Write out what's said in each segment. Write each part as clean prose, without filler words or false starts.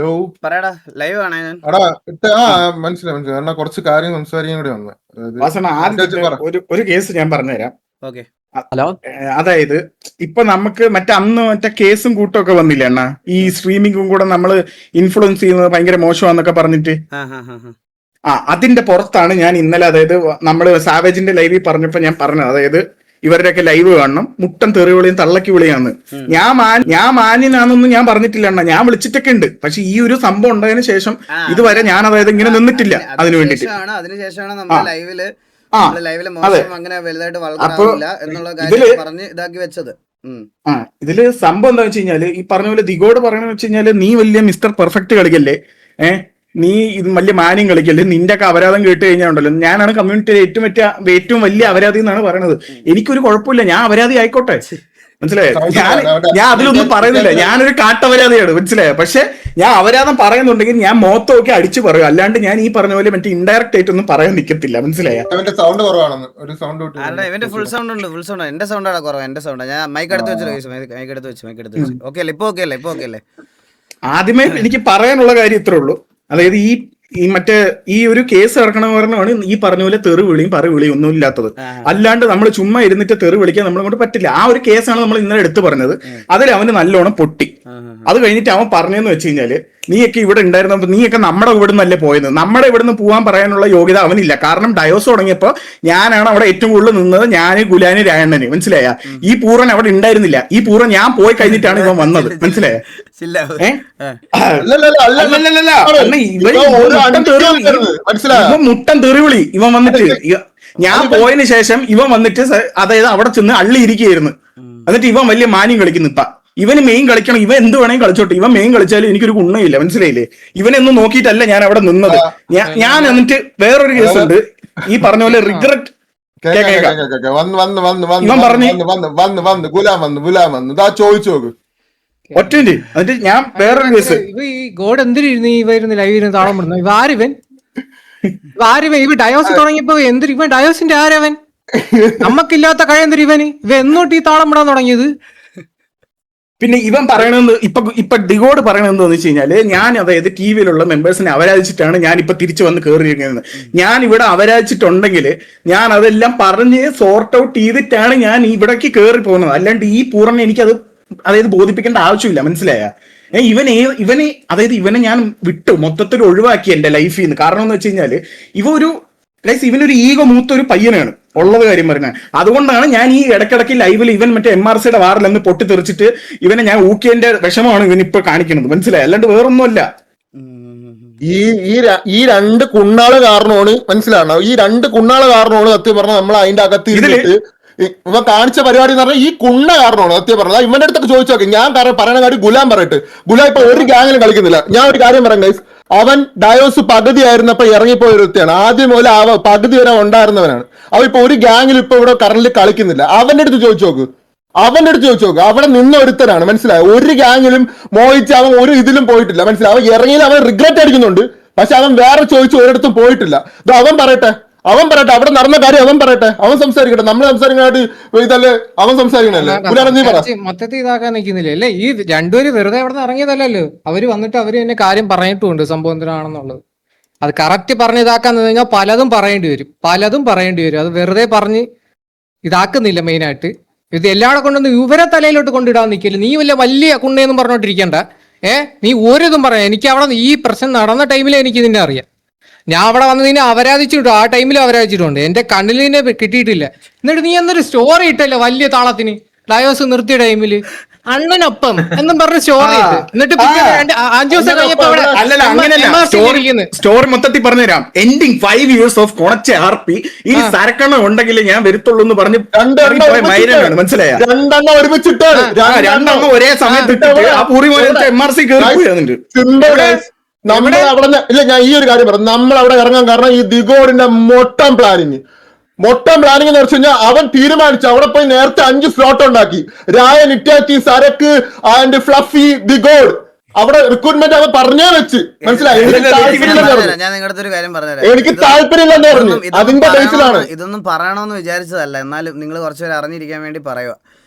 Hello. പറയടാ, live ആണേ ഞാൻ. എടാ ആ, മനസ്സിലായി മനസ്സിലായി. എന്നാ കുറച്ച് കാര്യം സംസാരിക്കാൻ കൂടി വന്നത്. അതായത് വാസണ്ണ ആദ്യം അത്യാവശ്യം പറ. ഒരു കേസ് ഞാൻ പറഞ്ഞുതരാം. ഓക്കെ. ഹലോ. അതായത് ഇപ്പൊ നമുക്ക് മറ്റേ കേസും കൂട്ടമൊക്കെ വന്നില്ല അണ്ണാ, ഈ സ്ട്രീമിംഗും കൂടെ നമ്മള് ഇൻഫ്ലുവൻസ് ചെയ്യുന്നത് ഭയങ്കര മോശമാന്നൊക്കെ പറഞ്ഞിട്ട്. അതിന്റെ പുറത്താണ് ഞാൻ ഇന്നലെ, അതായത് നമ്മള് സാവേജിന്റെ ലൈവിൽ പറഞ്ഞപ്പോ ഞാൻ പറഞ്ഞത്, അതായത് ഇവരുടെയൊക്കെ ലൈവ് കാണണം, മുട്ടൻ തെറിവിളിയും തള്ളക്കി വിളിയാന്ന്. ഞാൻ മാന്യനാണെന്നൊന്നും ഞാൻ പറഞ്ഞിട്ടില്ല അണ്ണാ, ഞാൻ വിളിച്ചിട്ടൊക്കെ ഉണ്ട്. പക്ഷെ ഈ ഒരു സംഭവം ഉണ്ടായതിനു ശേഷം ഇതുവരെ ഞാൻ അതായത് ഇങ്ങനെ നിന്നിട്ടില്ല അതിനു വേണ്ടിട്ട്. അതിനുശേഷമാണ് നമ്മൾ ലൈവില് മോശം അങ്ങനെ വലുതായിട്ട് വളർന്നില്ല എന്നുള്ള കാര്യം പറഞ്ഞ് ഇതാക്കി വെച്ചത്. ഇതില് സംഭവം എന്താ വെച്ച് കഴിഞ്ഞാല്, ഈ പറഞ്ഞ പോലെ ദിഗോട് പറയണെന്ന് വെച്ച് കഴിഞ്ഞാല്, നീ വലിയ മിസ്റ്റർ പെർഫെക്റ്റ് കളിക്കല്ലേ, നീ ഇത് വലിയ മാന്യം കളിക്കല്ലേ, നിന്റെ ഒക്കെ അപരാധം കേട്ട് കഴിഞ്ഞാൽ ഉണ്ടല്ലോ, ഞാനാണ് കമ്മ്യൂണിറ്റിയിലെ ഏറ്റവും വലിയ അപരാധി എന്നാണ് പറയണത്. എനിക്കൊരു കുഴപ്പമില്ല, ഞാൻ അപരാധി ആയിക്കോട്ടെ, മനസ്സിലായോ? ഞാൻ അതിലൊന്നും പറയുന്നില്ല, ഞാനൊരു കാട്ടപരാധിയാണ്, മനസ്സിലായോ? പക്ഷെ ഞാൻ അപരാധം പറയുന്നുണ്ടെങ്കിൽ ഞാൻ മോത്തൊക്കെ അടിച്ചു പറയും, അല്ലാണ്ട് ഞാൻ ഈ പറഞ്ഞ പോലെ മറ്റേ ഇൻഡയറക്റ്റ് ആയിട്ടൊന്നും പറയാൻ നിൽക്കത്തില്ല, മനസ്സിലായോ? സൗണ്ട് കുറവാണെന്ന് ഒരു സൗണ്ട്. ഇവന്റെ ഫുൾ സൗണ്ട് ഉണ്ട്, ഫുൾ സൗണ്ട്. എന്റെ സൗണ്ടാണ് കുറവ്, എന്റെ സൗണ്ട്. ഞാൻ മൈക്ക് എടുത്ത് വെച്ചു. ഓക്കെ അല്ലേ? ഇപ്പൊ ഓക്കെ അല്ലേ? ആദ്യമേ എനിക്ക് പറയാനുള്ള കാര്യം ഇത്രേ ഉള്ളൂ. അതായത് ഈ ഒരു കേസ് ഇറക്കണം പറഞ്ഞാണ് ഈ പറഞ്ഞ പോലെ തെറി വിളിയും പറവിളിയും ഒന്നും ഇല്ലാത്തത്. അല്ലാണ്ട് നമ്മൾ ചുമ്മാ ഇരുന്നിട്ട് തെറി വിളിക്കാൻ നമ്മളെ കൊണ്ട് പറ്റില്ല. ആ ഒരു കേസാണ് നമ്മൾ ഇന്നലെ എടുത്തു പറഞ്ഞത്. അതിൽ അവന് നല്ലോണം പൊട്ടി. അത് കഴിഞ്ഞിട്ട് അവൻ പറഞ്ഞെന്ന് വെച്ച് കഴിഞ്ഞാല്, നീയൊക്കെ ഇവിടെ ഉണ്ടായിരുന്നപ്പോ നീയൊക്കെ നമ്മുടെ ഇവിടെ നിന്നല്ലേ പോയത്, നമ്മുടെ ഇവിടെ നിന്ന് പോകാൻ പറയാനുള്ള യോഗ്യത അവനില്ല. കാരണം ഡയോസ് തുടങ്ങിയപ്പോ ഞാനാണ് അവിടെ ഏറ്റവും കൂടുതൽ നിന്നത്, ഞാന് ഗുലാന് രായണ്ണന്, മനസ്സിലായ? ഈ പൂർവൻ അവിടെ ഉണ്ടായിരുന്നില്ല. ഈ പൂർവൻ ഞാൻ പോയി കഴിഞ്ഞിട്ടാണ് ഇവൻ വന്നത്, മനസ്സിലായ? ഇവൻ മുട്ടൻ തെറിവിളി. ഇവൻ വന്നിട്ട് ഞാൻ പോയതിനു ശേഷം ഇവൻ വന്നിട്ട്, അതായത് അവിടെ ചെന്ന് അള്ളിയിരിക്കുകയായിരുന്നു. എന്നിട്ട് ഇവൻ വലിയ മാന്യം കളിക്കുന്നു. ഇവന് മെയിൻ കളിക്കണം, ഇവൻ എന്ത് വേണമെങ്കിൽ കളിച്ചോട്ടെ, ഇവൻ മെയിൻ കളിച്ചാലും എനിക്കൊരു ഗുണമില്ല, മനസ്സിലായില്ലേ? ഇവനൊന്നും നോക്കിയിട്ടല്ല ഞാൻ അവിടെ നിന്നത്. ഞാൻ എന്നിട്ട് വേറൊരു കേസ് ഉണ്ട്, ഈ പറഞ്ഞ പോലെ റിഗ്രറ്റ്. ചോദിച്ചു ഒറ്റ എന്നിട്ട് ഞാൻ വേറൊരു കേസ്. ഈ ഗോഡ് എന്തിരുന്ന് ഇവരുന്ന് ലൈവിൽ താളം വിടുന്നു? ഇവ ഇവ ഡയോസ് തുടങ്ങിയപ്പോ ഇവൻ ഡയോസിന്റെ ആരവൻ? നമ്മക്കില്ലാത്ത കഴിയെന്തൊരു ഇവൻ എന്നോട്ട് ഈ താളം വിടാൻ തുടങ്ങിയത്? പിന്നെ ഇവൻ പറയണെന്ന് ഇപ്പൊ ഡിഗോഡ് പറയണെന്ന് വെച്ച് കഴിഞ്ഞാല്, ഞാൻ അതായത് ടി വിയിലുള്ള മെമ്പേഴ്സിനെ അവരാജിച്ചിട്ടാണ് ഞാൻ ഇപ്പൊ തിരിച്ചു വന്ന് കയറിയിരിക്കുന്നത്. ഞാൻ ഇവിടെ അവരാജിച്ചിട്ടുണ്ടെങ്കിൽ ഞാൻ അതെല്ലാം പറഞ്ഞ് സോർട്ട് ഔട്ട് ചെയ്തിട്ടാണ് ഞാൻ ഇവിടേക്ക് കയറി പോകുന്നത്. അല്ലാണ്ട് ഈ പൂർണ്ണ എനിക്കത് അതായത് ബോധിപ്പിക്കേണ്ട ആവശ്യമില്ല, മനസ്സിലായ? ഇവനെ ഞാൻ വിട്ടു, മൊത്തത്തിൽ ഒഴിവാക്കി എന്റെ ലൈഫിൽ നിന്ന്. കാരണം എന്ന് വെച്ച് കഴിഞ്ഞാല് ഇവനൊരു ഈഗോ മൂത്തൊരു പയ്യനാണ് ഉള്ളത്, കാര്യം പറഞ്ഞാൽ. അതുകൊണ്ടാണ് ഞാൻ ഈ ഇടയ്ക്കിടയ്ക്ക് ലൈവിൽ ഇവൻ മറ്റേ MRCയുടെ വാറിൽ നിന്ന് പൊട്ടിത്തെറിച്ചിട്ട് ഇവനെ ഞാൻ ഊക്കിയതിന്റെ വിഷമമാണ് ഇവൻ ഇപ്പൊ കാണിക്കുന്നത്, മനസ്സിലായി? അല്ലാണ്ട് വേറൊന്നുമല്ല. ഈ രണ്ട് കുണ്ണാള് കാരണമാണ്, മനസ്സിലാണോ? ഈ രണ്ട് കുണ്ണാള് കാരണമാണ് സത്യം പറഞ്ഞാൽ നമ്മൾ അതിന്റെ അകത്ത് ഇരുന്നിട്ട് ഇവ കാണിച്ച പരിപാടി എന്ന് പറഞ്ഞാൽ ഈ കുണ്ണ കാരണമാണ് സത്യം പറഞ്ഞത്. ഇവന്റെ അടുത്തൊക്കെ ചോദിച്ചു നോക്കി. ഞാൻ പറയണ കാര്യം ഗുലാം പറയട്ടെ. ഗുലാം ഇപ്പൊ ഒരു ഗ്യാങ്ങിലും കളിക്കുന്നില്ല. ഞാൻ ഒരു കാര്യം പറയാം ഗൈസ്, അവൻ ഡയോസ് പകുതി ആയിരുന്നപ്പോ ഇറങ്ങിപ്പോയ ഒരു വ്യക്തിയാണ്. ആദ്യം മുതൽ പകുതി വരെ ഉണ്ടായിരുന്നവനാണ്. അവൻ ഇപ്പൊ ഒരു ഗ്യാങ്ങിൽ ഇപ്പൊ ഇവിടെ കറന്റ് കളിക്കുന്നില്ല. അവന്റെ അടുത്ത് ചോദിച്ചു നോക്ക്, അവിടെ നിന്ന ഒരുത്തനാണ്, മനസ്സിലായോ? ഒരു ഗ്യാങ്ങിലും മോഹിച്ച് അവൻ ഒരു ഇതിലും പോയിട്ടില്ല, മനസ്സിലായി? അവൻ ഇറങ്ങിയിൽ അവൻ റിഗ്രറ്റ് അടിക്കുന്നുണ്ട്, പക്ഷെ അവൻ വേറെ ചോദിച്ചു ഒരിടത്തും പോയിട്ടില്ല. ഇത് അവൻ പറയട്ടെ, അവിടെ നടന്ന കാര്യം അവൻ പറയട്ടെ, അവൻ സംസാരിക്കട്ടെ. നമ്മൾ സംസാരിക്കാനായിട്ട് ഇതല്ലേ അവൻ സംസാരിക്കണല്ലേ? മൊത്തത്തിൽ ഇതാക്കാൻ നിൽക്കുന്നില്ല അല്ലേ? ഈ രണ്ടുപേരും വെറുതെ അവിടെ നിന്ന് ഇറങ്ങിയതല്ലോ. അവര് വന്നിട്ട് അവര് തന്നെ കാര്യം പറഞ്ഞിട്ടുമുണ്ട്, സംഭവം എന്തിനാണെന്നുള്ളത്. അത് കറക്റ്റ് പറഞ്ഞ് ഇതാക്കാന്ന് കഴിഞ്ഞാൽ പലതും പറയേണ്ടി വരും. അത് വെറുതെ പറഞ്ഞ് ഇതാക്കുന്നില്ല. മെയിനായിട്ട് ഇത് എല്ലാവരെ കൊണ്ടൊന്നും ഇവരെ തലയിലോട്ട് കൊണ്ടിടാൻ നിൽക്കില്ല. നീ വലിയ കുണ്ണയെന്നും പറഞ്ഞോണ്ടിരിക്കണ്ട. നീ ഓരോതും പറയാം. എനിക്ക് അവിടെ ഈ പ്രശ്നം നടന്ന ടൈമിൽ എനിക്ക് നിന്നെ അറിയാം. ഞാൻ അവിടെ വന്ന് നിന്നെ അവരാധിച്ചിട്ടുണ്ട്, ആ ടൈമിലും അവരാധിച്ചിട്ടുണ്ട്. എന്റെ കണ്ണിൽ നിന്നെ കിട്ടിയിട്ടില്ല. എന്നിട്ട് നീ എന്നൊരു സ്റ്റോറി ഇട്ടല്ലേ വലിയ താളത്തിന്, ഡയോസ് നിർത്തിയ ടൈമില് അണ്ണനൊപ്പം എന്നും പറഞ്ഞ സ്റ്റോറി ഇട്ട്. എന്നിട്ട് 5 ദിവസം കഴിഞ്ഞപ്പോ സ്റ്റോറി മൊത്തത്തിൽ പറഞ്ഞുതരാം. എൻഡിങ് 5 years ഓഫ് കൊണച്ച RP ഇനി സരക്കണ്ണം ഉണ്ടെങ്കിൽ ഞാൻ വരത്തുള്ളൂ എന്ന് പറഞ്ഞ് മൈരനാണ്, മനസ്സിലായ? രണ്ടെണ്ണം ഒരുമിച്ചിട്ട് രണ്ടെണ്ണം ഒരേ സമയത്ത് ആ പൂറി MRC കയറി പോയി. നമ്മുടെ അവിടെ ഇല്ല, ഞാൻ ഈ ഒരു കാര്യം പറഞ്ഞു. നമ്മൾ അവിടെ ഇറങ്ങാൻ കാരണം ഈ ദിഗോഡിന്റെ മൊട്ടം പ്ലാനിങ് എന്ന് വെച്ച് കഴിഞ്ഞാൽ അവൻ തീരുമാനിച്ചു. അവിടെ പോയി നേരത്തെ 5 സ്ലോട്ട് ഉണ്ടാക്കി. രായ, നിറ്റാറ്റി, സരക്ക് ആൻഡ് ഫ്ലഫി, ദിഗോഡ്. അവിടെ റിക്രൂട്ട്മെന്റ് അവൻ പറഞ്ഞേ വെച്ച്, മനസ്സിലായി? എനിക്ക് താല്പര്യമില്ലെന്ന് പറഞ്ഞു. അതിന്റെ ബേസിലാണ് ഇതൊന്നും പറയണമെന്ന് വിചാരിച്ചതല്ല, എന്നാലും നിങ്ങൾ കുറച്ചുപേരെ അറിഞ്ഞിരിക്കാൻ വേണ്ടി പറയുക.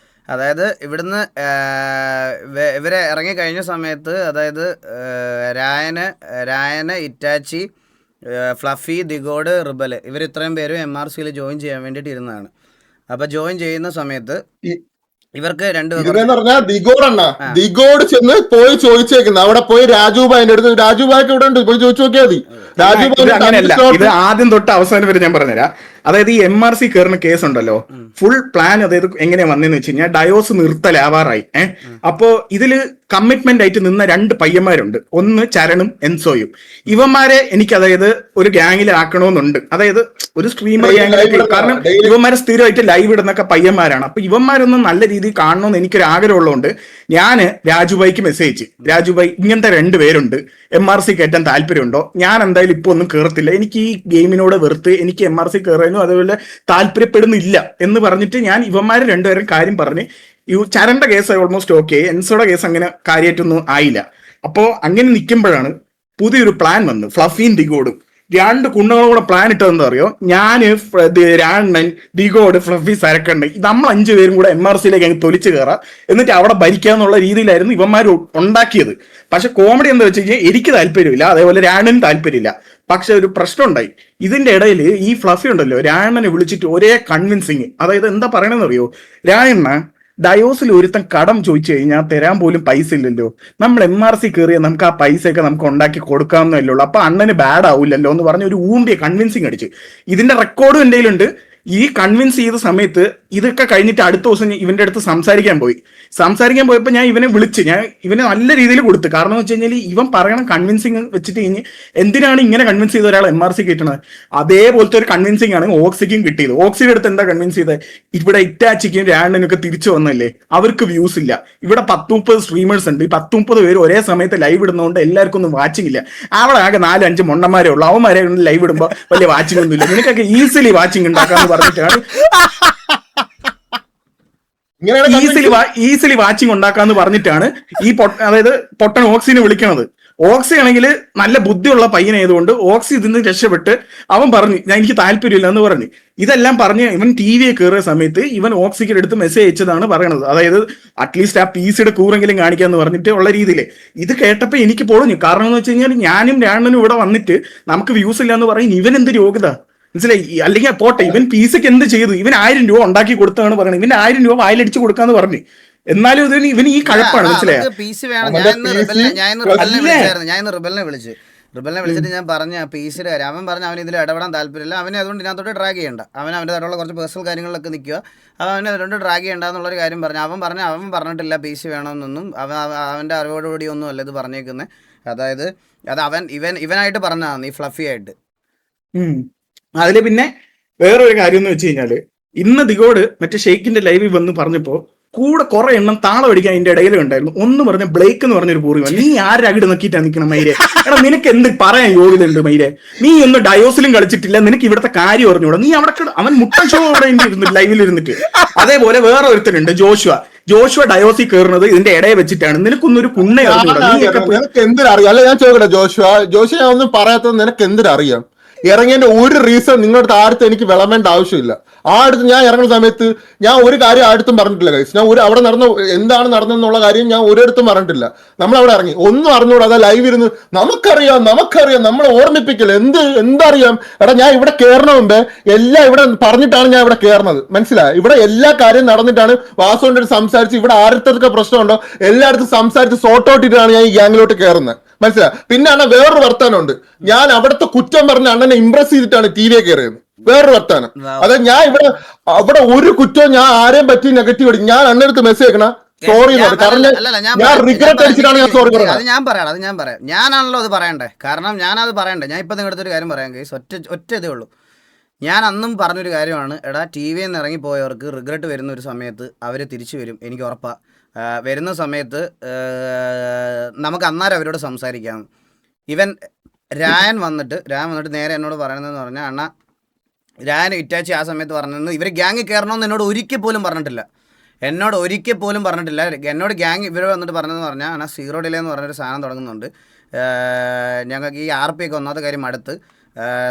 അതായത് ഇവിടുന്ന് ഇവരെ ഇറങ്ങിക്കഴിഞ്ഞ സമയത്ത്, അതായത് രായന് ഇറ്റാച്ചി, ഫ്ലഫി, ദിഗോഡ്, റിബൽ ഇവർ ഇത്രയും പേരും MRCയിൽ ജോയിൻ ചെയ്യാൻ വേണ്ടിയിട്ട് ഇരുന്നതാണ്. അപ്പോൾ ജോയിൻ ചെയ്യുന്ന സമയത്ത് ഇവർക്ക് ദിഗോഡ് ചെന്ന് പോയി ചോദിച്ചേക്കുന്നു. അവിടെ പോയി രാജുഭായിന്റെ അടുത്ത്, രാജുഭായിക്ക് ഇവിടെ ഉണ്ട്, പോയി ചോദിച്ചു നോക്കിയാൽ മതി. അങ്ങനെയല്ല, ഇത് ആദ്യം തൊട്ട് അവസാനം വരെ ഞാൻ പറഞ്ഞുതരാം. അതായത് ഈ MRC കയറുന്ന കേസ് ഉണ്ടല്ലോ, ഫുൾ പ്ലാൻ അതായത് എങ്ങനെയാ വന്നതെന്ന് വെച്ച് കഴിഞ്ഞാൽ ഡയോസ് നിർത്തലാവാറായി. അപ്പോ ഇതില് കമ്മിറ്റ്മെന്റ് ആയിട്ട് നിന്ന 2 പയ്യന്മാരുണ്ട്, ഒന്ന് ചരണും എൻസോയും. ഇവന്മാരെ എനിക്ക് അതായത് ഒരു ഗ്യാങ്ങിൽ ആക്കണമെന്നുണ്ട്, അതായത് ഒരു സ്ട്രീമർ ഗ്യാങ്ങിലേക്ക്. കാരണം ഇവന്മാരെ സ്ഥിരമായിട്ട് ലൈവ് ഇടുന്നൊക്കെ പയ്യന്മാരാണ്. അപ്പൊ ഇവന്മാരൊന്നും നല്ല രീതിയിൽ കാണണമെന്ന് എനിക്കൊരു ആഗ്രഹമുള്ളതുകൊണ്ട് ഞാന് രാജുഭായിക്ക് മെസ്സേജ്, രാജുഭായി ഇങ്ങനത്തെ 2 പേരുണ്ട്, MRC കയറ്റാൻ താല്പര്യമുണ്ടോ? ഞാൻ എന്തായാലും ഇപ്പൊ ഒന്നും കയറത്തില്ല, എനിക്ക് ഈ ഗെയിമിനോട് വെറുത്ത് എനിക്ക് MRC കയറാനും അതുപോലെ താല്പര്യപ്പെടുന്നില്ല എന്ന് പറഞ്ഞിട്ട് ഞാൻ ഇവന്മാര് 2 പേരും കാര്യം പറഞ്ഞ്. ചരണ്ട കേസ് ഓൾമോസ്റ്റ് ഓക്കെ, എൻസോയുടെ കേസ് അങ്ങനെ കാര്യമായിട്ടൊന്നും ആയില്ല. അപ്പോ അങ്ങനെ നിൽക്കുമ്പോഴാണ് പുതിയൊരു പ്ലാൻ വന്നു. ഫ്ലഫിയും ദിഗോഡും 2 കുണ്ണുകളും കൂടെ പ്ലാൻ ഇട്ടതെന്ന് അറിയോ? ഞാന്, രാണൻ, ദിഗോഡ്, ഫ്ലഫി, സരക്കണ്ട്, നമ്മൾ 5 പേരും കൂടെ MRCയിലേക്ക് അങ്ങ് തൊലിച്ചു കയറാം, എന്നിട്ട് അവിടെ ഭരിക്കാന്നുള്ള രീതിയിലായിരുന്നു ഇവന്മാർ ഉണ്ടാക്കിയത്. പക്ഷെ കോമഡി എന്താ വെച്ച് കഴിഞ്ഞാൽ എനിക്ക് താല്പര്യമില്ല, അതേപോലെ രാണനും താല്പര്യമില്ല. പക്ഷെ ഒരു പ്രശ്നം ഉണ്ടായി. ഇതിന്റെ ഇടയിൽ ഈ ഫ്ലഫി ഉണ്ടല്ലോ, രാണനെ വിളിച്ചിട്ട് ഒരേ കൺവിൻസിങ്, അതായത് എന്താ പറയണെന്ന് അറിയോ? രാണ ഡയോസിൽ ഒരുത്തൻ കടം ചോദിച്ചു കഴിഞ്ഞാൽ തരാൻ പോലും പൈസ ഇല്ലല്ലോ, നമ്മൾ MRC കയറിയാൽ നമുക്ക് ആ പൈസയൊക്കെ നമുക്ക് ഉണ്ടാക്കി കൊടുക്കാവുന്നല്ലേ ഉള്ളൂ, അപ്പൊ അണ്ണന് ബാഡ് ആവില്ലല്ലോ എന്ന് പറഞ്ഞ് ഒരു ഊമ്പിയ കൺവിൻസിങ് അടിച്ച്. ഇതിന്റെ റെക്കോർഡും എൻ്റെ കയ്യിലുണ്ട്. ഈ കൺവിൻസ് ചെയ്ത സമയത്ത് ഇതൊക്കെ കഴിഞ്ഞിട്ട് അടുത്ത ദിവസം ഇവന്റെ അടുത്ത് സംസാരിക്കാൻ പോയപ്പോൾ ഞാൻ ഇവനെ വിളിച്ച്, ഞാൻ ഇവനെ നല്ല രീതിയിൽ കൊടുത്തു. കാരണം എന്ന് വെച്ച് കഴിഞ്ഞാൽ ഇവൻ പറയണ കൺവിൻസിങ് വെച്ചിട്ട് കഴിഞ്ഞ് എന്തിനാണ് ഇങ്ങനെ കൺവിൻസ് ചെയ്ത ഒരാൾ MRC കിട്ടണത്? അതേപോലത്തെ ഒരു കൺവിൻസിങ് ആണ് ഓക്സിക്കും കിട്ടിയത്. ഓക്സിയുടെ അടുത്ത് എന്താ കൺവിൻസ് ചെയ്തത്? ഇവിടെ ഇറ്റാച്ചിക്കും രാണ്ടനൊക്കെ തിരിച്ചു വന്നല്ലേ, അവർക്ക് വ്യൂസ് ഇല്ല, ഇവിടെ 10-30 സ്ട്രീമേഴ്സ് ഉണ്ട്, ഈ 10-30 പേര് ഒരേ സമയത്ത് ലൈവ് ഇടുന്നതുകൊണ്ട് എല്ലാവർക്കും ഒന്നും വാച്ചിങ് ഇല്ല, അവിടെ ആകെ 4-5 മൊണ്ണന്മാരേ ഉള്ളൂ, അവന്മാരെ ലൈവ് ഇടുമ്പോൾ വലിയ വാച്ചിങ് ഒന്നും ഇല്ല, നിനക്കൊക്കെ ഈസിലി വാച്ചിങ് ഉണ്ടാക്കാന്ന് പറഞ്ഞിട്ടാണ് ഈസിലി വാച്ചിങ് ഉണ്ടാക്കാന്ന് പറഞ്ഞിട്ടാണ് ഈ അതായത് പൊട്ടൻ ഓക്സിനെ വിളിക്കണത്. ഓക്സി ആണെങ്കിൽ നല്ല ബുദ്ധിയുള്ള പയ്യനായതുകൊണ്ട് ഓക്സി ഇതിന്ന് രക്ഷപ്പെട്ട് അവൻ പറഞ്ഞു ഞാൻ എനിക്ക് താല്പര്യമില്ല എന്ന് പറഞ്ഞു. ഇതെല്ലാം പറഞ്ഞ് ഇവൻ TV കയറിയ സമയത്ത് ഇവൻ ഓക്സിക്ക് എടുത്ത് മെസ്സേജ് അയച്ചതാണ് പറയണത്. അതായത് അറ്റ്ലീസ്റ്റ് ആ PC കൂറെങ്കിലും കാണിക്കാന്ന് പറഞ്ഞിട്ട് ഉള്ള രീതിയിൽ. ഇത് കേട്ടപ്പോ എനിക്ക് പൊളഞ്ഞു. കാരണം എന്ന് വെച്ച് കഴിഞ്ഞാൽ ഞാനും രാണനും ഇവിടെ വന്നിട്ട് നമുക്ക് വ്യൂസ് ഇല്ല എന്ന് പറയും, ഇവൻ എന്ത് യോഗ്യത മനസ്സിലായി? അല്ലെങ്കിൽ പോട്ടെ, ഇവൻ PC എന്ത് ചെയ്തു? ഇവൻ 1000 രൂപ ഉണ്ടാക്കി കൊടുത്താണ് പറയുന്നത്, ഇവൻ 1000 രൂപ വായിലടിച്ച് കൊടുക്കാന്ന് പറഞ്ഞു. എന്നാലും ഇവന് ഈ കഴപ്പാണ്, മനസ്സിലായോ? ഞാൻ റിബലിനെ വിളിച്ചിട്ട് ഞാൻ പറഞ്ഞ PC-യുടെ കാര്യം. അവൻ പറഞ്ഞു അവന് ഇതിൽ ഇടപെടാൻ താല്പര്യമില്ല, അവനെ അതുകൊണ്ട് ഇതിനകത്തോട്ട് ഡ്രാഗ് ചെയ്യണ്ട, അവൻ്റെതായിട്ടുള്ള കുറച്ച് പേഴ്സണൽ കാര്യങ്ങളിലൊക്കെ നിൽക്കുക, അവനെ അതുകൊണ്ട് ഡ്രാഗ് ചെയ്യണ്ട എന്നുള്ളൊരു കാര്യം പറഞ്ഞു. അവൻ പറഞ്ഞിട്ടില്ല PC വേണമെന്നൊന്നും, അവൻ്റെ അറിവോടുകൂടി ഒന്നും അല്ല ഇത് പറഞ്ഞേക്കുന്നത്. അതായത് അത് ഇവനായിട്ട് പറഞ്ഞതാണ്, ഈ ഫ്ലഫി ആയിട്ട്. അതില് പിന്നെ വേറൊരു കാര്യം എന്ന് വെച്ച് കഴിഞ്ഞാല്, ഇന്ന് ദിഗോഡ് മറ്റേ ഷെയ്ക്കിന്റെ ലൈവിൽ വന്ന് പറഞ്ഞപ്പോ കൂടെ കുറെ എണ്ണം താളം അടിക്കാൻ അതിന്റെ ഇടയിലും ഉണ്ടായിരുന്നു. ഒന്ന് പറഞ്ഞ ബ്ലേക്ക് എന്ന് പറഞ്ഞൊരു പൂർവ്വം, നീ ആരുടെ അകിട് നോക്കിയിട്ടാ നിൽക്കണം മൈരെ? എടാ നിനക്ക് എന്ത് പറയാൻ യോഗ്യതയുണ്ട് മൈരെ? നീ ഒന്ന് ഡയോസിലും കളിച്ചിട്ടില്ല, നിനക്ക് ഇവിടുത്തെ കാര്യം അറിഞ്ഞൂടാ. നീ അവിടെ അവൻ മുട്ടൻ ഷോ അവിടെ ഇരുന്നു ലൈവിൽ ഇരുന്നിട്ട്. അതേപോലെ വേറെ ഒരുത്തനുണ്ട് ജോഷുവ ഡയോസി കയറുന്നത് ഇതിന്റെ ഇടയെ വെച്ചിട്ടാണ്. നിനക്കൊന്നൊരു കുണ്ണ അറിഞ്ഞൂടാ. നിനക്ക് എന്തിനറിയാം? അല്ല ഞാൻ ചോദിക്കട്ടെ ജോഷുവ ഞാൻ ഒന്നും പറയാത്തത് നിനക്ക് എന്തിനറിയാം? ഇറങ്ങിയതിന്റെ ഒരു റീസൺ നിങ്ങളുടെ അടുത്ത് എനിക്ക് വിളമ്പേണ്ട ആവശ്യമില്ല. അടുത്ത് ഞാൻ ഇറങ്ങുന്ന സമയത്ത് ഞാൻ ഒരു കാര്യം അടുത്തും പറഞ്ഞിട്ടില്ല ഗൈസ്. ഞാൻ അവിടെ എന്താണ് നടന്നെന്നുള്ള കാര്യം ഞാൻ ഒരിടത്തും പറഞ്ഞിട്ടില്ല. നമ്മളവിടെ ഇറങ്ങി ഒന്നും അറിഞ്ഞൂടാ, അതാ ലൈവ് ഇരുന്ന് നമുക്കറിയാം നമ്മളെ ഓർമ്മിപ്പിക്കില്ല. എന്തറിയാം? എടാ ഞാൻ ഇവിടെ കയറണ മുമ്പേ എല്ലാം ഇവിടെ പറഞ്ഞിട്ടാണ് ഞാൻ ഇവിടെ കയറുന്നത്, മനസ്സിലായി? ഇവിടെ എല്ലാ കാര്യം നടന്നിട്ടാണ് വാസുവിന്റെ സംസാരിച്ച് ഇവിടെ ആരുടെ പ്രശ്നമുണ്ടോ എല്ലായിടത്തും സംസാരിച്ച് സോർട്ട് ഔട്ട് ഇട്ടാണ് ഞാൻ ഈ ഗ്യാങ്ങിലോട്ട് കയറുന്നത്, മനസ്സിലായി? പിന്നെ അണ്ണൻ വേറൊരു വർത്താനമുണ്ട്, ഞാൻ അവിടുത്തെ കുറ്റം പറഞ്ഞ അണ്ണനെ ഇംപ്രസ് ചെയ്തിട്ടാണ് TV കയറിയത്. വേറൊരു വർത്താനം, അതായത് ഞാൻ അവിടെ ഒരു കുറ്റവും ഞാൻ ആരെയും പറ്റി നെഗറ്റീവ് അടിക്കും. ഞാൻ അണ്ണടുത്ത് മെസ്സേജ് അയക്കണ സോറി, കാരണം ഞാൻ റിഗ്രറ്റ് അടിച്ചിട്ടാണ് ഞാൻ സോറി പറയുന്നത്. അത് ഞാൻ പറയാം ഞാനാണല്ലോ അത് പറയണ്ടേ, കാരണം ഞാനത് പറയണ്ടേ. ഞാൻ ഇപ്പൊ നിങ്ങളുടെ ഒരു കാര്യം പറയാം കേസ്, ഒറ്റ ഇതേ ഉള്ളൂ. ഞാൻ അന്നും പറഞ്ഞൊരു കാര്യമാണ്, എടാ TV-യിൽ നിന്ന് ഇറങ്ങിപ്പോയവർക്ക് റിഗ്രറ്റ് വരുന്ന ഒരു സമയത്ത് അവർ തിരിച്ചു വരും, എനിക്ക് ഉറപ്പാണ്. വരുന്ന സമയത്ത് നമുക്ക് അന്നേരം അവരോട് സംസാരിക്കാം. രായൻ വന്നിട്ട് നേരെ എന്നോട് പറയണതെന്ന് പറഞ്ഞാൽ, അണ്ണാ രായൻ ഇറ്റാച്ചി ആ സമയത്ത് പറഞ്ഞത് ഇവർ ഗ്യാങ്ങിൽ കയറണമെന്ന് എന്നോട് ഒരിക്കൽ പോലും പറഞ്ഞിട്ടില്ല. എന്നോട് ഗ്യാങ് ഇവർ വന്നിട്ട് പറഞ്ഞതെന്ന് പറഞ്ഞാൽ, അണ്ണാ 0 ഡിലേ എന്ന് പറഞ്ഞൊരു സാധനം തുടങ്ങുന്നുണ്ട്, ഞങ്ങൾക്ക് ഈ RP ഒക്കെ ഒന്നാമത്തെ കാര്യം അടുത്ത്,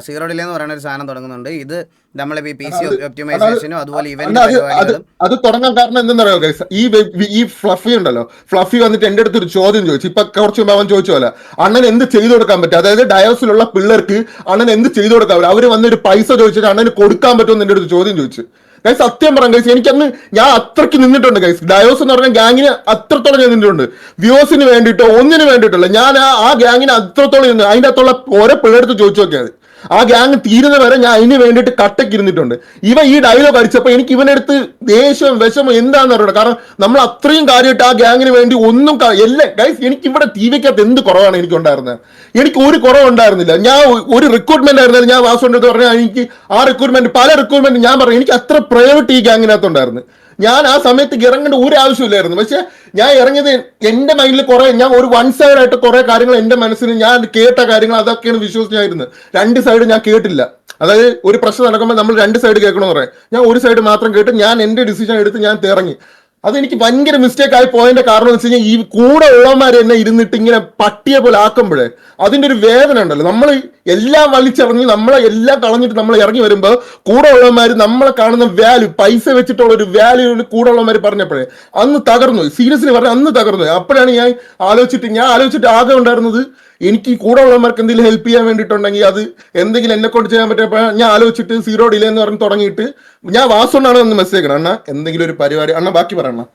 സീറോ ഡിലേ എന്ന് പറയുന്ന ഒരു സാധനം തുടങ്ങുന്നുണ്ട്. ഇത് നമ്മളിപ്പോൾ ഈ PC ഒപ്റ്റിമൈസേഷനും അതുപോലെ ഇവന്റ് പരിപാടികളും അത് തുടങ്ങാൻ കാരണം എന്തെന്നറിയോ ഗൈസ്, ഈ ഫ്ലഫി ഉണ്ടല്ലോ, ഫ്ലഫി വന്നിട്ട് എന്റെ അടുത്ത് ഒരു ചോദ്യം ചോദിച്ചു. ഇപ്പൊ കുറച്ച് മുമ്പ് അവൻ ചോദിച്ചു പോലെ, അണ്ണൻ എന്ത് ചെയ്തു കൊടുക്കാൻ പറ്റും, അതായത് ഡയോസിലുള്ള പിള്ളേർക്ക് അണ്ണൻ എന്ത് ചെയ്തു കൊടുക്കാൻ പറ്റും, അവര് വന്നൊരു പൈസ ചോദിച്ചിട്ട് അണ്ണന് കൊടുക്കാൻ പറ്റുമെന്ന് എന്റെ അടുത്ത് ചോദ്യം ചോദിച്ചു. ഗൈസ് സത്യം പറയാം ഗൈസ്, എനിക്കന്ന് ഞാൻ അത്രയ്ക്ക് നിന്നിട്ടുണ്ട് ഗൈസ്. ഡയോസ് എന്ന് പറഞ്ഞ ഗ്യാങ്ങിന് അത്രത്തോളം ഞാൻ നിന്നിട്ടുണ്ട്. വ്യൂസിന് വേണ്ടിയിട്ടോ ഒന്നിനു വേണ്ടിയിട്ടല്ല, ഞാൻ ആ ഗ്യാങ്ങിന് അത്രത്തോളം നിന്ന് അതിൻ്റെ അകത്തുള്ള ഓരോ പിള്ളേർക്ക് ചോദിച്ചു നോക്കിയാൽ ആ ഗ്യാങ് തീരുന്ന വരെ ഞാൻ അതിന് വേണ്ടിയിട്ട് കട്ടയ്ക്ക് ഇരുന്നിട്ടുണ്ട്. ഈ ഡയലോഗ് അടിച്ചപ്പോൾ എനിക്ക് ഇവനെടുത്ത് ദേഷ്യം വിഷമം എന്താണെന്ന് അറിയണം. കാരണം നമ്മൾ അത്രയും കാര്യമായിട്ട് ആ ഗ്യാങ്ങിന് വേണ്ടി ഒന്നും എല്ലാം ഗൈസ്, എനിക്ക് ഇവിടെ TVക്കകത്ത് എന്ത് കുറവാണ് എനിക്കുണ്ടായിരുന്നത്. എനിക്ക് ഒരു കുറവുണ്ടായിരുന്നില്ല. ഞാൻ ഒരു റിക്രൂട്ട്മെന്റ് ആയിരുന്നാലും ഞാൻ വാസുകൊണ്ട് പറഞ്ഞാൽ എനിക്ക് ആ റിക്രൂട്ട്മെന്റ് പല റിക്രൂട്ട്മെന്റ് ഞാൻ പറഞ്ഞു, എനിക്ക് അത്ര പ്രയോറിറ്റി ഈ ഗ്യാങ്ങിനകത്തുണ്ടായിരുന്നു. ഞാൻ ആ സമയത്ത് ഇറങ്ങേണ്ട ഒരു ആവശ്യമില്ലായിരുന്നു. പക്ഷെ ഞാൻ ഇറങ്ങിയത് എന്റെ മൈൻഡിൽ കുറെ, ഞാൻ ഒരു വൺ സൈഡ് ആയിട്ട് കുറെ കാര്യങ്ങൾ എന്റെ മനസ്സിന് ഞാൻ കേട്ട കാര്യങ്ങൾ അതൊക്കെയാണ് വിശ്വസിച്ചായിരുന്നത്. രണ്ട് സൈഡ് ഞാൻ കേട്ടില്ല. അതായത് ഒരു പ്രശ്നം നടക്കുമ്പോൾ നമ്മൾ രണ്ട് സൈഡ് കേൾക്കണമെന്ന് പറയാം, ഞാൻ ഒരു സൈഡ് മാത്രം കേട്ട് ഞാൻ എന്റെ ഡിസിഷൻ എടുത്ത് ഞാൻ ഇറങ്ങി. അതെനിക്ക് ഭയങ്കര മിസ്റ്റേക്ക് ആയി പോയതിന്റെ കാരണം എന്ന് വെച്ച് കഴിഞ്ഞാൽ ഈ കൂടെ ഉള്ളവന്മാർ എന്നെ ഇരുന്നിട്ട് ഇങ്ങനെ പട്ടിയെ പോലെ ആക്കുമ്പോഴേ അതിന്റെ ഒരു വേദന ഉണ്ടല്ലോ. നമ്മൾ എല്ലാം വലിച്ചിറങ്ങി നമ്മളെ എല്ലാം കളഞ്ഞിട്ട് നമ്മൾ ഇറങ്ങി വരുമ്പോൾ കൂടെ ഉള്ളവന്മാർ നമ്മളെ കാണുന്ന വാല്യൂ, പൈസ വെച്ചിട്ടുള്ള ഒരു വാല്യൂ കൂടെ ഉള്ളവന്മാർ പറഞ്ഞപ്പോഴേ അന്ന് തകർന്നു. സീരിയസ്ലി പറഞ്ഞാൽ അന്ന് തകർന്നു. അപ്പോഴാണ് ഞാൻ ആലോചിച്ചിട്ട് ആകെ ഉണ്ടായിരുന്നത്, എനിക്ക് കൂടെ ഉള്ളവന്മാർക്ക് എന്തെങ്കിലും ഹെൽപ്പ് ചെയ്യാൻ വേണ്ടിയിട്ടുണ്ടെങ്കിൽ അത് എന്തെങ്കിലും എന്നെ കൊണ്ട് ചെയ്യാൻ പറ്റിയപ്പോൾ ഞാൻ ആലോചിച്ചിട്ട് സീറോ ഡിലേ എന്ന് പറഞ്ഞ് തുടങ്ങിയിട്ട് ഞാൻ വാസുകൊണ്ടാണ് ഒന്ന് മെസ്സേജ് ചെയ്യണം, അണ്ണാ എന്തെങ്കിലും ഒരു പരിപാടി അണ്ണ ബാക്കി പറയണം.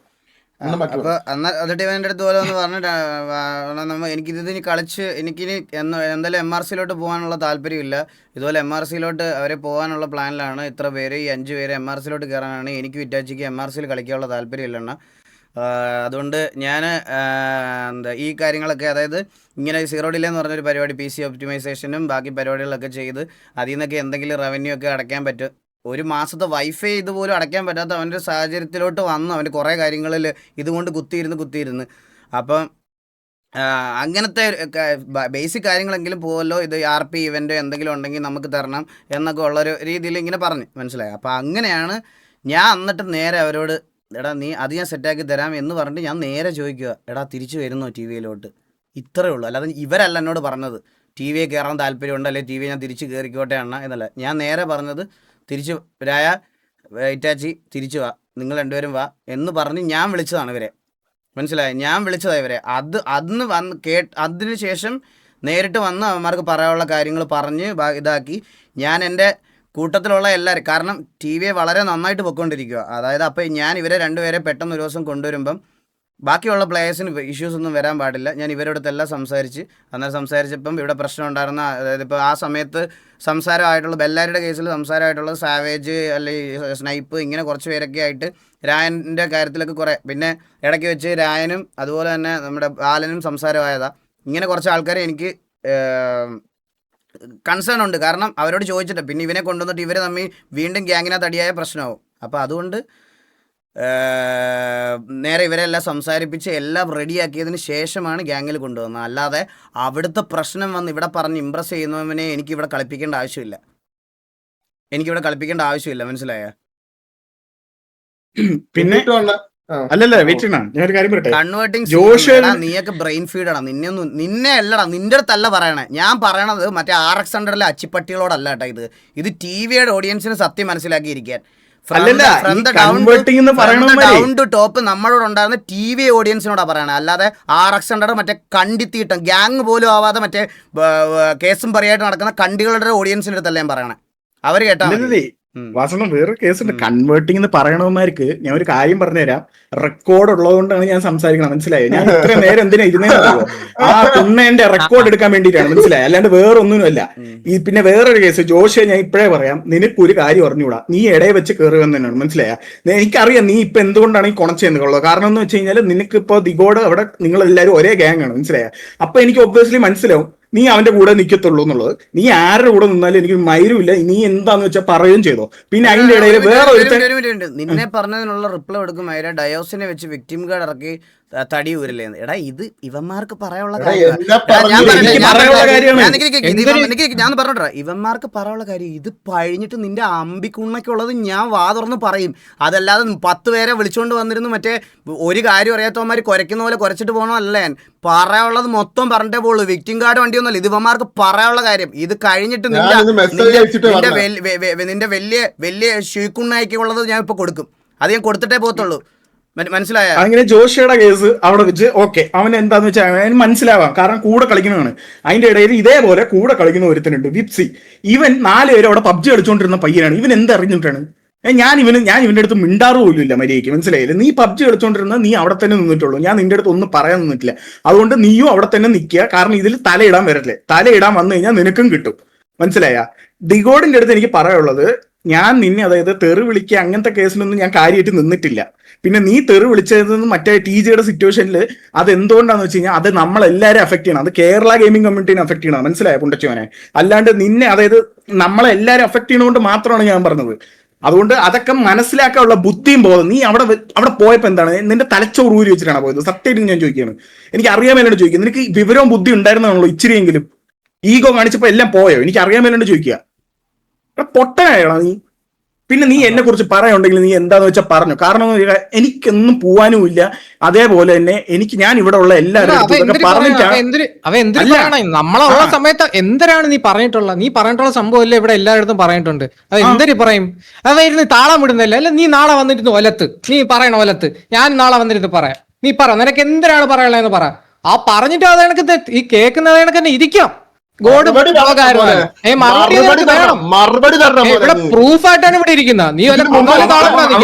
അപ്പൊ എന്നിട്ട് ഇവന്റെ അടുത്ത് പോലെ ഒന്ന് പറഞ്ഞിട്ട് എനിക്കിതിന് കളിച്ച് എനിക്കിനി എന്തായാലും MRCയിലോട്ട് പോകാനുള്ള താല്പര്യമില്ല. ഇതുപോലെ MRCയിലോട്ട് അവരെ പോകാനുള്ള പ്ലാനിലാണ്. ഇത്ര പേര്, ഈ 5 പേര് MRCയിലോട്ട് കയറാനാണ്. എനിക്ക് വിറ്റാച്ചിക്ക് MRCയിൽ കളിക്കാനുള്ള താല്പര്യമില്ലെണ്ണ. അതുകൊണ്ട് ഞാൻ ഈ കാര്യങ്ങളൊക്കെ, അതായത് ഇങ്ങനെ സീറോ ഡിലേ എന്ന് പറഞ്ഞൊരു പരിപാടി PC ഒപ്റ്റിമൈസേഷനും ബാക്കി പരിപാടികളൊക്കെ ചെയ്ത് അതിൽ നിന്നൊക്കെ എന്തെങ്കിലും റവന്യൂ ഒക്കെ അടയ്ക്കാൻ പറ്റും. ഒരു മാസത്തെ വൈഫൈ ഇതുപോലും അടയ്ക്കാൻ പറ്റാത്ത അവൻ്റെ സാഹചര്യത്തിലോട്ട് വന്നു. അവൻ്റെ കുറേ കാര്യങ്ങളിൽ ഇതുകൊണ്ട് കുത്തിയിരുന്ന് അപ്പം അങ്ങനത്തെ ബേസിക് കാര്യങ്ങളെങ്കിലും പോവല്ലോ, ഇത് RP ഇവൻ്റ് എന്തെങ്കിലും ഉണ്ടെങ്കിൽ നമുക്ക് തരണം എന്നൊക്കെ ഉള്ളൊരു രീതിയിൽ ഇങ്ങനെ പറഞ്ഞു, മനസ്സിലായി. അപ്പോൾ അങ്ങനെയാണ് ഞാൻ എന്നിട്ട് നേരെ അവരോട്, എടാ നീ അത് ഞാൻ സെറ്റാക്കി തരാം എന്ന് പറഞ്ഞിട്ട് ഞാൻ നേരെ ചോദിക്കുക, എടാ തിരിച്ചു വരുന്നോ TVയിലോട്ട്? ഇത്രയേ ഉള്ളൂ. അല്ലാതെ ഇവരല്ല എന്നോട് പറഞ്ഞത് TVയെ കയറാൻ താല്പര്യമുണ്ട്, അല്ലെങ്കിൽ TV ഞാൻ തിരിച്ച് കയറിക്കോട്ടെ അണ്ണ എന്നല്ല. ഞാൻ നേരെ പറഞ്ഞത് തിരിച്ചു രായ ഇറ്റാച്ചി തിരിച്ചു വാ, നിങ്ങൾ രണ്ടുപേരും വാ എന്ന് പറഞ്ഞ് ഞാൻ വിളിച്ചതാണ് ഇവരെ, മനസ്സിലായി. ഞാൻ വിളിച്ചതാണ് ഇവരെ. അന്ന് വന്ന് അതിന് ശേഷം നേരിട്ട് വന്ന് അവന്മാർക്ക് പറയാനുള്ള കാര്യങ്ങൾ പറഞ്ഞ് ഇതാക്കി. ഞാൻ എൻ്റെ കൂട്ടത്തിലുള്ള എല്ലാവരും, കാരണം TVയെ വളരെ നന്നായിട്ട് പൊയ്ക്കൊണ്ടിരിക്കുക. അതായത് അപ്പോൾ ഞാൻ ഇവരെ രണ്ടുപേരെ പെട്ടെന്ന് ഒരു ദിവസം കൊണ്ടുവരുമ്പം ബാക്കിയുള്ള പ്ലേയേഴ്സിന് ഇഷ്യൂസ് ഒന്നും വരാൻ പാടില്ല. ഞാൻ ഇവരോടത്തെല്ലാം സംസാരിച്ച്, അന്നേരം സംസാരിച്ചപ്പം ഇവിടെ പ്രശ്നം ഉണ്ടായിരുന്ന, അതായത് ഇപ്പോൾ ആ സമയത്ത് സംസാരമായിട്ടുള്ള ബെല്ലാരിയുടെ കേസിൽ സംസാരമായിട്ടുള്ളത് സാവേജ് അല്ലെങ്കിൽ സ്നൈപ്പ്, ഇങ്ങനെ കുറച്ച് പേരൊക്കെ ആയിട്ട് രായൻ്റെ കാര്യത്തിലൊക്കെ കുറേ, പിന്നെ ഇടയ്ക്ക് വെച്ച് രായനും അതുപോലെ തന്നെ നമ്മുടെ ബാലനും സംസാരമായതാണ്. ഇങ്ങനെ കുറച്ച് ആൾക്കാരെ എനിക്ക് കൺസേൺ ഉണ്ട്. കാരണം അവരോട് ചോദിച്ചിട്ട് പിന്നെ ഇവനെ കൊണ്ടുവന്നിട്ട് ഇവർ തമ്മിൽ വീണ്ടും ഗ്യാങ്ങിനകത്ത് അടിയായ പ്രശ്നമാവും. അപ്പോൾ അതുകൊണ്ട് നേരെ ഇവരെല്ലാം സംസാരിപ്പിച്ച് എല്ലാം റെഡിയാക്കിയതിന് ശേഷമാണ് ഗ്യാങ്ങിൽ കൊണ്ടുവന്നത്. അല്ലാതെ അവിടുത്തെ പ്രശ്നം വന്ന് ഇവിടെ പറഞ്ഞ് ഇമ്പ്രസ് ചെയ്യുന്നവനെ എനിക്കിവിടെ കളിപ്പിക്കേണ്ട ആവശ്യമില്ല, മനസ്സിലായോ? പിന്നെ അല്ലല്ല വെയിറ്റ് ഞാൻ ഒരു കാര്യം പറയട്ടെ. കൺവേർട്ടിംഗ് നീയൊക്കെ ബ്രെയിൻ ഫീഡാണ്. നിന്നെ അല്ലടാ, നിന്റെ അടുത്തല്ല പറയണേ. ഞാൻ പറയണത് മറ്റേ RX100 അച്ചിപ്പട്ടികളോടല്ല കേട്ടോ. ഇത് TVയുടെ ഓഡിയൻസിന് സത്യം മനസ്സിലാക്കിയിരിക്കാൻ. ഡൗൺ ടു ടോപ്പ് നമ്മളോട് ഉണ്ടായിരുന്ന TV ഓഡിയൻസിനോടാ പറയണേ. അല്ലാതെ RX100 മറ്റേ കണ്ടിത്തീട്ടം ഗ്യാങ് പോലും ആവാതെ മറ്റേ കേസും പറയായിട്ട് നടക്കുന്ന കണ്ടികളുടെ ഓഡിയൻസിന്റെ അടുത്തല്ല ഞാൻ പറയണേ. അവര് കേട്ടാ വാസണം വേറെ കേസുണ്ട്. കൺവേർട്ടിംഗ് എന്ന് പറയണവന്മാർക്ക് ഞാൻ ഒരു കാര്യം പറഞ്ഞുതരാം. റെക്കോർഡ് ഉള്ളതുകൊണ്ടാണ് ഞാൻ സംസാരിക്കണം, മനസ്സിലായോ? ഞാൻ ഇത്ര നേരം എന്തിനാ ഇരുന്നേന്നോ? ആ കുണ്ണേന്റെ റെക്കോർഡ് എടുക്കാൻ വേണ്ടിയിട്ടാണ്, മനസ്സിലായി, അല്ലാണ്ട് വേറെ ഒന്നുമല്ല. പിന്നെ വേറൊരു കേസ് ജോഷെ, ഞാൻ ഇപ്പോഴേ പറയാം, നിനക്ക് ഒരു കാര്യം അറിഞ്ഞുകൂടാ, നീ ഇടയെ വെച്ച് കയറുക തന്നെയാണ്, മനസ്സിലായ? എനിക്കറിയാം നീ ഇപ്പൊ എന്തുകൊണ്ടാണ് ഈ കുണച്ചെന്നുള്ളത്. കാരണം എന്ന് വെച്ച് കഴിഞ്ഞാൽ നിനക്ക് ഇപ്പൊ ദിഗോഡ് അവിടെ നിങ്ങളെല്ലാവരും ഒരേ ഗ്യാങ് ആണ്, മനസ്സിലായ? അപ്പൊ എനിക്ക് ഒബ്വിയസ്ലി മനസ്സിലാവും നീ അവന്റെ കൂടെ നിൽക്കത്തുള്ളൂ എന്നുള്ളത്. നീ ആരുടെ കൂടെ നിന്നാലും എനിക്ക് മൈരുമില്ല, നീ എന്താന്ന് വെച്ചാൽ പറയുകയും ചെയ്തോ. പിന്നെ അതിന്റെ ഇടയിൽ വേറെ നിന്നെ പറഞ്ഞതിനുള്ള റിപ്ലൈ എടുക്കും. ഡയോസിനെ വെച്ച് വിക്ടിം കാർഡ് ഇറക്കി തടി ഊരില്ലേ? എടാ ഇത് ഇവന്മാർക്ക് പറയാനുള്ള ഞാൻ പറഞ്ഞോട്ടാ, ഇവന്മാർക്ക് പറയാനുള്ള കാര്യം ഇത് കഴിഞ്ഞിട്ട് നിന്റെ അമ്പിക്കുണ്ണയ്ക്കുള്ളത് ഞാൻ വാ തുറന്ന് പറയും. അതല്ലാതെ 10 പേരെ വിളിച്ചുകൊണ്ട് വന്നിരുന്നു മറ്റേ ഒരു കാര്യം അറിയാത്തവന്മാർ കുരയ്ക്കുന്ന പോലെ കുരച്ചിട്ട് പോകണമല്ല. ഞാൻ പറയാനുള്ളത് മൊത്തം പറഞ്ഞിട്ടേ പോളൂ. വിക്ടിം കാർഡ് വണ്ടി കാര്യമൊന്നുമല്ല, ഇത് ഇവന്മാർക്ക് പറയാനുള്ള കാര്യം. ഇത് കഴിഞ്ഞിട്ട് നിന്റെ വലിയ ഷീക്കുണ്ണായിക്കുള്ളത് ഞാൻ ഇപ്പൊ കൊടുക്കും, അത് ഞാൻ കൊടുത്തിട്ടേ പോകത്തുള്ളൂ. മനസ്സിലായ? അങ്ങനെ ജോഷിയുടെ കേസ് അവിടെ വെച്ച് ഓക്കെ, അവൻ എന്താന്ന് വെച്ചാൽ അവന് മനസ്സിലാവാം, കാരണം കൂടെ കളിക്കുന്നതാണ്. അതിന്റെ ഇടയിൽ ഇതേപോലെ കൂടെ കളിക്കുന്ന ഒരുത്തനുണ്ട് വിപ്സി. ഇവൻ 4 പേര് അവിടെ പബ്ജി കളിച്ചോണ്ടിരുന്ന പയ്യനാണ്. ഇവൻ എന്തറിഞ്ഞിട്ടാണ് ഞാൻ ഇവന്റെ അടുത്ത് മിണ്ടാറ് പോലും ഇല്ല മര്യാദയ്ക്ക്, മനസ്സിലായില്ല? നീ പബ്ജി കളിച്ചോണ്ടിരുന്ന നീ അവിടെ തന്നെ നിന്നിട്ടുള്ളൂ, ഞാൻ നിന്റെ അടുത്ത് ഒന്നും പറയാൻ നിന്നിട്ടില്ല. അതുകൊണ്ട് നീയും അവിടെ തന്നെ നിൽക്കുക, കാരണം ഇതിൽ തലയിടാൻ വരല്ലേ. തലയിടാൻ വന്നു കഴിഞ്ഞാൽ നിനക്കും കിട്ടും, മനസ്സിലായ? ഡിഗോഡിന്റെ അടുത്ത് എനിക്ക് പറയാനുള്ളത്, ഞാൻ നിന്നെ അതായത് തെറി വിളിക്കുക അങ്ങനത്തെ കേസിലൊന്നും ഞാൻ കാര്യമായിട്ട് നിന്നിട്ടില്ല. പിന്നെ നീ തെറി വിളിച്ചതെന്ന് മറ്റേ TJയുടെ സിറ്റുവേഷനിൽ അത് എന്തുകൊണ്ടാന്ന് വെച്ച് കഴിഞ്ഞാൽ അത് നമ്മളെല്ലാവരും അഫക്ട് ചെയ്യണം, അത് കേരള ഗെയിമിംഗ് കമ്മ്യൂണിറ്റിനെ അഫക്ട് ചെയ്യണം, മനസ്സിലായ പുണ്ടച്ചോനെ? അല്ലാണ്ട് നിന്നെ അതായത് നമ്മളെല്ലാവരും അഫക്ട് ചെയ്യണോണ്ട് മാത്രമാണ് ഞാൻ പറഞ്ഞത്. അതുകൊണ്ട് അതൊക്കെ മനസ്സിലാക്കാനുള്ള ബുദ്ധിയും ബോധം. നീ അവിടെ പോയപ്പോ എന്താണ് നിന്റെ തലച്ചോറ് ഊരി വെച്ചിട്ടാണ് പോയത്? സത്യമായിട്ട് ഞാൻ ചോദിക്കുകയാണ്, എനിക്ക് അറിയാൻ മേലോട്ട് ചോദിക്കുക. നിനക്ക് വിവരവും ബുദ്ധി ഉണ്ടായിരുന്നാണല്ലോ ഇച്ചിരിയെങ്കിലും? ഈഗോ കാണിച്ചപ്പോ എല്ലാം പോയോ? എനിക്ക് അറിയാൻ മേലോട്ട് ചോദിക്കുക. പൊട്ടനായോ നീ? പിന്നെ നീ എന്നെ കുറിച്ച് പറയുണ്ടെങ്കിൽ നീ എന്താന്ന് വെച്ചാൽ പറഞ്ഞു. കാരണം എനിക്കൊന്നും പോവാനും ഇല്ല. അതേപോലെ തന്നെ ഞാൻ ഇവിടെ ഉള്ള എല്ലാവരും നമ്മളുള്ള സമയത്ത് എന്തരാണ് നീ പറഞ്ഞിട്ടുള്ള സംഭവം അല്ലേ ഇവിടെ എല്ലായിടത്തും പറഞ്ഞിട്ടുണ്ട്. അത് എന്തൊരു പറയും? അതായിരുന്നു താളം വിടുന്നില്ല അല്ലെ? നീ നാളെ വന്നിരുന്നു ഒലത്ത്, നീ പറയണ ഒലത്ത്, ഞാൻ നാളെ വന്നിരുന്ന് പറയാം. നീ പറ, നിനക്ക് എന്തിനാണ് പറയാനുള്ളതെന്ന് പറ. ആ പറഞ്ഞിട്ട് അത് കണക്ക് ഈ കേൾക്കുന്നത് കണക്ക് തന്നെ ഇരിക്കാം. പ്രൂഫായിട്ടാണ് ഇവിടെ ഇരിക്കുന്നത്. നീ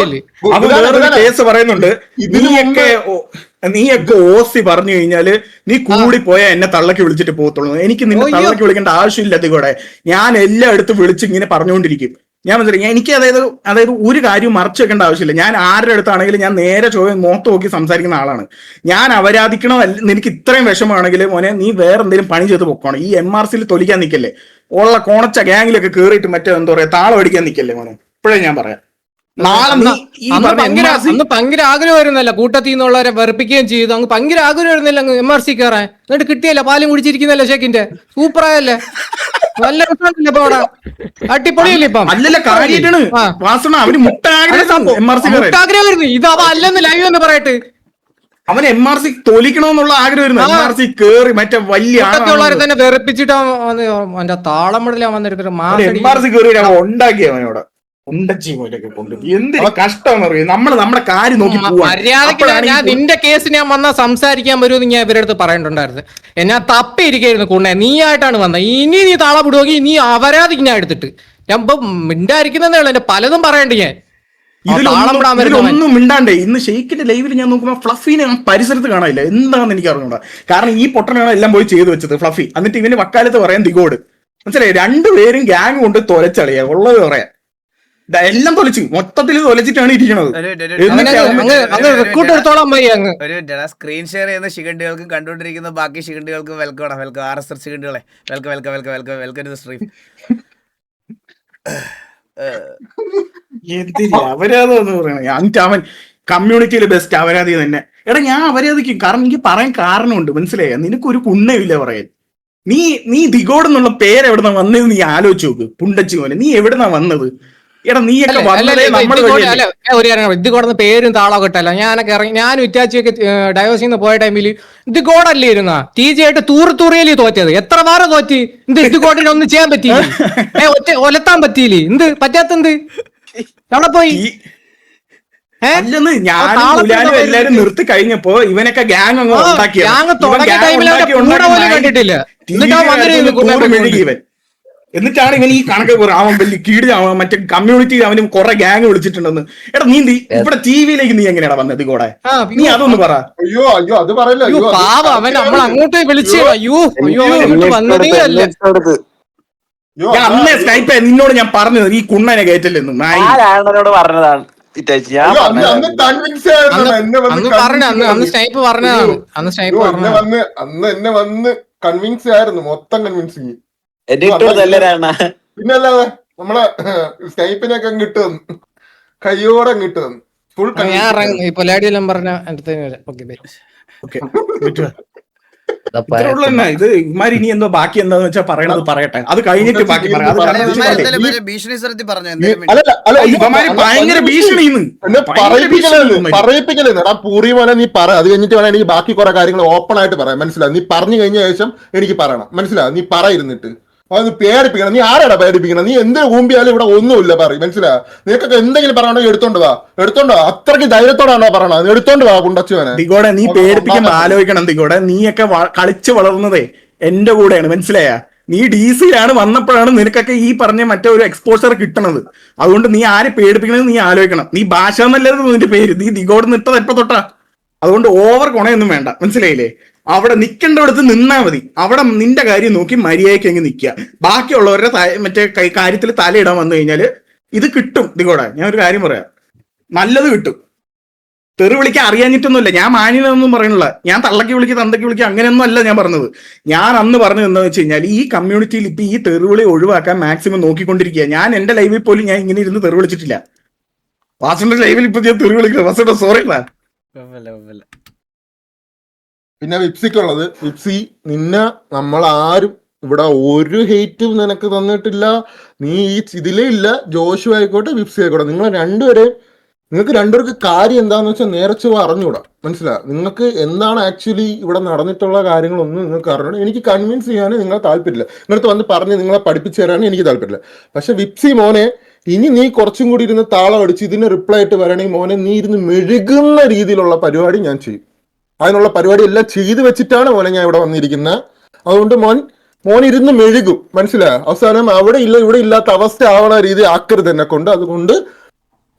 കേസ് പറയുന്നുണ്ട്, നീയൊക്കെ ഓസി പറഞ്ഞു കഴിഞ്ഞാല് നീ കൂടി പോയാൽ എന്നെ തള്ളക്ക് വിളിച്ചിട്ട് പോകത്തുള്ളൂ. എനിക്ക് നിന്നെ തള്ളക്ക് വിളിക്കേണ്ട ആവശ്യമില്ല. അതികൂടെ ഞാൻ എല്ലായിടത്തും വിളിച്ച് ഇങ്ങനെ പറഞ്ഞുകൊണ്ടിരിക്കും. ഞാൻ മനസ്സിലായി. എനിക്ക് അതായത് ഒരു കാര്യം മറച്ചു വെക്കേണ്ട ആവശ്യമില്ല. ഞാൻ ആരുടെ അടുത്താണെങ്കിലും ഞാൻ നേരെ മുഖത്ത് നോക്കി സംസാരിക്കുന്ന ആളാണ്. ഞാൻ അപരാധിക്കണോ നിനക്ക് ഇത്രയും വിഷമമാണെങ്കിൽ മോനെ നീ വേറെ എന്തെങ്കിലും പണി ചെയ്ത് പൊക്കണം. ഈ MRCയിൽ തൊലിക്കാൻ നിൽക്കല്ലേ, ഉള്ള കോണച്ച ഗ്യാങ്ങിലൊക്കെ കേറിയിട്ട് മറ്റേ എന്താ പറയാ താളം അടിക്കാൻ നിൽക്കല്ലേ മോനെ. ഇപ്പോഴേ ഞാൻ പറയാം, ഭയങ്കര ആഗ്രഹമായിരുന്നല്ല കൂട്ടത്തിൽ നിന്നുള്ളവരെ വെറുപ്പിക്കുകയും ചെയ്തു. അങ്ങ് ഭയങ്കര ആഗ്രഹമായിരുന്നില്ല അങ്ങ് MRC കയറാൻ. എന്നിട്ട് കിട്ടിയല്ല, പാലും കുടിച്ചിരിക്കുന്നല്ലേ ഷേക്കിന്റെ. സൂപ്പറായല്ലേ, നല്ല രസമല്ലേ ഇപ്പൊ അവിടെ, അടിപൊളിയല്ലേ ഇപ്പം? മുട്ടാഗ്രഹമായിരുന്നു. ഇത് അവ അല്ലെന്ന് ലൈവ് എന്ന് പറയട്ടെ. അവൻ MRC തോലിക്കണമെന്നുള്ള ആഗ്രഹമായിരുന്നു. MRC കേറി മറ്റേ വലിയ ഉള്ളവരെ തന്നെ വെറുപ്പിച്ചിട്ട് അവന്റെ താളം മുടലാൻ വന്നിട്ട് MRC കേറി ഉണ്ടാക്കി അവനോട് എന്തൊരു കഷ്ടമെന്ന് പറയും. നമ്മുടെ കാര്യം നോക്കി മര്യാദക്ക് ഞാൻ നിന്റെ കേസ് ഞാൻ വന്നാ സംസാരിക്കാൻ വരുമെന്ന് ഞാൻ ഇവരുടെ അടുത്ത് പറയണ്ടുണ്ടായിരുന്നു. ഞാൻ തപ്പിയിരിക്കായിരുന്നു കുണ്ണെ, നീ ആയിട്ടാണ് വന്നത്. ഇനി നീ താള വിടുവെങ്കിൽ നീ അപരാധിക്ക് ഞാൻ എടുത്തിട്ട് ഞാൻ ഇപ്പൊ മിണ്ടായിരിക്കുന്നതേ ഉള്ളു. എന്റെ പലതും പറയണ്ട് ഞാൻ ഇതിലൊന്നും മിണ്ടാണ്ടേ. ഇന്ന് ഷെയ്ക്കിന്റെ ലൈവിൽ ഞാൻ നോക്കുമ്പോ ഫ്ലഫീനെ പരിസരത്ത് കാണാനില്ല. എന്താണെന്ന് എനിക്ക് അറിഞ്ഞൂടാ. കാരണം ഈ പൊട്ടനാണ് എല്ലാം പോയി ചെയ്തു വെച്ചത് ഫ്ലഫി. എന്നിട്ട് ഇവന് വക്കാലത്ത് പറയാൻ ദിഗോഡ്, മനസ്സിലായി? രണ്ടുപേരും ഗ്യാങ് കൊണ്ട് തൊലച്ചളിയാ ഉള്ളത് പറയാം. എല്ലാം തൊലച്ചു, മൊത്തത്തിൽ തൊലച്ചിട്ടാണ് ഇരിക്കുന്നത്. സ്ക്രീൻ ഷെയർ ചെയ്യുന്ന ശിഖണ്ഡികൾക്കും കണ്ടുകൊണ്ടിരിക്കുന്ന ബാക്കി ശിഖണ്ഡികൾക്കും വെൽക്കം RSR ശിഖണ്ഡികളെ വെൽക്കം സ്ട്രീം. അപരാധം പറയണ അവൻ കമ്മ്യൂണിറ്റിയിലെ ബെസ്റ്റ് അപരാധി തന്നെ. എടാ ഞാൻ അപരാധിക്കും, കാരണം എനിക്ക് പറയാൻ കാരണമുണ്ട്, മനസ്സിലായ? നിനക്കൊരു കുണ്ണയില്ല പറയാൻ. നീ ദിഗോഡ് എന്നുള്ള പേര് എവിടുന്ന വന്നത് നീ ആലോചിച്ച് നോക്ക്. പുണ്ടച്ചി പോലെ നീ എവിടുന്നാ വന്നത്? എടാ നീയൊക്കെ ഇത് കൊടുന്ന പേരും താളമൊക്കെ ഇട്ടല്ല. ഞാനൊക്കെ ഇറങ്ങി, ഞാനും ഇറ്റാച്ചിയൊക്കെ ഡൈവേഴ്സിന്ന് പോയ ടൈമിൽ ഇത് ഗോഡല്ലേ ഇരുന്ന TJ ആയിട്ട് തൂറിയല്ലേ തോറ്റത്. എത്ര വാരം തോറ്റി. ഇത് ഗോഡിനെ ഒന്നും ചെയ്യാൻ പറ്റിയില്ലേ? ഒലത്താൻ പറ്റിയില്ലേ? എന്ത് പറ്റാത്തെന്ത്? എവിടെ പോയി? എല്ലാരും നിർത്തി കഴിഞ്ഞപ്പോ ഇവനൊക്കെ ഗ്യാങ് അങ്ങ് കണ്ടിട്ടില്ല. ഇവൻ എന്നിട്ടാണ് ഇവൻ ഈ കണക്ക് അവൻ വലിയ കീട് മറ്റേ കമ്മ്യൂണിറ്റി അവന് കുറെ ഗ്യാങ് വിളിച്ചിട്ടുണ്ടെന്ന്. എടാ നീ ഇവിടെ TVയിലേക്ക് നീ എങ്ങനെയാ വന്നത് കൂടെ? നീ അതൊന്ന് പറ. അയ്യോ അത് പറയല്ലോ. അവൻ നമ്മൾ അങ്ങോട്ട് വിളിച്ചു. ഞാൻ അന്നേ സ്നൈപ്പ് നിന്നോട് ഞാൻ പറഞ്ഞത് ഈ കുണ്ണനെ കയറ്റല്ലെന്ന് പറഞ്ഞതാണ്. അന്ന് എന്നെ വന്ന് കൺവിൻസ് ആയിരുന്നു, മൊത്തം കൺവിൻസിങ്. പിന്നല്ലാതെ നമ്മളെ സ്നൈപ്പിനൊക്കെ കിട്ടും, കയ്യോടെ കിട്ടും. ഫുൾ ഇത്രേ ഉള്ളൂ തന്നെ. ഇത് ഇമാര് ഇനി എന്തോ ബാക്കി എന്താന്ന് വെച്ചാൽ പറയണത് പറയട്ടെ, അത് കഴിഞ്ഞിട്ട് ബാക്കി പറയാം. അത് കാരണം ഇവന്മാര് വെച്ചാല് എന്തായാലും ഇവര് ഭീഷണി സ്വരത്തിൽ പറഞ്ഞു എന്തെങ്കിലും അല്ലല്ല അല്ല ഇവന്മാര് ഭയങ്കര ഭീഷണിന്ന് എന്നെ പറയിപ്പിക്കലെന്ന് എടാ പൂറി പോലെ നീ പറ, അത് കഴിഞ്ഞിട്ട് വേണം എനിക്ക് ബാക്കി കുറെ കാര്യങ്ങൾ ഓപ്പൺ ആയിട്ട് പറയാം. മനസ്സിലായി? നീ പറഞ്ഞു കഴിഞ്ഞ ശേഷം എനിക്ക് പറയണം. മനസ്സിലായി? നീ പറയിരുന്നിട്ട് അതൊന്ന് പേടിപ്പിക്കണം. നീ ആരാടാ പേടിപ്പിക്കണം? നീ എന്തിനു കൂമ്പിയാലും ഇവിടെ ഒന്നുമില്ല പറയും. മനസ്സിലായി? നിനക്കൊക്കെ എന്തെങ്കിലും പറയണമെങ്കിൽ എടുത്തോണ്ട് വാ. അത്രയ്ക്ക് ധൈര്യത്തോടാണോ പറയണത്? എടുത്തോണ്ട് വാ കുണ്ടച്ചുവനെ. ദിഗോടെ നീ പേടിപ്പിക്കുമ്പോ ആലോചിക്കണം ദിഗോടെ, നീയൊക്കെ കളിച്ച് വളർന്നതേ എന്റെ കൂടെയാണ്. മനസ്സിലായ? നീ DC-യിലാണ് വന്നപ്പോഴാണ് നിനക്കൊക്കെ ഈ പറഞ്ഞ മറ്റേ ഒരു എക്സ്പോഷർ കിട്ടണത്. അതുകൊണ്ട് നീ ആരെ പേടിപ്പിക്കണമെന്ന് നീ ആലോചിക്കണം. നീ ഭാഷ എന്നല്ലായിരുന്നു നിന്റെ പേര്, നീ ദിഗോട് നിട്ടത് എപ്പോ തൊട്ടാ? അതുകൊണ്ട് ഓവർ കൊണയൊന്നും വേണ്ട. മനസ്സിലായില്ലേ? അവിടെ നിൽക്കേണ്ടടുത്ത് നിന്നാ മതി. അവിടെ നിന്റെ കാര്യം നോക്കി മര്യാദയ്ക്ക് അങ്ങ് നിൽക്കുക. ബാക്കിയുള്ളവരുടെ മറ്റേ കാര്യത്തിൽ തലയിടാൻ വന്നു കഴിഞ്ഞാല് ഇത് കിട്ടും. ദിഗോടെ ഞാൻ ഒരു കാര്യം പറയാം, നല്ലത് കിട്ടും. തെറി വിളിക്കാൻ അറിയാഞ്ഞിട്ടൊന്നുമില്ല, ഞാൻ മാന്യനൊന്നും പറയണില്ല. ഞാൻ തള്ളക്കി വിളിക്കുക തന്തയ്ക്ക് വിളിക്കുക അങ്ങനെയൊന്നും അല്ല ഞാൻ പറഞ്ഞത്. ഞാൻ അന്ന് പറഞ്ഞത് എന്താണെന്ന് വെച്ച് കഴിഞ്ഞാൽ ഈ കമ്മ്യൂണിറ്റിയിൽ ഇപ്പൊ ഈ തെറിവിളി ഒഴിവാക്കാൻ മാക്സിമം നോക്കിക്കൊണ്ടിരിക്കുക. ഞാൻ എന്റെ ലൈവിൽ പോലും ഞാൻ ഇങ്ങനെ ഇരുന്ന് തെറി വിളിച്ചിട്ടില്ല. വാസുന്റെ ലൈവിൽ ഇപ്പൊ ഞാൻ തെറി വിളിക്കുന്നത്. വാസുടെ സോറി. പിന്നെ വിപ്സിക്കുള്ളത്, വിപ്സി നിന്നെ നമ്മൾ ആരും ഇവിടെ ഒരു ഹെയ്റ്റും നിനക്ക് തന്നിട്ടില്ല. നീ ഈ ഇതിലേ ഇല്ല. ജോഷു ആയിക്കോട്ടെ വിപ്സി ആയിക്കോട്ടെ, നിങ്ങൾക്ക് രണ്ടുപേർക്ക് കാര്യം എന്താന്ന് വെച്ചാൽ നേരച്ച് അറിഞ്ഞൂടാ. മനസ്സിലായി? നിങ്ങൾക്ക് എന്താണ് ആക്ച്വലി ഇവിടെ നടന്നിട്ടുള്ള കാര്യങ്ങളൊന്നും നിങ്ങൾക്ക് അറിഞ്ഞൂടാ. എനിക്ക് കൺവിൻസ് ചെയ്യാനും നിങ്ങളെ താല്പര്യമില്ല. നിങ്ങളടുത്ത് വന്ന് പറഞ്ഞ് നിങ്ങളെ പഠിപ്പിച്ചു തരാനും എനിക്ക് താല്പര്യമില്ല. പക്ഷെ വിപ്സി മോനെ, ഇനി നീ കുറച്ചും കൂടി ഇരുന്ന് താളം അടിച്ച് ഇതിന് റിപ്ലൈ ആയിട്ട് വരണമെങ്കിൽ മോനെ നീ ഇരുന്ന് മെഴുകുന്ന രീതിയിലുള്ള പരിപാടി ഞാൻ ചെയ്യും. അതിനുള്ള പരിപാടി എല്ലാം ചെയ്തു വെച്ചിട്ടാണ് മോനെ ഞാൻ ഇവിടെ വന്നിരിക്കുന്നത്. അതുകൊണ്ട് മോൻ ഇരുന്ന് മെഴുകും. മനസ്സിലായോ? അവസാനം അവിടെ ഇല്ല ഇവിടെ ഇല്ലാത്ത അവസ്ഥ ആവണ രീതി ആക്കരുത് എന്നെ കൊണ്ട്. അതുകൊണ്ട്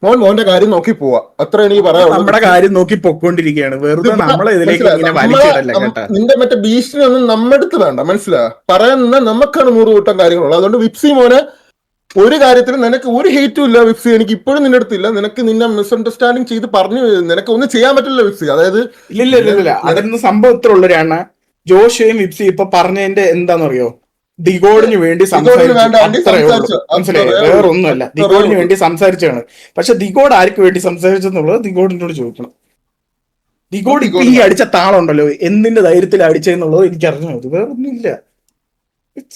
മോന്റെ കാര്യം നോക്കി പോവാ. അത്ര എനിക്ക് പറയാം. നമ്മുടെ കാര്യം നോക്കി പൊക്കോണ്ടിരിക്കുകയാണ്. വെറുതെ നമ്മളെ ഇതിലേക്ക് ഇങ്ങനെ വലിച്ചിടല്ല കേട്ടോ. നിന്റെ മറ്റേ ഭീഷണി ഒന്നും നമ്മുടെ അടുത്ത് വേണ്ട. മനസ്സിലായോ? പറയാൻ നിന്നാൽ നമുക്കാണ് 100 കൂട്ടം കാര്യങ്ങളുള്ളത്. അതുകൊണ്ട് വിപ്സി മോനെ, ഒരു കാര്യത്തിലും നിനക്ക് ഒരു ഹേറ്റും ഇല്ല വിപ്സി. എനിക്ക് ഇപ്പോഴും നിന്റെ അടുത്തില്ല. നിനക്ക് നിന്നെ മിസ്അണ്ടർസ്റ്റാൻഡിങ് ചെയ്ത് പറഞ്ഞു നിനക്ക് ഒന്നും ചെയ്യാൻ പറ്റില്ല വിപ്സി. അതായത് ഇല്ല അതൊന്നും സംഭവം ഇത്ര ഉള്ളവരാണ്. ജോഷയും വിപ്സി ഇപ്പൊ പറഞ്ഞതിന്റെ എന്താണെന്നറിയോ? ദിഗോഡിന് വേണ്ടി സംസാരിച്ചു. മനസ്സിലായി? വേറൊന്നുമല്ല, ദിഗോഡിന് വേണ്ടി സംസാരിച്ചാണ്. പക്ഷെ ദിഗോഡ് ആർക്ക് വേണ്ടി സംസാരിച്ചെന്നുള്ളത് ദിഗോഡിനോട് ചോദിക്കണം. ദിഗോഡ് ഇപ്പൊ ഈ അടിച്ച താളമുണ്ടല്ലോ, എന്തിന്റെ ധൈര്യത്തിൽ അടിച്ചെന്നുള്ളത് എനിക്ക് അറിഞ്ഞു. വേറൊന്നുമില്ല,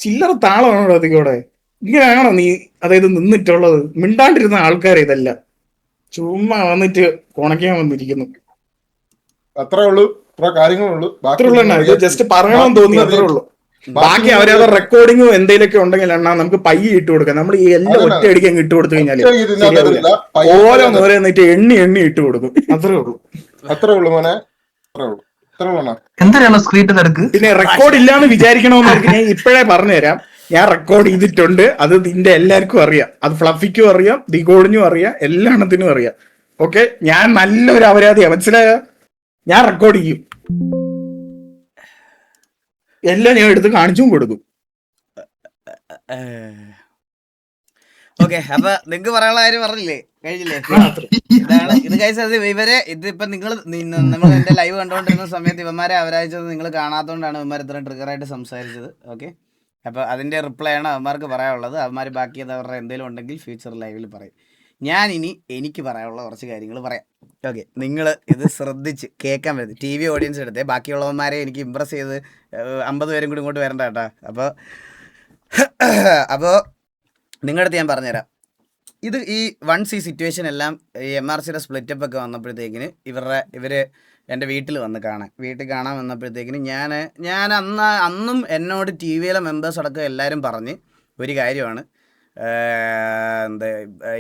ചില്ലറ താളമാണോ ദിഗോടെ? ഇങ്ങനെയാണോ നീ അതായത് നിന്നിട്ടുള്ളത്? മിണ്ടാണ്ടിരുന്ന ആൾക്കാരെ ഇതല്ല, ചുമ്മാ വന്നിട്ട് കൊണക്കാൻ വന്നിരിക്കുന്നു. അത്രേ ഉള്ളൂ. ഇത്ര കാര്യങ്ങളുള്ളൂ. ജസ്റ്റ് പറയണമെന്ന് തോന്നി, അത്രേ ഉള്ളൂ. ബാക്കി അവരത് റെക്കോർഡിങ്ങും എന്തെങ്കിലുമൊക്കെ ഉണ്ടെങ്കിൽ എണ്ണാ നമുക്ക് പയ്യെ ഇട്ട് കൊടുക്കാം. നമ്മൾ ഈ എല്ലാം ഒറ്റ അടിക്കാൻ ഇട്ട് കൊടുത്തു കഴിഞ്ഞാല് ഓരോ എന്നിട്ട് എണ്ണി ഇട്ട് കൊടുക്കും. അത്രേ ഉള്ളൂ മോനെ. എന്തിനാണ് സ്ക്രീൻ തിരക്ക്? പിന്നെ റെക്കോർഡ് ഇല്ലാന്ന് വിചാരിക്കണമെന്ന് ഞാൻ ഇപ്പോഴേ പറഞ്ഞുതരാം. ഞാൻ റെക്കോർഡ് ചെയ്തിട്ടുണ്ട്. അത് നിന്റെ എല്ലാവർക്കും അറിയാം. അത് ഫ്ലഫിക്കും അറിയാം, ദിഗോഡിനും അറിയാം, എല്ലാത്തിനും അറിയാം. ഓക്കെ, ഞാൻ നല്ലൊരു അപരാധിയാ. മനസ്സിലായോ? ഞാൻ റെക്കോർഡ് ചെയ്യും, എല്ലാം ഞാൻ എടുത്ത് കാണിച്ചും കൊടുക്കും. ഓക്കെ, അപ്പൊ നിങ്ങക്ക് പറയാനുള്ള കാര്യം പറഞ്ഞില്ലേ? കഴിഞ്ഞില്ലേ? ഇതാണ് ഇത് കഴിച്ചത്. ഇതിപ്പോ നമ്മൾ എന്റെ ലൈവ് കണ്ടുകൊണ്ടിരുന്ന സമയത്ത് ഇവന്മാരെ അവരാഴ്ചത് നിങ്ങൾ കാണാത്തതുകൊണ്ടാണ് ഇവന്മാർ ഇത്ര ട്രിഗറായിട്ട് സംസാരിച്ചത്. ഓക്കെ, അപ്പൊ അതിന്റെ റിപ്ലൈ ആണ് അവന്മാർക്ക് പറയാനുള്ളത്. അവന്മാർ ബാക്കി അവരുടെ എന്തെങ്കിലും ഉണ്ടെങ്കിൽ ഫ്യൂച്ചർ ലൈവിൽ പറയും. ഞാനിനി എനിക്ക് പറയാനുള്ള കുറച്ച് കാര്യങ്ങൾ പറയാം. ഓക്കെ, നിങ്ങൾ ഇത് ശ്രദ്ധിച്ച് കേൾക്കാൻ പറ്റും. TV ഓഡിയൻസ് എടുത്തേ, ബാക്കിയുള്ളവന്മാരെ എനിക്ക് ഇമ്പ്രസ് ചെയ്ത് 50 പേരും കൂടി ഇങ്ങോട്ട് വരണ്ട കേട്ടോ. അപ്പോൾ നിങ്ങളുടെ അടുത്ത് ഞാൻ പറഞ്ഞുതരാം. ഇത് ഈ വൺസ് ഈ സിറ്റുവേഷൻ എല്ലാം ഈ MRCയുടെ സ്പ്ലിറ്റപ്പ് ഒക്കെ വന്നപ്പോഴത്തേക്കിന് ഇവർ എൻ്റെ വീട്ടിൽ കാണാൻ വന്നപ്പോഴത്തേക്കിന് ഞാൻ അന്നും എന്നോട് TV-യിലെ മെമ്പേഴ്സ് അടക്കം എല്ലാവരും പറഞ്ഞ് ഒരു കാര്യമാണ്,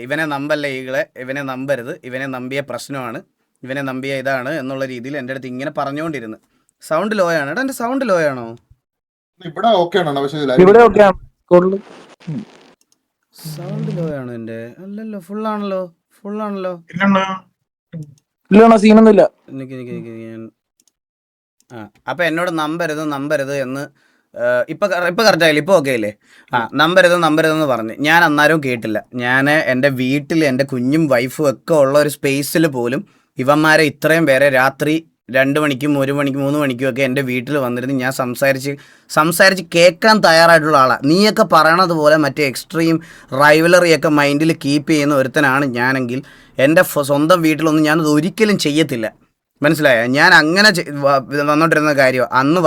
ഇവനെ നമ്പല്ല ഈകളെ, ഇവനെ നമ്പരുത്, ഇവനെ നമ്പിയ പ്രശ്നമാണ്, ഇവനെ നമ്പിയ ഇതാണ് എന്നുള്ള രീതിയിൽ എൻ്റെ അടുത്ത് ഇങ്ങനെ പറഞ്ഞുകൊണ്ടിരുന്നു. സൗണ്ട് ലോ ആണ്. എടാ എൻ്റെ സൗണ്ട് ലോ ആണോ? സൗണ്ട് ലോ ആണോ എൻ്റെ? അല്ലല്ലോ, ഫുള്ളാണല്ലോ. സീനൊന്നുമില്ല. അപ്പൊ എന്നോട് നമ്പരുത് എന്ന് ഇപ്പൊ കറക്റ്റ് ആയില്ലേ? ഇപ്പൊ ഓക്കെ അല്ലേ? നമ്പരുതെന്ന് പറഞ്ഞ് ഞാൻ അന്നേരം കേട്ടില്ല. ഞാൻ എൻ്റെ വീട്ടിൽ എൻ്റെ കുഞ്ഞും വൈഫും ഒക്കെ ഉള്ള ഒരു സ്പേസിൽ പോലും ഇവന്മാരെ ഇത്രയും പേരെ രാത്രി 2 മണിക്കും 1 മണിക്കും 3 മണിക്കും ഒക്കെ എൻ്റെ വീട്ടിൽ വന്നിരുന്ന് ഞാൻ സംസാരിച്ച് കേൾക്കാൻ തയ്യാറായിട്ടുള്ള ആളാണ്. നീയൊക്കെ പറയണത് പോലെ മറ്റേ എക്സ്ട്രീം റൈവലറിയൊക്കെ മൈൻഡിൽ കീപ്പ് ചെയ്യുന്ന ഒരുത്തനാണ് ഞാനെങ്കിൽ എൻ്റെ സ്വന്തം വീട്ടിലൊന്നും ഞാനത് ഒരിക്കലും ചെയ്യത്തില്ല. മനസ്സിലായോ? ഞാൻ അങ്ങനെ വന്നോണ്ടിരുന്ന കാര്യം അന്ന്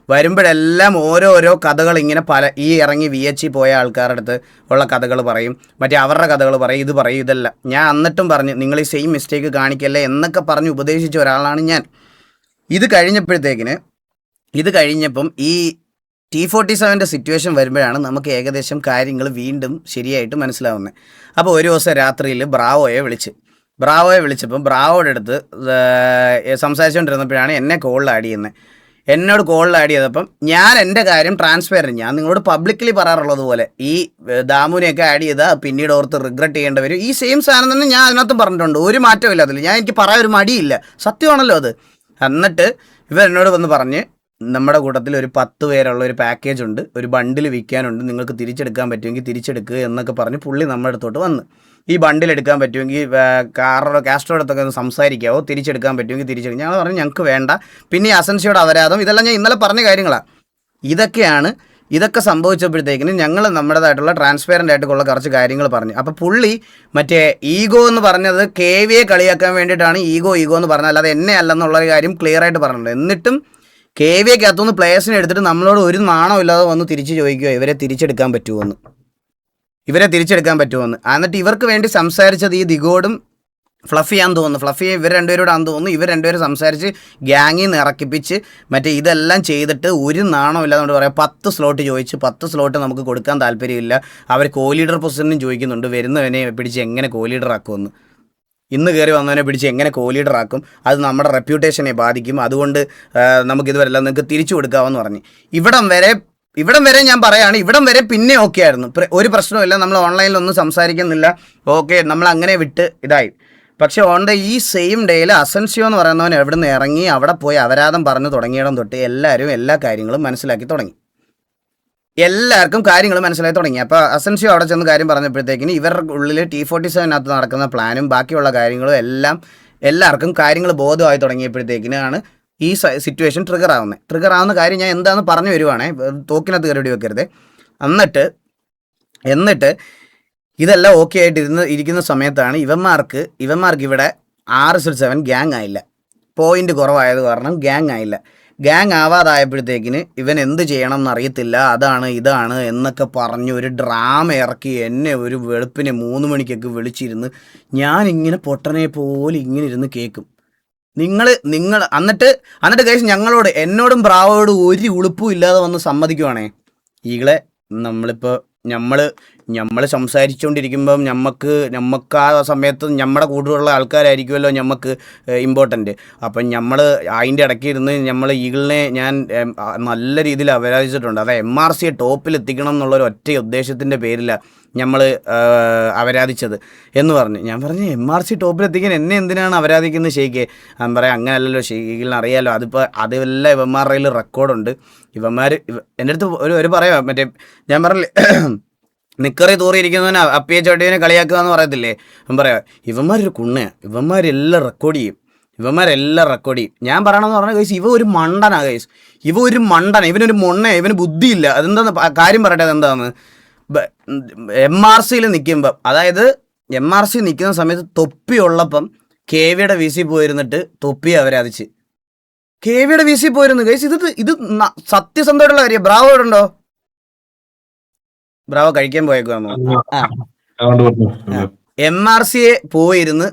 വരുമ്പോഴെല്ലാം ഓരോരോ കഥകൾ ഇങ്ങനെ ഈ ഇറങ്ങി VH പോയ ആൾക്കാരുടെ അടുത്ത് ഉള്ള കഥകൾ പറയും, മറ്റേ അവരുടെ കഥകൾ പറയും, ഇത് പറയും, ഇതല്ല. ഞാൻ എന്നിട്ടും പറഞ്ഞു നിങ്ങൾ ഈ സെയിം മിസ്റ്റേക്ക് കാണിക്കല്ലേ എന്നൊക്കെ പറഞ്ഞ് ഉപദേശിച്ച ഒരാളാണ് ഞാൻ. ഇത് കഴിഞ്ഞപ്പം ഈ T47 സിറ്റുവേഷൻ വരുമ്പോഴാണ് നമുക്ക് ഏകദേശം കാര്യങ്ങൾ വീണ്ടും ശരിയായിട്ട് മനസ്സിലാവുന്നത്. അപ്പോൾ ഒരു ദിവസം രാത്രിയിൽ ബ്രാവോയെ വിളിച്ചപ്പം ബ്രാവോയുടെ അടുത്ത് സംസാരിച്ചുകൊണ്ടിരുന്നപ്പോഴാണ് എന്നെ കോളിൽ ആഡ് ചെയ്യുന്നത്. എന്നോട് കോളിൽ ആഡ് ചെയ്തപ്പം ഞാൻ എൻ്റെ കാര്യം ട്രാൻസ്പെറൻറ്റ്, ഞാൻ നിങ്ങളോട് പബ്ലിക്കലി പറയാറുള്ളത് പോലെ ഈ ദാമുനെയൊക്കെ ആഡ് ചെയ്താൽ പിന്നീട് ഓർത്ത് റിഗ്രറ്റ് ചെയ്യേണ്ടി വരും. ഈ സെയിം സാധനം തന്നെ ഞാൻ അതിനകത്തും പറഞ്ഞിട്ടുണ്ട്. ഒരു മാറ്റമില്ല അതിൽ. എനിക്ക് പറയാൻ ഒരു മടിയില്ല, സത്യമാണല്ലോ അത്. എന്നിട്ട് എന്നോട് വന്ന് പറഞ്ഞ് നമ്മുടെ കൂട്ടത്തിൽ ഒരു 10 പേരുള്ള ഒരു പാക്കേജ് ഉണ്ട്, ഒരു ബണ്ടിൽ വിൽക്കാനുണ്ട്, നിങ്ങൾക്ക് തിരിച്ചെടുക്കാൻ പറ്റുമെങ്കിൽ തിരിച്ചെടുക്കുക എന്നൊക്കെ പറഞ്ഞ് പുള്ളി നമ്മുടെ അടുത്തോട്ട് വന്ന് ഈ ബണ്ടിൽ എടുക്കാൻ പറ്റുമെങ്കിൽ കാസ്ട്രോയുടെ അടുത്തൊക്കെ ഒന്ന് സംസാരിക്കാവോ, തിരിച്ചെടുക്കാൻ പറ്റുമെങ്കിൽ തിരിച്ചെടുക്കും. ഞങ്ങൾ പറഞ്ഞു ഞങ്ങൾക്ക് വേണ്ട. പിന്നെ ഈ അസൻസിയോട് അപരാധം, ഇതെല്ലാം ഞാൻ ഇന്നലെ പറഞ്ഞ കാര്യങ്ങളാണ്. ഇതൊക്കെ സംഭവിച്ചപ്പോഴത്തേക്കിന് ഞങ്ങൾ നമ്മുടേതായിട്ടുള്ള ട്രാൻസ്പെറൻ്റ് ആയിട്ടുള്ള കുറച്ച് കാര്യങ്ങൾ പറഞ്ഞു. അപ്പോൾ പുള്ളി മറ്റേ ഈഗോ എന്ന് പറഞ്ഞത് KVയെ കളിയാക്കാൻ വേണ്ടിയിട്ടാണ് ഈഗോ എന്ന് പറഞ്ഞത്, അല്ലാതെ എന്നെ അല്ലെന്നുള്ളൊരു കാര്യം ക്ലിയർ ആയിട്ട് പറഞ്ഞിട്ടുണ്ട്. എന്നിട്ടും KVയ്ക്കകത്തുനിന്ന് പ്ലേയേഴ്സിനെ എടുത്തിട്ട് നമ്മളോട് ഒരു നാണം ഇല്ലാതെ വന്ന് തിരിച്ച് ചോദിക്കുക ഇവരെ തിരിച്ചെടുക്കാൻ പറ്റുമോ എന്ന്. എന്നിട്ട് ഇവർക്ക് വേണ്ടി സംസാരിച്ചത് ഈ ദിഗോടും ഫ്ലഫിയാന്ന് തോന്നുന്നു. ഫ്ലഫി ഇവർ രണ്ടുപേരോടാന്ന് തോന്നുന്നു. ഇവർ രണ്ടുപേരും സംസാരിച്ച് ഗ്യാങ്ങിൽ നിന്ന് ഇറക്കിപ്പിച്ച് മറ്റേ ഇതെല്ലാം ചെയ്തിട്ട് ഒരു നാണം ഇല്ലാതെ പറയാം 10 സ്ലോട്ട് ചോദിച്ച് 10 സ്ലോട്ട് നമുക്ക് കൊടുക്കാൻ താല്പര്യമില്ല. അവർ കോ-ലീഡർ പൊസിഷനും ചോദിക്കുന്നുണ്ട്. വരുന്നവനെ പിടിച്ച് എങ്ങനെ കോ-ലീഡർ ആക്കുമെന്ന്, ഇന്ന് കയറി വന്നവനെ പിടിച്ച് എങ്ങനെ കോ-ലീഡർ ആക്കും, അത് നമ്മുടെ റെപ്യൂട്ടേഷനെ ബാധിക്കും, അതുകൊണ്ട് നമുക്കിതുവരെല്ലാം നിങ്ങൾക്ക് തിരിച്ചു കൊടുക്കാമെന്ന് പറഞ്ഞ് ഇവിടം വരെ ഞാൻ പറയുകയാണ്. ഇവിടം വരെ പിന്നെ ഓക്കെ ആയിരുന്നു, ഒരു പ്രശ്നമില്ല, നമ്മൾ ഓൺലൈനിലൊന്നും സംസാരിക്കുന്നില്ല, ഓക്കെ, നമ്മൾ അങ്ങനെ വിട്ട് ഇതായി. പക്ഷേ ഈ സെയിം ഡേയിൽ അസൻസിയോ എന്ന് പറയുന്നവൻ എവിടെ നിന്ന് ഇറങ്ങി അവിടെ പോയി അപരാധം പറഞ്ഞു തുടങ്ങിയിടം തൊട്ട് എല്ലാവരും എല്ലാ കാര്യങ്ങളും മനസ്സിലാക്കി തുടങ്ങി. അപ്പോൾ അസൻസിയോ അവിടെ ചെന്ന് കാര്യം പറഞ്ഞപ്പോഴത്തേക്കിന് ഇവരുടെ ഉള്ളിൽ T47 നടക്കുന്ന പ്ലാനും ബാക്കിയുള്ള കാര്യങ്ങളും എല്ലാവർക്കും കാര്യങ്ങൾ ബോധമായി തുടങ്ങിയപ്പോഴത്തേക്കിനാണ് ഈ സിറ്റുവേഷൻ ട്രിഗർ ആവുന്ന കാര്യം ഞാൻ എന്താണെന്ന് പറഞ്ഞു വരുവാണേ, തോക്കിനകത്ത് കയറി വെക്കരുത്. എന്നിട്ട് ഇതെല്ലാം ഓക്കെ ആയിട്ട് ഇരിക്കുന്ന സമയത്താണ് ഇവന്മാർക്ക് ഇവിടെ 6/7 ഗ്യാങ് ആയില്ല. പോയിന്റ് കുറവായത് കാരണം ഗ്യാങ് ആയില്ല. ഗ്യാങ് ആവാതായപ്പോഴത്തേക്കിന് ഇവൻ എന്ത് ചെയ്യണം എന്നറിയത്തില്ല, അതാണ് ഇതാണ് എന്നൊക്കെ പറഞ്ഞ് ഒരു ഡ്രാമ ഇറക്കി എന്നെ ഒരു വെളുപ്പിനെ 3 മണിക്കൊക്കെ വിളിച്ചിരുന്ന് ഞാനിങ്ങനെ പൊട്ടനെ പോലെ ഇങ്ങനെ ഇരുന്ന് കേൾക്കും. നിങ്ങൾ എന്നിട്ട് ഗൈസ് എന്നോടും ബ്രാവോടും ഒരു ഉളുപ്പും ഇല്ലാതെ വന്ന് സമ്മതിക്കുവാണേ, ഈകളെ നമ്മൾ സംസാരിച്ചുകൊണ്ടിരിക്കുമ്പം നമുക്ക് ആ സമയത്ത് നമ്മുടെ കൂടെയുള്ള ആൾക്കാരായിരിക്കുമല്ലോ നമുക്ക് ഇമ്പോർട്ടൻറ്റ്. അപ്പം നമ്മൾ അതിൻ്റെ ഇടയ്ക്ക് ഇരുന്ന് നമ്മൾ ഈഗിളിനെ ഞാൻ നല്ല രീതിയിൽ അപരാധിച്ചിട്ടുണ്ട്. അത് MRCയെ ടോപ്പിൽ എത്തിക്കണം എന്നുള്ളൊരു ഒറ്റ ഉദ്ദേശത്തിൻ്റെ പേരിലാണ് നമ്മൾ അപരാധിച്ചത് എന്ന് പറഞ്ഞു. ഞാൻ പറഞ്ഞു MRC ടോപ്പിലെത്തിക്കാൻ എന്നെ എന്തിനാണ് അപരാധിക്കുന്നത് ഷെയ്ക്ക്? ഞാൻ പറയാം അങ്ങനെയല്ലല്ലോ, ഷെയ്ക്കിളിന് അറിയാമല്ലോ, അതെല്ലാം ഇവന്മാരുടെ കയ്യിൽ റെക്കോർഡുണ്ട്. എൻ്റെ അടുത്ത് ഒരു പറയാം, മറ്റേ ഞാൻ പറഞ്ഞില്ലേ നിക്കറി തൂറിയിരിക്കുന്നവനെ അപ്പിയെ ചോട്ടിയവനെ കളിയാക്കുക എന്ന് പറയത്തില്ലേ, പറയാം ഇവന്മാരൊരു കുണ്ണയാണ്, ഇവന്മാരെല്ലാം റെക്കോർഡ് ചെയ്യും. ഞാൻ പറയണമെന്ന് പറഞ്ഞാൽ ഗൈസ് ഇവ ഒരു മണ്ടനാ ഗൈസ്, ഇവനൊരു ഇവന് ബുദ്ധിയില്ല. അതെന്താന്ന് കാര്യം പറയട്ടെ, അതെന്താന്ന് MRCയിൽ നിൽക്കുമ്പം, അതായത് MRC നിൽക്കുന്ന സമയത്ത് തൊപ്പിയുള്ളപ്പം KVയുടെ VC പോയിരുന്നിട്ട് തൊപ്പി അപരാധിച്ച് KVയുടെ VC പോയിരുന്നു ഗൈസ്. ഇത് സത്യസന്ധമായിട്ടുള്ള കാര്യം. ബ്രാവോ ഇടുണ്ടോ? ബ്രാവോ കഴിക്കാൻ പോയേക്കുവാന്നോ? MRCയെ പോയിരുന്ന്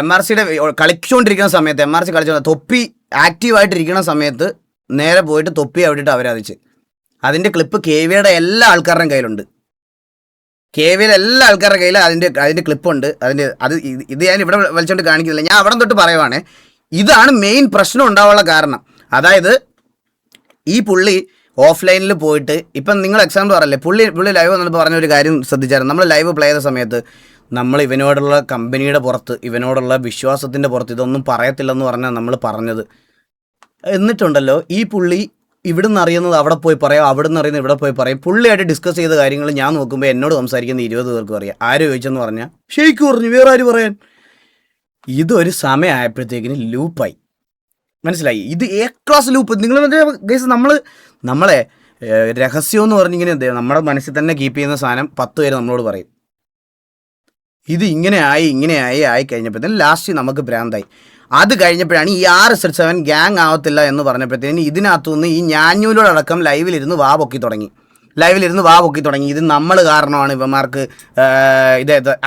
MRCയുടെ കളിച്ചുകൊണ്ടിരിക്കുന്ന സമയത്ത് തൊപ്പി ആക്റ്റീവായിട്ടിരിക്കുന്ന സമയത്ത് നേരെ പോയിട്ട് തൊപ്പി അവിടെയിട്ട് അപരാധിച്ച്. അതിൻ്റെ ക്ലിപ്പ് KVയുടെ എല്ലാ ആൾക്കാരുടെയും കയ്യിലുണ്ട്. അതിൻ്റെ ക്ലിപ്പുണ്ട്. ഇത് ഞാൻ ഇവിടെ വലിച്ചോണ്ട് കാണിക്കുന്നില്ല, ഞാൻ അവിടെ തൊട്ട് പറയുവാണേ. ഇതാണ് മെയിൻ പ്രശ്നം ഉണ്ടാവാനുള്ള കാരണം. അതായത് ഈ പുള്ളി ഓഫ്ലൈനിൽ പോയിട്ട്, ഇപ്പം നിങ്ങൾ എക്സാമ്പിൾ പറയല്ലേ, പുള്ളി ലൈവ് വന്നപ്പോൾ പറഞ്ഞൊരു കാര്യം ശ്രദ്ധിച്ചായിരുന്നു. നമ്മൾ ലൈവ് പ്ലേ ചെയ്ത സമയത്ത് നമ്മൾ ഇവനോടുള്ള കമ്പനിയുടെ പുറത്ത്, ഇവനോടുള്ള വിശ്വാസത്തിൻ്റെ പുറത്ത് ഇതൊന്നും പറയത്തില്ലെന്ന് പറഞ്ഞാൽ നമ്മൾ പറഞ്ഞത്. എന്നിട്ടുണ്ടല്ലോ ഈ പുള്ളി ഇവിടുന്ന് അറിയുന്നത് അവിടെ പോയി പറയാം, അവിടുന്ന് അറിയുന്നത് ഇവിടെ പോയി പറയും. പുള്ളിയായിട്ട് ഡിസ്കസ് ചെയ്ത കാര്യങ്ങൾ ഞാൻ നോക്കുമ്പോൾ എന്നോട് സംസാരിക്കുന്ന 20 പേർക്ക് അറിയാം. ആര് ചോദിച്ചെന്ന് പറഞ്ഞാൽ ഷെയ്ക്ക് പറഞ്ഞു, വേറെ ആര് പറയാൻ. ഇതൊരു സമയമായപ്പോഴത്തേക്കിന് ലൂപ്പായി, മനസ്സിലായി? ഇത് ക്ലാസ് ലൂപ്പ്. നിങ്ങൾ ഗൈസ് നമ്മളെ രഹസ്യം എന്ന് പറഞ്ഞിങ്ങനെ നമ്മുടെ മനസ്സിൽ തന്നെ കീപ്പ് ചെയ്യുന്ന സാധനം 10 പേര് നമ്മളോട് പറയും. ഇത് ഇങ്ങനെ ആയി കഴിഞ്ഞപ്പോഴത്തേന് ലാസ്റ്റ് നമുക്ക് ഭ്രാന്തായി. അത് കഴിഞ്ഞപ്പോഴാണ് ഈ R7 ഗ്യാങ് ആവത്തില്ല എന്ന് പറഞ്ഞപ്പോഴത്തേന് ഇതിനകത്തുനിന്ന് ഈ ഞാഞ്ഞൂലോടക്കം ലൈവിലിരുന്ന് വാ പൊക്കി തുടങ്ങി. ഇത് നമ്മൾ കാരണമാണ് ഇവന്മാർക്ക്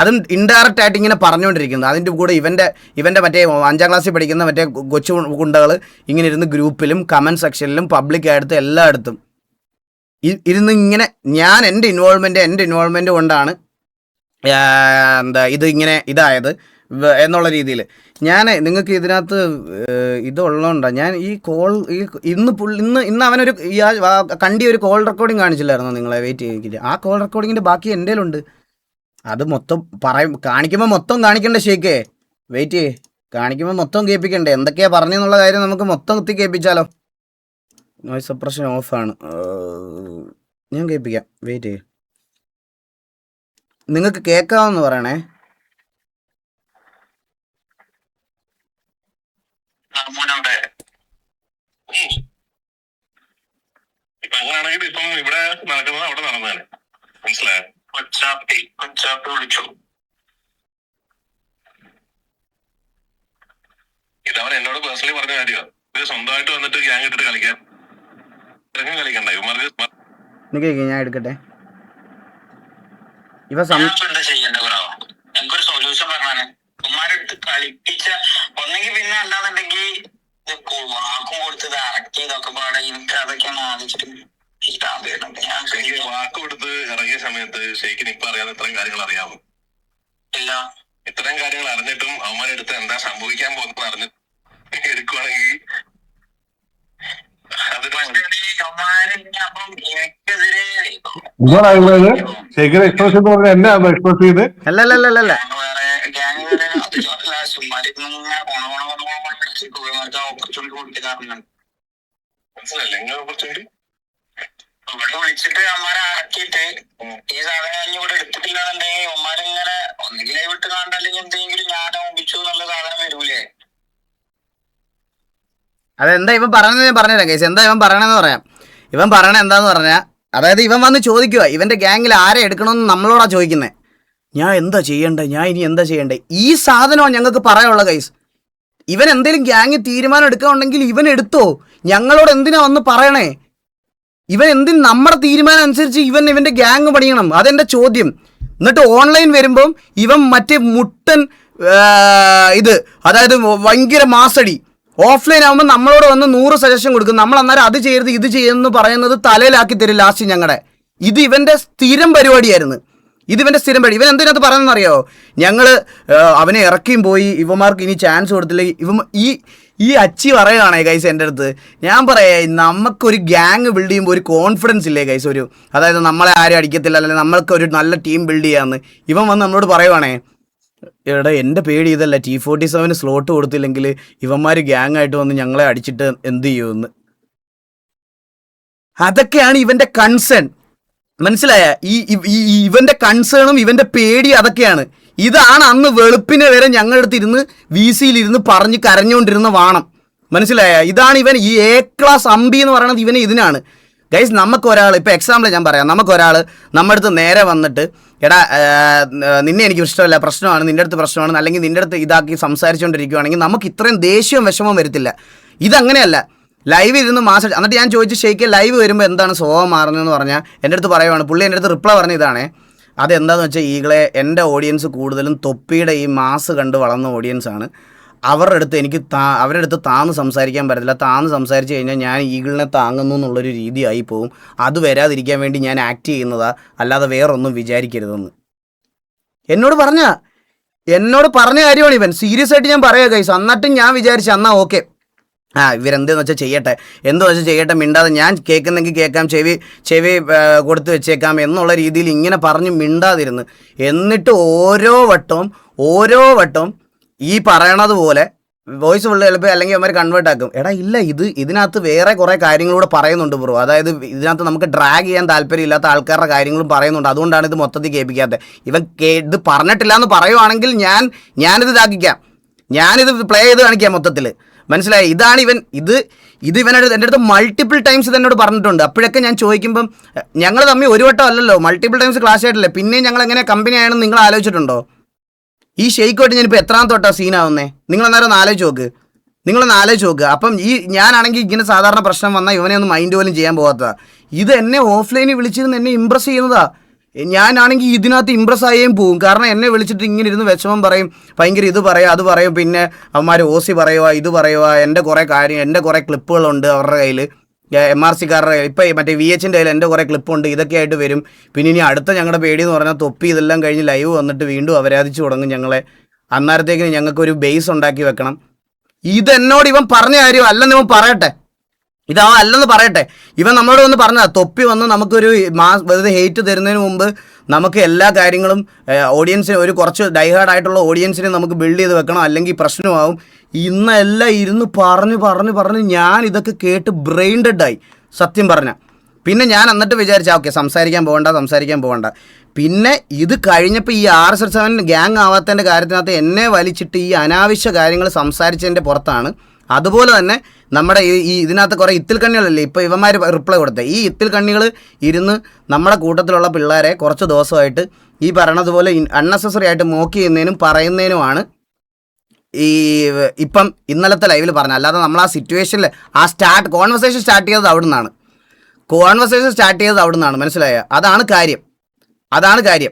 അതും ഇൻഡയറക്റ്റ് ആയിട്ട് ഇങ്ങനെ പറഞ്ഞുകൊണ്ടിരിക്കുന്നത്. അതിൻ്റെ കൂടെ ഇവൻ്റെ മറ്റേ 5ാം ക്ലാസ്സിൽ പഠിക്കുന്ന മറ്റേ കൊച്ചു ഗുണ്ടകൾ ഇങ്ങനെ ഇരുന്ന് ഗ്രൂപ്പിലും കമൻറ്റ് സെക്ഷനിലും പബ്ലിക്കായിട്ട് എല്ലായിടത്തും ഇരുന്ന് ഇങ്ങനെ എൻ്റെ ഇൻവോൾവ്മെൻറ്റ് കൊണ്ടാണ് ഇത് ഇങ്ങനെ ഇതായത് എന്നുള്ള രീതിയിൽ ഞാൻ നിങ്ങൾക്ക് ഇതിനകത്ത് ഇതുള്ളതുകൊണ്ടാണ് ഞാൻ ഈ കോൾ ഇന്ന് അവനൊരു കണ്ടി ഒരു കോൾ റെക്കോർഡിങ് കാണിച്ചില്ലായിരുന്നോ നിങ്ങളെ? വെയിറ്റ് ചെയ്യിക്കില്ല, ആ കോൾ റെക്കോർഡിങ്ങിൻ്റെ ബാക്കി എൻ്റെ കയ്യിലുണ്ട്. അത് മൊത്തം കാണിക്കുമ്പോൾ മൊത്തം കാണിക്കണ്ടേ ഷേക്കേ? വെയിറ്റ് ചെയ്യേ, കാണിക്കുമ്പോൾ മൊത്തം കേൾപ്പിക്കണ്ടേ? എന്തൊക്കെയാണ് പറഞ്ഞെന്നുള്ള കാര്യം നമുക്ക് മൊത്തം കുത്തി കേൾപ്പിച്ചാലോ? നോയ്സ് സപ്രഷൻ ഓഫാണ്, ഞാൻ കേൾപ്പിക്കാം. വെയിറ്റ് ചെയ്യേ, നിങ്ങൾക്ക് കേൾക്കാമെന്ന് പറയണേ. ഇപ്പൊ അങ്ങനെയാണെങ്കിൽ ഇപ്പം ഇവിടെ നടക്കുന്നത് അവിടെ നടന്നതാണ്, മനസ്സിലായോ? കൊച്ചാപ്പി വിളിച്ചു. ഇതവൻ എന്നോട് പേഴ്സണലി പറഞ്ഞ കാര്യമാണ്. ഇത് സ്വന്തമായിട്ട് വന്നിട്ട് ഗ്യാങ് ഇട്ടിട്ട് കളിക്കാൻ കളിക്കണ്ട ഇവന്മാർക്ക്. ഞാൻ എടുക്കട്ടെ. എന്താ ചെയ്യണ്ട ബ്രോ? എനിക്കൊരു സൊല്യൂഷൻ പറഞ്ഞാണ്. ഉമ്മാരെടുത്ത് കളിപ്പിച്ച ഒന്നെങ്കിൽ പിന്നെ അല്ലാന്നുണ്ടെങ്കിൽ വാക്കും കൊടുത്തത് അറക്റ്റ് ചെയ്തൊക്കെ പാടെ എനിക്ക് അതൊക്കെയാണ് ആലോചിച്ചിട്ട് വാക്ക് കൊടുത്ത് ഇറങ്ങിയ സമയത്ത് ഷെയ്ക്കിന് ഇപ്പൊ അറിയാതെ ഇത്രയും കാര്യങ്ങൾ അറിയാമോ? ഇല്ല. ഇത്രയും കാര്യങ്ങൾ അറിഞ്ഞിട്ടും അവന്മാരെടുത്ത് എന്താ സംഭവിക്കാൻ പോകുന്നത് അറിഞ്ഞിട്ട് എടുക്കുവാണെങ്കിൽ അല്ലല്ലല്ലല്ല ഇവിടെ വിളിച്ചിട്ട് അമ്മാരെ ആക്കിയിട്ട് ഈ സാധനം ഇവിടെ എടുത്തിട്ടില്ലാന്നുണ്ടെങ്കിൽ അമ്മാരിങ്ങനെ ഒന്നെങ്കിൽ വിട്ട് കാണണ്ടല്ലെങ്കിൽ എന്തെങ്കിലും ഞാൻ ഒപ്പിച്ചു എന്നുള്ള സാധനം വരൂലേ? അതെന്താ ഇവൻ പറഞ്ഞത് ഞാൻ പറഞ്ഞുതരാം കേസ്. എന്താ ഇവൻ പറയണെന്ന് പറയാം. ഇവൻ പറയണ എന്താന്ന് പറഞ്ഞാൽ, അതായത് ഇവൻ വന്ന് ചോദിക്കുക ഇവൻ്റെ ഗ്യാങ്ങിൽ ആരെ എടുക്കണമെന്ന് നമ്മളോടാ ചോദിക്കുന്നത്. ഞാൻ എന്താ ചെയ്യണ്ടേ, ഞാൻ ഇനി എന്താ ചെയ്യണ്ടേ? ഈ സാധനമാണ് ഞങ്ങൾക്ക് പറയാനുള്ള കേസ്. ഇവൻ എന്തെങ്കിലും ഗ്യാങ്ങിൽ തീരുമാനം എടുക്കാനുണ്ടെങ്കിൽ ഇവൻ എടുത്തോ, ഞങ്ങളോട് എന്തിനാ വന്ന് പറയണേ? ഇവൻ എന്തിന് നമ്മുടെ തീരുമാനം അനുസരിച്ച് ഇവൻ്റെ ഗ്യാങ് പണിയണം? അതെൻ്റെ ചോദ്യം. എന്നിട്ട് ഓൺലൈൻ വരുമ്പം ഇവൻ മറ്റേ മുട്ടൻ അതായത് ഭയങ്കര മാസടി. ഓഫ്ലൈൻ ആകുമ്പോൾ നമ്മളോട് വന്ന് 100 സജഷൻ കൊടുക്കും. നമ്മൾ അന്നേരം അത് ചെയ്യരുത് ഇത് ചെയ്യുമെന്ന് പറയുന്നത് തലയിലാക്കി തരും ലാസ്റ്റ് ഞങ്ങളുടെ. ഇത് ഇവൻ്റെ സ്ഥിരം പരിപാടിയായിരുന്നു. ഇവൻ എന്തിനകത്ത് പറയുന്നതെന്നറിയോ? ഞങ്ങൾ അവനെ ഇറക്കിയും പോയി, ഇവന്മാർക്ക് ഇനി ചാൻസ് കൊടുത്തില്ലെങ്കിൽ ഈ അച്ചി പറയുകയാണേ ഗൈസ് എൻ്റെ അടുത്ത്. ഞാൻ പറയാ, നമുക്കൊരു ഗ്യാങ് ബിൽഡ് ചെയ്യുമ്പോൾ ഒരു കോൺഫിഡൻസ് ഇല്ലേ ഗൈസ്? അതായത് നമ്മളെ ആരും അടിക്കത്തില്ല, അല്ലെങ്കിൽ നമ്മൾക്ക് ഒരു നല്ല ടീം ബിൽഡ് ചെയ്യാമെന്ന്. ഇവൻ വന്ന് നമ്മളോട് പറയുവാണേ, എടാ എൻ്റെ പേടി ഇതല്ല, T47 സ്ലോട്ട് കൊടുത്തില്ലെങ്കിൽ ഇവന്മാർ ഗ്യാങ് ആയിട്ട് വന്ന് ഞങ്ങളെ അടിച്ചിട്ട് എന്ത് ചെയ്യുമെന്ന്. അതൊക്കെയാണ് ഇവൻ്റെ കൺസേൺ, മനസ്സിലായ? ഇവൻ്റെ കൺസേണും ഇവൻ്റെ പേടി അതൊക്കെയാണ്. ഇതാണ് അന്ന് വെളുപ്പിനെ വരെ ഞങ്ങളുടെ അടുത്ത് ഇരുന്ന് VC-യിലിരുന്ന് പറഞ്ഞ് കരഞ്ഞുകൊണ്ടിരുന്ന വാണം, മനസ്സിലായ? ഇതാണ് ഇവൻ ഈ A ക്ലാസ് അമ്പി എന്ന് പറയുന്നത്. ഇവന് ഇതിനാണ് ഗൈസ്. നമുക്കൊരാൾ, ഇപ്പോൾ എക്സാമ്പിൾ ഞാൻ പറയാം, നമുക്കൊരാൾ നമ്മുടെ അടുത്ത് നേരെ വന്നിട്ട് എടാ നിന്നെ എനിക്ക് ഇഷ്ടമല്ല, പ്രശ്നമാണ്, നിൻ്റെ അടുത്ത് പ്രശ്നമാണ്, അല്ലെങ്കിൽ നിൻ്റെ അടുത്ത് ഇതാക്കി സംസാരിച്ചുകൊണ്ടിരിക്കുകയാണെങ്കിൽ നമുക്ക് ഇത്രയും ദേഷ്യവും വിഷമവും വരത്തില്ല. ഇതങ്ങനെയല്ല. ലൈവ് ഇരുന്ന് എന്നിട്ട് ഞാൻ ചോദിച്ചു ഷെയ്ക്ക് ലൈവ് വരുമ്പോൾ എന്താണ് സ്വഭാവം മാറുന്നതെന്ന് പറഞ്ഞാൽ എൻ്റെ അടുത്ത് പറയുവാണ്. പുള്ളി എൻ്റെ അടുത്ത് റിപ്ലൈ പറഞ്ഞ ഇതാണേ, അതെന്താണെന്ന് വെച്ചാൽ ഈകളെ എൻ്റെ ഓഡിയൻസ് കൂടുതലും തൊപ്പിയുടെ ഈ മാസ് കണ്ട് വളർന്ന ഓഡിയൻസാണ്. അവരുടെ അടുത്ത് താന്ന് സംസാരിക്കാൻ പറ്റത്തില്ല. താന്ന് സംസാരിച്ച് കഴിഞ്ഞാൽ ഞാൻ ഈഗിളിനെ താങ്ങുന്നു എന്നുള്ളൊരു രീതിയായി പോവും. അത് വരാതിരിക്കാൻ വേണ്ടി ഞാൻ ആക്ട് ചെയ്യുന്നതാ, അല്ലാതെ വേറൊന്നും വിചാരിക്കരുതെന്ന് എന്നോട് പറഞ്ഞ കാര്യമാണ് ഇവൻ. സീരിയസ് ആയിട്ട് ഞാൻ പറയാം ഗൈസ്. എന്നിട്ടും ഞാൻ വിചാരിച്ചു എന്നാൽ ഓക്കെ, ഇവരെന്തെന്ന് വെച്ചാൽ ചെയ്യട്ടെ, മിണ്ടാതെ ഞാൻ കേൾക്കുന്നെങ്കിൽ കേൾക്കാം, ചെവി കൊടുത്ത് വെച്ചേക്കാം എന്നുള്ള രീതിയിൽ ഇങ്ങനെ പറഞ്ഞ് മിണ്ടാതിരുന്ന്. എന്നിട്ട് ഓരോ വട്ടവും ഈ പറയണത് പോലെ വോയിസ് ഫുള്ള് ചിലപ്പോൾ അല്ലെങ്കിൽ അവന്മാർ കൺവേർട്ട് ആക്കും. എടാ ഇല്ല, ഇതിനകത്ത് വേറെ കുറേ കാര്യങ്ങളൂടെ പറയുന്നുണ്ട് ബ്രോ. അതായത് ഇതിനകത്ത് നമുക്ക് ഡ്രാഗ് ചെയ്യാൻ താല്പര്യമില്ലാത്ത ആൾക്കാരുടെ കാര്യങ്ങളും പറയുന്നുണ്ട്. അതുകൊണ്ടാണ് ഇത് മൊത്തത്തിൽ കേൾപ്പിക്കാത്തത്. ഇവൻ ഇത് പറഞ്ഞിട്ടില്ല എന്ന് പറയുവാണെങ്കിൽ ഞാനിത് ഇതാക്കിക്കാം, ഞാനിത് പ്ലേ ചെയ്ത് കാണിക്കാം മൊത്തത്തിൽ, മനസ്സിലായി? ഇതാണ് ഇവൻ. ഇവനടുത്ത് എൻ്റെ അടുത്ത് മൾട്ടിപ്പിൾ ടൈംസ് ഇതെന്നോട് പറഞ്ഞിട്ടുണ്ട്. അപ്പോഴൊക്കെ ഞാൻ ചോദിക്കുമ്പം ഞങ്ങൾ തമ്മിൽ ഒരു വട്ടം അല്ലല്ലോ, മൾട്ടിപ്പിൾ ടൈംസ് ക്ലാസ് ആയിട്ടില്ലേ, പിന്നെയും ഞങ്ങൾ എങ്ങനെ കമ്പനി ആണെന്ന് നിങ്ങൾ ആലോചിച്ചിട്ടുണ്ടോ? ഈ ഷെയ്ക്കുമായിട്ട് ഞാനിപ്പോൾ എത്രാം തൊട്ടാ സീനാവുന്നേ? നിങ്ങളെന്നേരം നിങ്ങളൊന്ന് ആലോചിച്ച് നോക്കുക. അപ്പം ഈ ഞാനാണെങ്കിൽ ഇങ്ങനെ സാധാരണ പ്രശ്നം വന്നാൽ ഇവനെ ഒന്ന് മൈൻഡ് പോലും ചെയ്യാൻ പോകാത്തതാ. ഇത് എന്നെ ഓഫ്ലൈനിൽ വിളിച്ചിരുന്ന് എന്നെ ഇമ്പ്രസ് ചെയ്യുന്നതാ. ഞാനാണെങ്കിൽ ഇതിനകത്ത് ഇമ്പ്രസ് ആയേം പോവും. കാരണം എന്നെ വിളിച്ചിട്ട് ഇങ്ങനെ ഇരുന്ന് വിഷമം പറയും, ഭയങ്കര ഇത് പറയുക അത് പറയും, പിന്നെ അവന്മാർ ഓസി പറയുക ഇത് പറയുക, എൻ്റെ കുറേ ക്ലിപ്പുകളുണ്ട് അവരുടെ കയ്യിൽ, MRC-കാരുടെ കയ്യിൽ, ഇപ്പം മറ്റേ VH-ൻ്റെ കയ്യിൽ എൻ്റെ കുറേ ക്ലിപ്പുണ്ട്, ഇതൊക്കെ ആയിട്ട് വരും. പിന്നെ ഇനി അടുത്ത ഞങ്ങളുടെ പേടി എന്ന് പറഞ്ഞാൽ തൊപ്പി ഇതെല്ലാം കഴിഞ്ഞ് ലൈവ് വന്നിട്ട് വീണ്ടും അപരാധിച്ചു തുടങ്ങും ഞങ്ങളെ. അന്നേരത്തേക്കിന് ഞങ്ങൾക്കൊരു ബേസ് ഉണ്ടാക്കി വെക്കണം. ഇതെന്നോട് ഇവൻ പറഞ്ഞ കാര്യം അല്ലെന്ന് ഇവൻ പറയട്ടെ, അല്ലെന്ന് പറയട്ടെ. ഇവൻ നമ്മളോട് വന്ന് പറഞ്ഞതാ, തൊപ്പി വന്ന് നമുക്കൊരു വെറുതെ ഹെയ്റ്റ് തരുന്നതിന് മുമ്പ് നമുക്ക് എല്ലാ കാര്യങ്ങളും ഓഡിയൻസിന് ഒരു കുറച്ച് ഡൈഹാർഡായിട്ടുള്ള ഓഡിയൻസിനെ നമുക്ക് ബിൽഡ് ചെയ്ത് വെക്കണം, അല്ലെങ്കിൽ പ്രശ്നമാവും. ഇന്നെല്ലാം ഇരുന്ന് പറഞ്ഞ് ഞാൻ ഇതൊക്കെ കേട്ട് ബ്രെയിൻ ഡെഡായി സത്യം പറഞ്ഞ. പിന്നെ ഞാൻ എന്നിട്ട് വിചാരിച്ച ഓക്കെ സംസാരിക്കാൻ പോകണ്ട. പിന്നെ ഇത് കഴിഞ്ഞപ്പോൾ ഈ RSS7 ഗ്യാങ് ആവാത്തതിൻ്റെ കാര്യത്തിനകത്ത് എന്നെ വലിച്ചിട്ട് ഈ അനാവശ്യ കാര്യങ്ങൾ സംസാരിച്ചതിൻ്റെ പുറത്താണ്. അതുപോലെ തന്നെ നമ്മുടെ ഈ ഇതിനകത്ത് കുറേ ഇത്തിൽ കണ്ണികളല്ലേ ഇപ്പോൾ ഇവന്മാർ റിപ്ലൈ കൊടുത്തത്. ഈ ഇത്തിൽ കണ്ണികൾ ഇരുന്ന് നമ്മുടെ കൂട്ടത്തിലുള്ള പിള്ളേരെ കുറച്ച് ദിവസമായിട്ട് ഈ പറയണതുപോലെ അൺനെസസറി ആയിട്ട് മോക്ക് ചെയ്യുന്നതിനും പറയുന്നതിനുമാണ് ഇപ്പം ഇന്നലത്തെ ലൈവിൽ പറഞ്ഞത്. അല്ലാതെ നമ്മൾ ആ സിറ്റുവേഷനിൽ കോൺവെർസേഷൻ സ്റ്റാർട്ട് ചെയ്തത് അവിടെ നിന്നാണ്. മനസ്സിലായ? അതാണ് കാര്യം.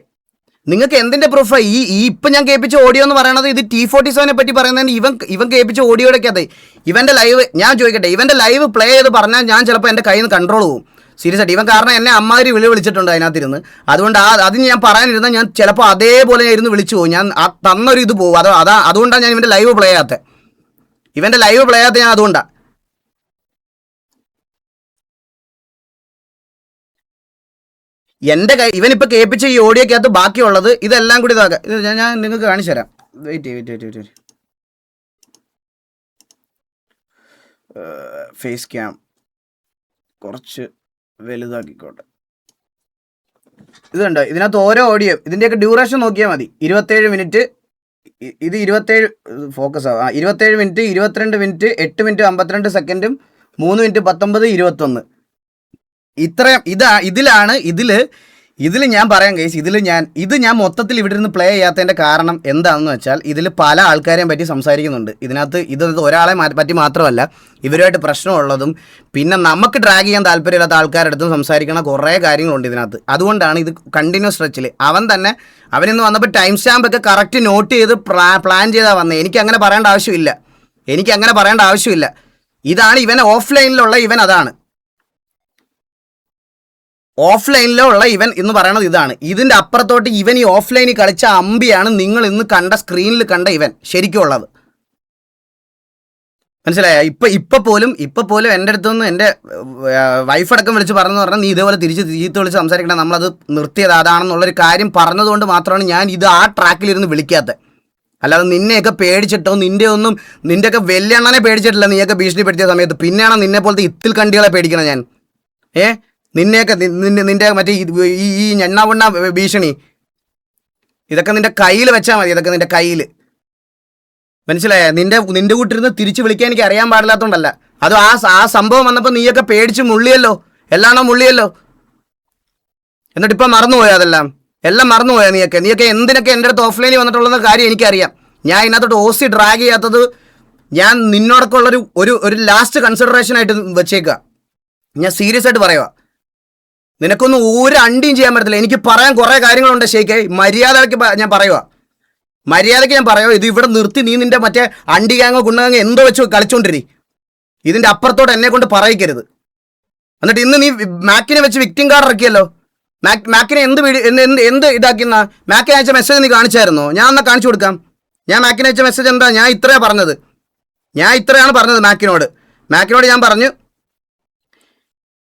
നിങ്ങൾക്ക് എന്തിൻ്റെ പ്രൂഫാണ് ഈ ഇപ്പം ഞാൻ കേൾപ്പിച്ച ഓഡിയോ എന്ന് പറയുന്നത്? ഇത് T47 പറ്റി പറയുന്നതിന് ഇവൻ കേൾപ്പിച്ച ഓഡിയോയുടെയൊക്കെ ഇവൻ്റെ ലൈവ് ഞാൻ ചോദിക്കട്ടെ, ഇവൻ്റെ ലൈവ് പ്ലേ ചെയ്ത് പറഞ്ഞാൽ ഞാൻ ചിലപ്പോൾ എൻ്റെ കയ്യിൽ നിന്ന് കൺട്രോൾ പോകും സീരിയസ് ആയിട്ട്. ഇവൻ കാരണം എന്നെ അമ്മാതിരി വിളിച്ചിട്ടുണ്ട് അതിനകത്തിരുന്ന്. അതുകൊണ്ട് അതിന് ഞാൻ പറയാനിരുന്നാൽ ഞാൻ ചിലപ്പോൾ അതേപോലെ ഞാൻ ഇരുന്ന് വിളിച്ചു പോകും. ഞാൻ തന്നൊരു ഇത് പോകും. അതുകൊണ്ടാണ് ഞാൻ ഇവൻ്റെ ലൈവ് പ്ലേ ചെയ്യാത്തത്. ഞാൻ അതുകൊണ്ടാണ്. എൻ്റെ ഇവനിപ്പോൾ കേൾപ്പിച്ച ഈ ഓഡിയോക്കകത്ത് ബാക്കിയുള്ളത് ഇതെല്ലാം കൂടി ഇതാക്കാം. ഇത് ഞാൻ നിങ്ങൾക്ക് കാണിച്ചു തരാം. വെയിറ്റ് ഫേസ് ക്യാം കുറച്ച് വലുതാക്കിക്കോട്ടെ. ഇത് കണ്ടോ, ഇതിനകത്ത് ഓരോ ഓഡിയോ ഇതിൻ്റെയൊക്കെ ഡ്യൂറേഷൻ നോക്കിയാൽ മതി. 27 മിനിറ്റ്, ഇത് 27 ഫോക്കസ് ആവും. 27 മിനിറ്റ്, 22 മിനിറ്റ്, 8 മിനിറ്റ് 52 സെക്കൻഡും 3 മിനിറ്റ് 19, 21 ഇത്രയും ഇതിൽ ഞാൻ പറയാം ഗൈസ്. ഇത് ഞാൻ മൊത്തത്തിൽ ഇവിടെ നിന്ന് പ്ലേ ചെയ്യാത്തതിൻ്റെ കാരണം എന്താണെന്ന് വെച്ചാൽ ഇതിൽ പല ആൾക്കാരെയും പറ്റി സംസാരിക്കുന്നുണ്ട്. ഇത് ഒരാളെ പറ്റി മാത്രമല്ല, ഇവരുമായിട്ട് പ്രശ്നമുള്ളതും പിന്നെ നമുക്ക് ഡ്രാഗ് ചെയ്യാൻ താല്പര്യമില്ലാത്ത ആൾക്കാരുടെ അടുത്തും സംസാരിക്കണ കുറേ കാര്യങ്ങളുണ്ട് ഇതിനകത്ത്. അതുകൊണ്ടാണ് ഇത് കണ്ടിന്യൂസ് സ്ട്രെച്ചിൽ അവനിന്ന് വന്നപ്പോൾ ടൈം സ്റ്റാമ്പൊക്കെ കറക്റ്റ് നോട്ട് ചെയ്ത് പ്ലാൻ ചെയ്താൽ വന്നത്. എനിക്ക് അങ്ങനെ പറയേണ്ട ആവശ്യമില്ല. ഇതാണ് ഇവൻ ഓഫ്ലൈനിലുള്ള ഇവൻ. അതാണ് ഓഫ്ലൈനിലുള്ള ഇവൻ എന്ന് പറയുന്നത് ഇതാണ്. ഇതിൻ്റെ അപ്പുറത്തോട്ട് ഇവൻ ഈ ഓഫ്ലൈനിൽ കളിച്ച അമ്പിയാണ് നിങ്ങൾ ഇന്ന് കണ്ട സ്ക്രീനിൽ കണ്ട ഇവൻ ശരിക്കും ഉള്ളത്. മനസ്സിലായ? ഇപ്പം പോലും എൻ്റെ അടുത്തുനിന്ന് എൻ്റെ വൈഫടക്കം വിളിച്ച് പറഞ്ഞാൽ നീ ഇതേപോലെ തിരിച്ച് വിളിച്ച് സംസാരിക്കണേ, നമ്മളത് നിർത്തിയത് അതാണെന്നുള്ളൊരു കാര്യം പറഞ്ഞതുകൊണ്ട് മാത്രമാണ് ഞാൻ ഇത് ആ ട്രാക്കിലിരുന്ന് വിളിക്കാത്തത്. അല്ലാതെ നിന്നെയൊക്കെ പേടിച്ചിട്ടോ നിൻ്റെയൊക്കെ വെല്ലണ്ണനെ പേടിച്ചിട്ടില്ല. നീയൊക്കെ ഭീഷണിപ്പെടുത്തിയ സമയത്ത് പിന്നെയാണ് നിന്നെ പോലത്തെ ഇത്തിൽ കണ്ടികളെ പേടിക്കണം ഞാൻ. നിന്നെയൊക്കെ നിന്റെ മറ്റേ ഈ ഞണ്ണാവണ്ണ ഭീഷണി ഇതൊക്കെ നിന്റെ കയ്യിൽ വെച്ചാൽ മതി. ഇതൊക്കെ നിന്റെ കയ്യിൽ മനസ്സിലായ? നിന്റെ കൂട്ടിരുന്ന് തിരിച്ച് വിളിക്കാൻ എനിക്ക് അറിയാൻ പാടില്ലാത്തതുകൊണ്ടല്ല. അത് ആ സംഭവം വന്നപ്പോൾ നീയൊക്കെ പേടിച്ച് മുള്ളിയല്ലോ. എന്നിട്ട് ഇപ്പം മറന്നുപോയോ? എല്ലാം മറന്നുപോയോ? നീയൊക്കെ എന്തിനൊക്കെ എൻ്റെ അടുത്ത് ഓഫ്ലൈനിൽ വന്നിട്ടുള്ള കാര്യം എനിക്കറിയാം. ഞാൻ ഇതിനകത്തോട്ട് ഓസി ഡ്രാഗ് ചെയ്യാത്തത് ഞാൻ നിന്നോടൊക്കെ ഉള്ളൊരു ഒരു ലാസ്റ്റ് കൺസിഡറേഷൻ ആയിട്ട് വെച്ചേക്കുക. ഞാൻ സീരിയസ് ആയിട്ട് പറയുക. നിനക്കൊന്നും ഒരു അണ്ടിയും ചെയ്യാൻ പറ്റത്തില്ല. എനിക്ക് പറയാൻ കുറേ കാര്യങ്ങളുണ്ട് ഷെയ്ക്കേ. മര്യാദയ്ക്ക് ഞാൻ പറയുക. ഇത് ഇവിടെ നിർത്തി നീ നിന്റെ മറ്റേ അണ്ടി ഗാങ്ങോ ഗുണ്ടഗാങ്ങോ എന്തോ വെച്ച് കളിച്ചോണ്ടിരി. ഇതിൻ്റെ അപ്പുറത്തോട്ട് എന്നെ കൊണ്ട് പറയിക്കരുത്. എന്നിട്ട് ഇന്ന് നീ മാക്കിനെ വെച്ച് വിക്ടിം കാർഡ് ഇറക്കിയല്ലോ. മാക്കിനെ എന്ത് ഇതാക്കുന്ന മാക്കിനെ അയച്ച മെസ്സേജ് നീ കാണിച്ചായിരുന്നോ? ഞാൻ എന്നാൽ കാണിച്ചു കൊടുക്കാം. ഞാൻ മാക്കിനെ അയച്ച മെസ്സേജ് എന്താ? ഞാൻ ഇത്രയാണ് പറഞ്ഞത് മാക്കിനോട് ഞാൻ പറഞ്ഞു.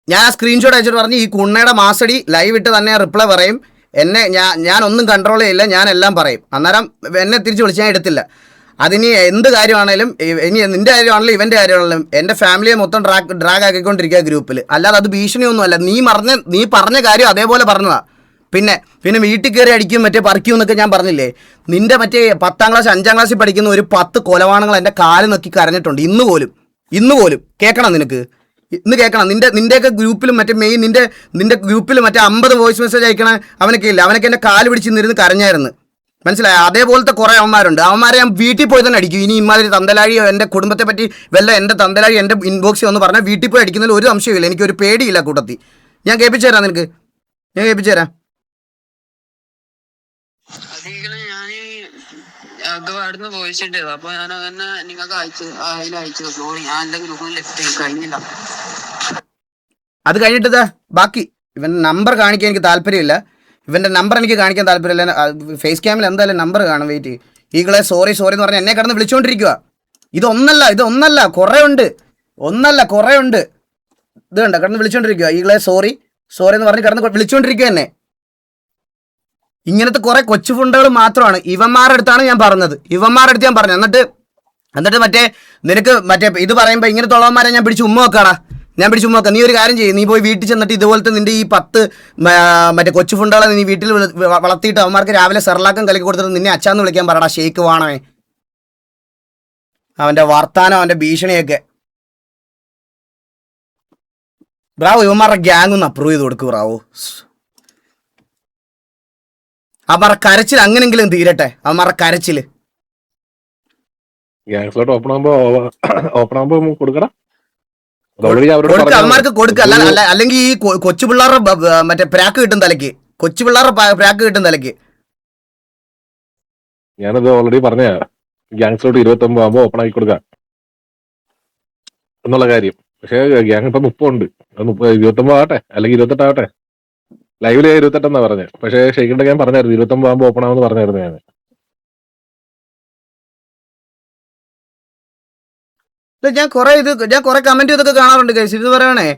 ഞാൻ ആ സ്ക്രീൻഷോട്ട് അയച്ചിട്ട് പറഞ്ഞു ഈ കുണ്ണയുടെ മാസടി ലൈവ് ഇട്ട് തന്നെ റിപ്ലൈ പറയും. ഞാനൊന്നും കൺട്രോൾ ചെയ്യില്ല, ഞാൻ എല്ലാം പറയും. അന്നേരം എന്നെ തിരിച്ച് വിളിച്ച് ഞാൻ എടുത്തില്ല. അതിനി എന്ത് കാര്യമാണേലും, ഇനി നിൻ്റെ കാര്യമാണെങ്കിലും ഇവൻ്റെ കാര്യമാണെങ്കിലും എൻ്റെ ഫാമിലിയെ മൊത്തം ഡ്രാഗ് ആക്കിക്കൊണ്ടിരിക്കുക ഗ്രൂപ്പിൽ. അല്ലാതെ അത് ഭീഷണിയൊന്നുമല്ല. നീ പറഞ്ഞ കാര്യം അതേപോലെ പറഞ്ഞതാ. പിന്നെ വീട്ടിൽ കയറി അടിക്കും മറ്റേ പറിക്കും എന്നൊക്കെ ഞാൻ പറഞ്ഞില്ലേ. നിൻ്റെ മറ്റേ 10ാം ക്ലാസ് 5ാം ക്ലാസ്സിൽ പഠിക്കുന്ന ഒരു 10 കൊലവാണങ്ങൾ എൻ്റെ കാല് നോക്കി കരഞ്ഞിട്ടുണ്ട്. ഇന്ന് പോലും കേൾക്കണം. ഇന്ന് കേൾക്കണം. നിന്റെയൊക്കെ ഗ്രൂപ്പിലും മറ്റേ മെയിൻ നിന്റെ ഗ്രൂപ്പിൽ മറ്റേ 50 വോയിസ് മെസ്സേജ് അയക്കണ അവനൊക്കെ ഇല്ല. അവനൊക്കെ എൻ്റെ കാല് പിടിച്ച് നിന്നിരുന്ന് കരഞ്ഞായിരുന്നു. മനസ്സിലായോ? അതേപോലത്തെ കുറെ അവന്മാരുണ്ട്. അവന്മാരെ ഞാൻ വീട്ടിൽ പോയി തന്നെ അടിക്കും. ഇനി ഇമാതിരി തന്തലാഴി എൻ്റെ കുടുംബത്തെ പറ്റി വല്ല എൻ്റെ തന്തലാഴി എൻ്റെ ഇൻബോക്സിൽ വന്ന് പറഞ്ഞാൽ വീട്ടിൽ പോയി അടിക്കുന്നതിൽ ഒരു സംശയമില്ല. എനിക്കൊരു പേടിയില്ല കൂട്ടത്തിൽ. ഞാൻ കേൾപ്പിച്ചു തരാം നിനക്ക്, ഞാൻ കേൾപ്പിച്ചു തരാം. അവിടുന്ന് വോയിസ് ഇട്ടത്. അപ്പൊ ഞാൻ അങ്ങനെ നിങ്ങൾക്ക് അയച്ചു സോറി, ഞാൻ എന്റെ ഗ്രൂപ്പിൽ ലെഫ്റ്റ് കഴിഞ്ഞില്ല. അത് കഴിഞ്ഞിട്ട് ബാക്കി ഇവൻ്റെ നമ്പർ കാണിക്കാൻ എനിക്ക് താല്പര്യമില്ല. ഇവൻ്റെ നമ്പർ എനിക്ക് കാണിക്കാൻ താല്പര്യമില്ല. ഫേസ് ക്യാമിൽ എന്തായാലും നമ്പർ കാണും. വെയിറ്റ് ഈകളെ സോറി എന്ന് പറഞ്ഞാൽ എന്നെ കിടന്ന് വിളിച്ചുകൊണ്ടിരിക്കുക. ഇതൊന്നല്ല കുറേ ഉണ്ട്. ഇത് കണ്ട കിടന്ന് വിളിച്ചുകൊണ്ടിരിക്കുക. ഈകളെ സോറി എന്ന് പറഞ്ഞ് കിടന്ന് വിളിച്ചുകൊണ്ടിരിക്കുക എന്നെ. ഇങ്ങനത്തെ കുറെ കൊച്ചു ഫുണ്ടുകൾ മാത്രമാണ് ഇവന്മാരുടെ അടുത്താണ് ഞാൻ പറഞ്ഞത്. എന്നിട്ട് മറ്റേ നിനക്ക് മറ്റേ ഇത് പറയുമ്പോൾ ഇങ്ങനത്തെ ഉള്ളവന്മാരെ ഞാൻ പിടിച്ച് ഉമ്മ വെക്കാടാ. നീ ഒരു കാര്യം ചെയ്യും, നീ പോയി വീട്ടിൽ ചെന്നിട്ട് ഇതുപോലത്തെ നിന്റെ ഈ 10 മറ്റേ കൊച്ചു ഫുണ്ടുകളെ നീ വീട്ടിൽ വളർത്തിയിട്ട് അവന്മാർക്ക് രാവിലെ സെർലാക്കം കലക്കി കൊടുത്തിട്ട് നിന്നെ അച്ചാന്ന് വിളിക്കാൻ പറയടാ. ഷെയ്ക്ക് വേണമേ. അവൻ്റെ വർത്താനം, അവൻ്റെ ഭീഷണിയൊക്കെ. ബ്രാവോ, ഇവന്മാരുടെ ഗ്യാങ് ഒന്ന് അപ്രൂവ് ചെയ്ത് കൊടുക്കും ബ്രാവോ. അവന്മാരുടെ കരച്ചിൽ അങ്ങനെങ്കിലും തീരട്ടെ. അവന്മാരുടെ കരച്ചിൽ അവന്മാർക്ക് കൊടുക്കുക. അല്ലെങ്കിൽ ഈ കൊച്ചു പിള്ളേരുടെ മറ്റേ പ്രാക്ക് കിട്ടും തലയ്ക്ക്. ഞാനത് ഓൾറെഡി പറഞ്ഞ ഗ്യാങ്സിലോട്ട് 29 ആകുമ്പോ ഓപ്പൺ ആക്കി കൊടുക്കാം എന്നുള്ള കാര്യം. പക്ഷെ ഗ്യാങ് ഇപ്പൊ 30 ഉണ്ട്. 29 ആവട്ടെ അല്ലെങ്കിൽ 28 ആവട്ടെ. ലൈവില് 28 എന്നാ പറഞ്ഞത്. പക്ഷെ ഷെയ്ഖിന്റെ ഞാൻ പറഞ്ഞായിരുന്നു 29 ആകുമ്പോ ഓപ്പൺ ആവുമെന്ന് പറഞ്ഞായിരുന്നു ഞാൻ. ഞാൻ കുറെ കമന്റ് ഇതൊക്കെ കാണാറുണ്ട് ഗൈസ്. ഇത് പറയണേ,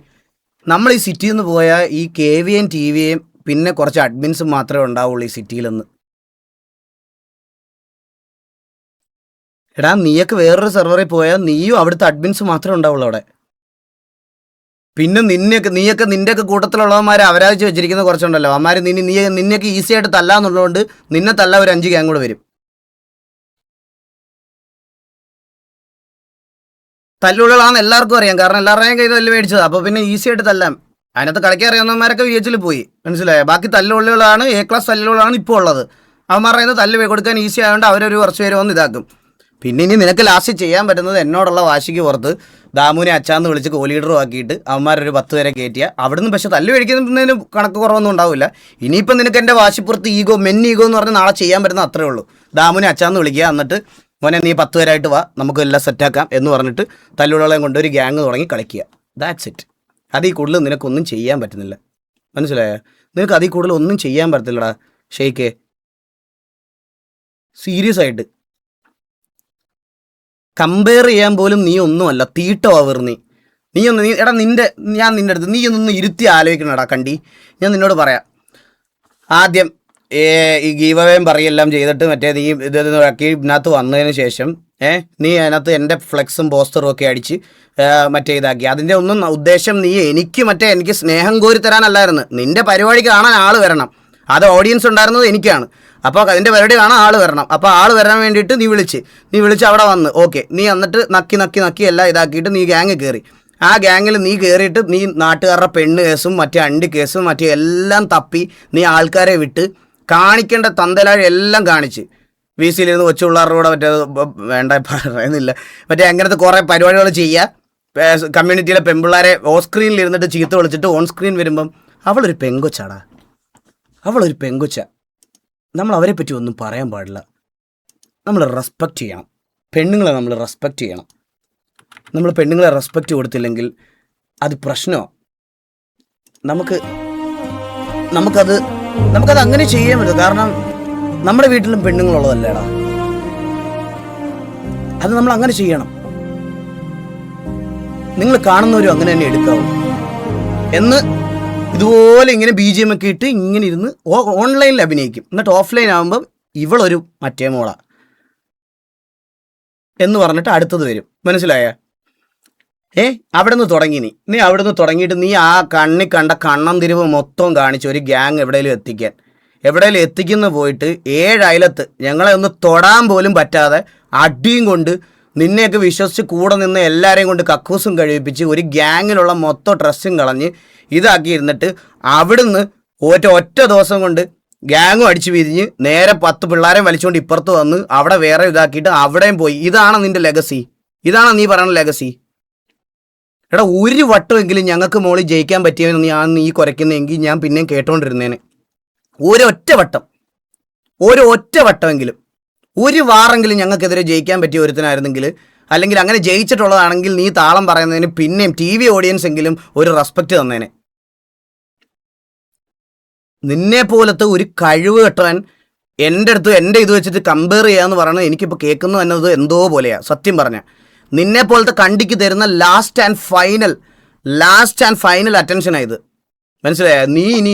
നമ്മൾ ഈ സിറ്റിയിൽ നിന്ന് പോയാൽ ഈ KVM TVM പിന്നെ കുറച്ച് അഡ്മിൻസും മാത്രമേ ഉണ്ടാവുള്ളൂ ഈ സിറ്റിയിലെന്ന്. എടാ, നീയൊക്കെ വേറൊരു സെർവറിൽ പോയാൽ നീയും അവിടുത്തെ അഡ്മിൻസ് മാത്രമേ ഉണ്ടാവുള്ളൂ അവിടെ. പിന്നെ നിന്റെയൊക്കെ കൂട്ടത്തിലുള്ളവന്മാരെ അവരാഴ്ച വെച്ചിരിക്കുന്ന കുറച്ചുണ്ടല്ലോ. അവന്മാർ നിന്നെയൊക്കെ ഈസി ആയിട്ട് തല്ലാന്നുള്ളതുകൊണ്ട് നിന്നെ തല്ല ഒരു 5 ഗ്യാങ് കൂടെ വരും. തല്ലുള്ളതാണെന്ന് എല്ലാവർക്കും അറിയാം. കാരണം എല്ലാവരുടെയും കയ്യിൽ തല്ല് മേടിച്ചത്. അപ്പോൾ പിന്നെ ഈസി ആയിട്ട് തല്ലാം. അതിനകത്ത് കളിക്കാൻ അറിയാവുന്നവന്മാരൊക്കെ VH പോയി. മനസ്സിലായോ? ബാക്കി തല്ലുള്ളികളാണ്, A ക്ലാസ് തല്ലുകളാണ് ഇപ്പോൾ ഉള്ളത്. അവന്മാരുടെ കയ്യിൽ നിന്ന് തല്ല് കൊടുക്കാൻ ഈസി ആയതുകൊണ്ട് അവരൊരു കുറച്ച് പേര് വന്ന് ഇതാക്കും. പിന്നെ ഇനി നിനക്ക് ലാസ്റ്റ് ചെയ്യാൻ പറ്റുന്നത് എന്നോടുള്ള വാശിക്ക് പുറത്ത് ദാമുവിനെ അച്ചാന്ന് വിളിച്ച് കോലീഡറും ആക്കിയിട്ട് അവന്മാരൊരു 10 പേരെ കയറ്റിയ അവിടുന്ന്. പക്ഷെ തല്ല് മേടിക്കുന്നതിന് കണക്ക് കുറവൊന്നും ഉണ്ടാവില്ല. ഇനിയിപ്പം നിനക്ക് എൻ്റെ വാശിപ്പുറത്ത് ഈഗോ എന്ന് പറഞ്ഞ് നാളെ ചെയ്യാൻ പറ്റുന്ന അത്രേ ഉള്ളൂ. ദാമുവിനെ അച്ചാന്ന് വിളിക്കുക, എന്നിട്ട് മോനെ നീ 10 പേരായിട്ട് വാ, നമുക്ക് എല്ലാം സെറ്റാക്കാം എന്ന് പറഞ്ഞിട്ട് തല്ലുകളെയും കൊണ്ട് ഒരു ഗ്യാങ് തുടങ്ങി കളിക്കുക. That's it. അതിൽ കൂടുതൽ നിനക്കൊന്നും ചെയ്യാൻ പറ്റുന്നില്ല. മനസ്സിലായോ? നിനക്ക് അതിൽ കൂടുതൽ ഒന്നും ചെയ്യാൻ പറ്റത്തില്ലടാ ഷെയ്ക്ക്. സീരിയസ് ആയിട്ട് കമ്പയർ ചെയ്യാൻ പോലും നീ ഒന്നുമല്ല. തീട്ടമാവർ നീ എടാ. ഞാൻ നിൻ്റെ അടുത്ത് നീ ഒന്നൊന്ന് ഇരുത്തി ആലോചിക്കണടാ കണ്ടി. ഞാൻ നിന്നോട് പറയാം. ആദ്യം ഈ ഗീവവേയും പറയെല്ലാം ചെയ്തിട്ട് മറ്റേ നീ ഇതാക്കി ഇതിനകത്ത് വന്നതിന് ശേഷം നീ അതിനകത്ത് എൻ്റെ ഫ്ലെക്സും പോസ്റ്ററും ഒക്കെ അടിച്ച് മറ്റേ ഇതാക്കി. അതിൻ്റെ ഒന്നും ഉദ്ദേശം നീ എനിക്ക് സ്നേഹം കോരി തരാനല്ലായിരുന്നു. നിൻ്റെ പരിപാടി കാണാൻ ആൾ വരണം. അത് ഓഡിയൻസ് ഉണ്ടായിരുന്നത് എനിക്കാണ്. അപ്പോൾ അതിൻ്റെ പരിപാടി കാണാൻ ആൾ വരണം. അപ്പോൾ ആൾ വരാൻ വേണ്ടിയിട്ട് നീ വിളിച്ച് അവിടെ വന്ന് ഓക്കെ. നീ എന്നിട്ട് നക്കി എല്ലാം ഇതാക്കിയിട്ട് നീ ഗ്യാങ് കയറി. ആ ഗ്യാങ്ങിൽ നീ കയറിയിട്ട് നീ നാട്ടുകാരുടെ പെണ്ണ് കേസും മറ്റേ അണ്ടി കേസും മറ്റേ എല്ലാം തപ്പി നീ ആൾക്കാരെ വിട്ട് കാണിക്കേണ്ട തന്തലാഴി എല്ലാം കാണിച്ച് VCയിലിരുന്ന് കൊച്ചുപിള്ളേരുടെ കൂടെ മറ്റേ വേണ്ട പറയുന്നില്ല മറ്റേ അങ്ങനത്തെ കുറേ പരിപാടികൾ ചെയ്യുക. കമ്മ്യൂണിറ്റിയിലെ പെൺപിള്ളേരെ ഓഫ് സ്ക്രീനിൽ ഇരുന്നിട്ട് ചീത്ത വിളിച്ചിട്ട് ഓൺ സ്ക്രീൻ വരുമ്പം അവളൊരു പെങ്കൊച്ചാടാ. നമ്മൾ അവരെ പറ്റി ഒന്നും പറയാൻ പാടില്ല. നമ്മൾ റെസ്പെക്റ്റ് ചെയ്യണം. പെണ്ണുങ്ങളെ നമ്മൾ റെസ്പെക്റ്റ് ചെയ്യണം. നമ്മൾ പെണ്ണുങ്ങളെ റെസ്പെക്റ്റ് കൊടുത്തില്ലെങ്കിൽ അത് പ്രശ്നമാണ്. നമുക്കത് അങ്ങനെ ചെയ്യാൻ പറ്റും. കാരണം നമ്മുടെ വീട്ടിലും പെണ്ണുങ്ങളുള്ളതല്ലേടാ. അത് നമ്മൾ അങ്ങനെ ചെയ്യണം. നിങ്ങൾ കാണുന്നവരും അങ്ങനെ തന്നെ എടുക്കാവൂ എന്ന് ഇതുപോലെ ഇങ്ങനെ BGM ഒക്കെ ഇട്ട് ഇങ്ങനെ ഇരുന്ന് ഓൺലൈനിൽ അഭിനയിക്കും. എന്നിട്ട് ഓഫ്ലൈൻ ആകുമ്പം ഇവളൊരു മറ്റേ മോള എന്ന് പറഞ്ഞിട്ട് അടുത്തത് വരും. മനസ്സിലായ? അവിടെ നിന്ന് തുടങ്ങി നീ അവിടെ നിന്ന് തുടങ്ങിയിട്ട് നീ ആ കണ്ണി കണ്ട കണ്ണന്തിരിവ് മൊത്തം കാണിച്ച് ഒരു ഗ്യാങ് എവിടെയെങ്കിലും എത്തിക്കുന്ന പോയിട്ട് 7 അയലത്ത് ഞങ്ങളെ ഒന്ന് തൊടാൻ പോലും പറ്റാതെ അടിയും കൊണ്ട് നിന്നെയൊക്കെ വിശ്വസിച്ച് കൂടെ നിന്ന് എല്ലാവരെയും കൊണ്ട് കക്കൂസും കഴിപ്പിച്ച് ഒരു ഗ്യാങ്ങിലുള്ള മൊത്തം ഡ്രസ്സും കളഞ്ഞ് ഇതാക്കി ഇരുന്നിട്ട് അവിടുന്ന് ഒറ്റ ദിവസം കൊണ്ട് ഗ്യാങ്ങും അടിച്ചു പിരിഞ്ഞ് നേരെ 10 പിള്ളേരെ വലിച്ചുകൊണ്ട് ഇപ്പുറത്ത് വന്ന് അവിടെ വേറെ ഇതാക്കിയിട്ട് അവിടെയും പോയി. ഇതാണ് നിന്റെ ലെഗസി? ഇതാണ് നീ പറയുന്ന ലെഗസി? എടാ, ഒരു വട്ടമെങ്കിലും ഞങ്ങൾക്ക് മോളിൽ ജയിക്കാൻ പറ്റിയെന്ന് ഞാൻ നീ കുരയ്ക്കുന്നതെങ്കിൽ ഞാൻ പിന്നെയും കേട്ടോണ്ടിരുന്നേനെ. ഒരൊറ്റ വട്ടമെങ്കിലും ഒരു വാറെങ്കിലും ഞങ്ങൾക്കെതിരെ ജയിക്കാൻ പറ്റിയ ഒരുത്തനായിരുന്നെങ്കിൽ, അല്ലെങ്കിൽ അങ്ങനെ ജയിച്ചിട്ടുള്ളതാണെങ്കിൽ നീ താളം പറയുന്നതിന് പിന്നെയും TV ഓഡിയൻസ് എങ്കിലും ഒരു റെസ്പെക്റ്റ് തന്നേനെ. നിന്നെ പോലത്തെ ഒരു കഴിവ് കെട്ടവൻ എൻ്റെ അടുത്ത് എൻ്റെ ഇത് വെച്ചിട്ട് കമ്പയർ ചെയ്യാന്ന് പറയുന്നത് എനിക്കിപ്പോൾ കേൾക്കുന്നു എന്നത് എന്തോ പോലെയാണ്. സത്യം പറഞ്ഞാൽ നിന്നെ പോലത്തെ കണ്ടിക്ക് തരുന്ന ലാസ്റ്റ് ആൻഡ് ഫൈനൽ അറ്റൻഷനായത്. മനസ്സിലായ? നീ ഇനി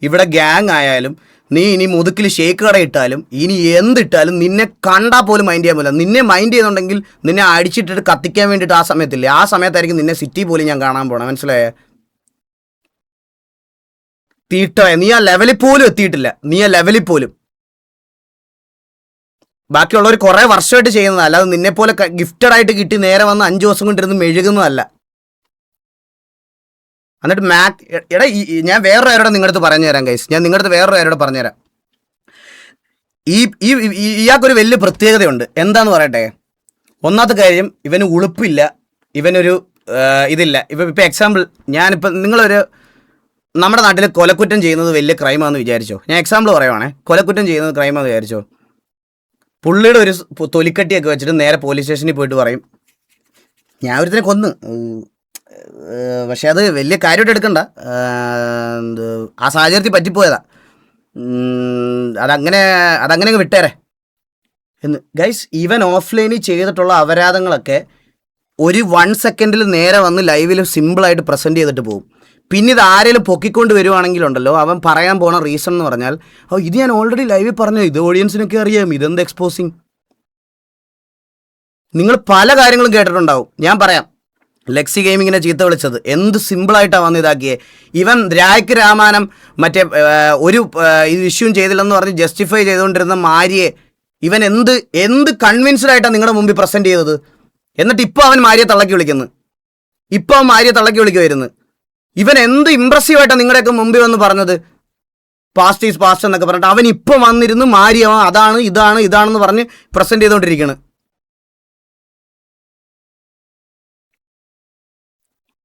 ഇവിടെ ഗ്യാങ് ആയാലും, നീ ഇനി മുതുക്കിൽ ഷേക്ക് കട ഇട്ടാലും, ഇനി എന്തിട്ടാലും നിന്നെ കണ്ടാൽ പോലും മൈൻഡ് ചെയ്യാൻ പറ്റില്ല. നിന്നെ മൈൻഡ് ചെയ്യുന്നുണ്ടെങ്കിൽ നിന്നെ അടിച്ചിട്ടിട്ട് കത്തിക്കാൻ വേണ്ടിയിട്ട് ആ സമയത്തില്ലേ, ആ സമയത്തായിരിക്കും നിന്നെ സിറ്റി പോലും ഞാൻ കാണാൻ പോകണം. മനസ്സിലായേ? തീട്ടോയ നീ ആ ലെവലിൽ പോലും എത്തിയിട്ടില്ല. ബാക്കിയുള്ളവർ കുറേ വർഷമായിട്ട് ചെയ്യുന്നതല്ല, അല്ലാതെ നിന്നെപ്പോലെ ഗിഫ്റ്റഡ് ആയിട്ട് കിട്ടി നേരെ വന്ന് 5 ദിവസം കൊണ്ടിരുന്ന് മെഴുകുന്നതല്ല. എന്നിട്ട് എടാ, ഞാൻ വേറൊരു ആരോടെ നിങ്ങളടുത്ത് പറഞ്ഞു തരാം ഗൈസ്. പറഞ്ഞുതരാം. ഇയാൾക്കൊരു വലിയ പ്രത്യേകതയുണ്ട്. എന്താന്ന് പറയട്ടെ? ഒന്നാമത്തെ കാര്യം, ഇവന് ഉളുപ്പില്ല, ഇവനൊരു ഇതില്ല. ഇപ്പം എക്സാമ്പിൾ, ഞാനിപ്പോൾ നിങ്ങളൊരു നമ്മുടെ നാട്ടിൽ കൊലക്കുറ്റം ചെയ്യുന്നത് വലിയ ക്രൈമാണെന്ന് വിചാരിച്ചോ. ഞാൻ എക്സാമ്പിൾ പറയുവാണേ. കൊലക്കുറ്റം ചെയ്യുന്നത് ക്രൈമാണെന്ന് വിചാരിച്ചോ. പുള്ളിയുടെ ഒരു തൊലിക്കട്ടിയൊക്കെ വെച്ചിട്ട് നേരെ പോലീസ് സ്റ്റേഷനിൽ പോയിട്ട് പറയും, ഞാൻ ഒരുത്തിനെ കൊന്ന്. പക്ഷെ അത് വലിയ കാര്യമായിട്ട് എടുക്കണ്ട, ആ സാഹചര്യത്തിൽ പറ്റിപ്പോയതാ, അതങ്ങനെ വിട്ടേരെ എന്ന്. ഗൈസ്, ഇവൻ ഓഫ്ലൈനിൽ ചെയ്തിട്ടുള്ള അപരാധങ്ങളൊക്കെ ഒരു 1 സെക്കൻഡിൽ നേരെ വന്ന് ലൈവിൽ സിമ്പിളായിട്ട് പ്രസൻറ്റ് ചെയ്തിട്ട് പോകും. പിന്നെ ഇത് ആരെങ്കിലും പൊക്കിക്കൊണ്ട് വരുവാണെങ്കിലുണ്ടല്ലോ, അവൻ പറയാൻ പോണ റീസൺ എന്ന് പറഞ്ഞാൽ, ഇത് ഞാൻ ഓൾറെഡി ലൈവിൽ പറഞ്ഞു, ഇത് ഓഡിയൻസിനൊക്കെ അറിയാം, ഇതെന്ത് എക്സ്പോസിങ്. നിങ്ങൾ പല കാര്യങ്ങളും കേട്ടിട്ടുണ്ടാവും. ഞാൻ പറയാം, ലെക്സി ഗെയിമിങ്ങിനെ ചീത്ത വിളിച്ചത് എന്ത് സിമ്പിളായിട്ടാണ് വന്ന് ഇതാക്കിയേ. ഇവൻ രായ്ക്ക് രാമാനം മറ്റേ ഒരു ഇഷ്യൂം ചെയ്തില്ലെന്ന് പറഞ്ഞ് ജസ്റ്റിഫൈ ചെയ്തുകൊണ്ടിരുന്ന മാരിയെ ഇവൻ എന്ത് കൺവിൻസ്ഡ് ആയിട്ടാണ് നിങ്ങളുടെ മുമ്പിൽ പ്രസൻറ്റ് ചെയ്തത്. എന്നിട്ട് ഇപ്പോൾ അവൻ മാരിയെ തള്ളക്കി വിളിക്കുന്നു. ഇവൻ എന്ത് ഇമ്പ്രസീവായിട്ടാണ് നിങ്ങളുടെയൊക്കെ മുമ്പിൽ വന്ന് പറഞ്ഞത്. പാസ്റ്റ് ഈസ് പാസ്റ്റ് എന്നൊക്കെ പറഞ്ഞിട്ട് അവൻ ഇപ്പം വന്നിരുന്ന് മാരിയ അതാണ് ഇതാണെന്ന് പറഞ്ഞ് പ്രസൻറ്റ് ചെയ്തുകൊണ്ടിരിക്കുകയാണ്.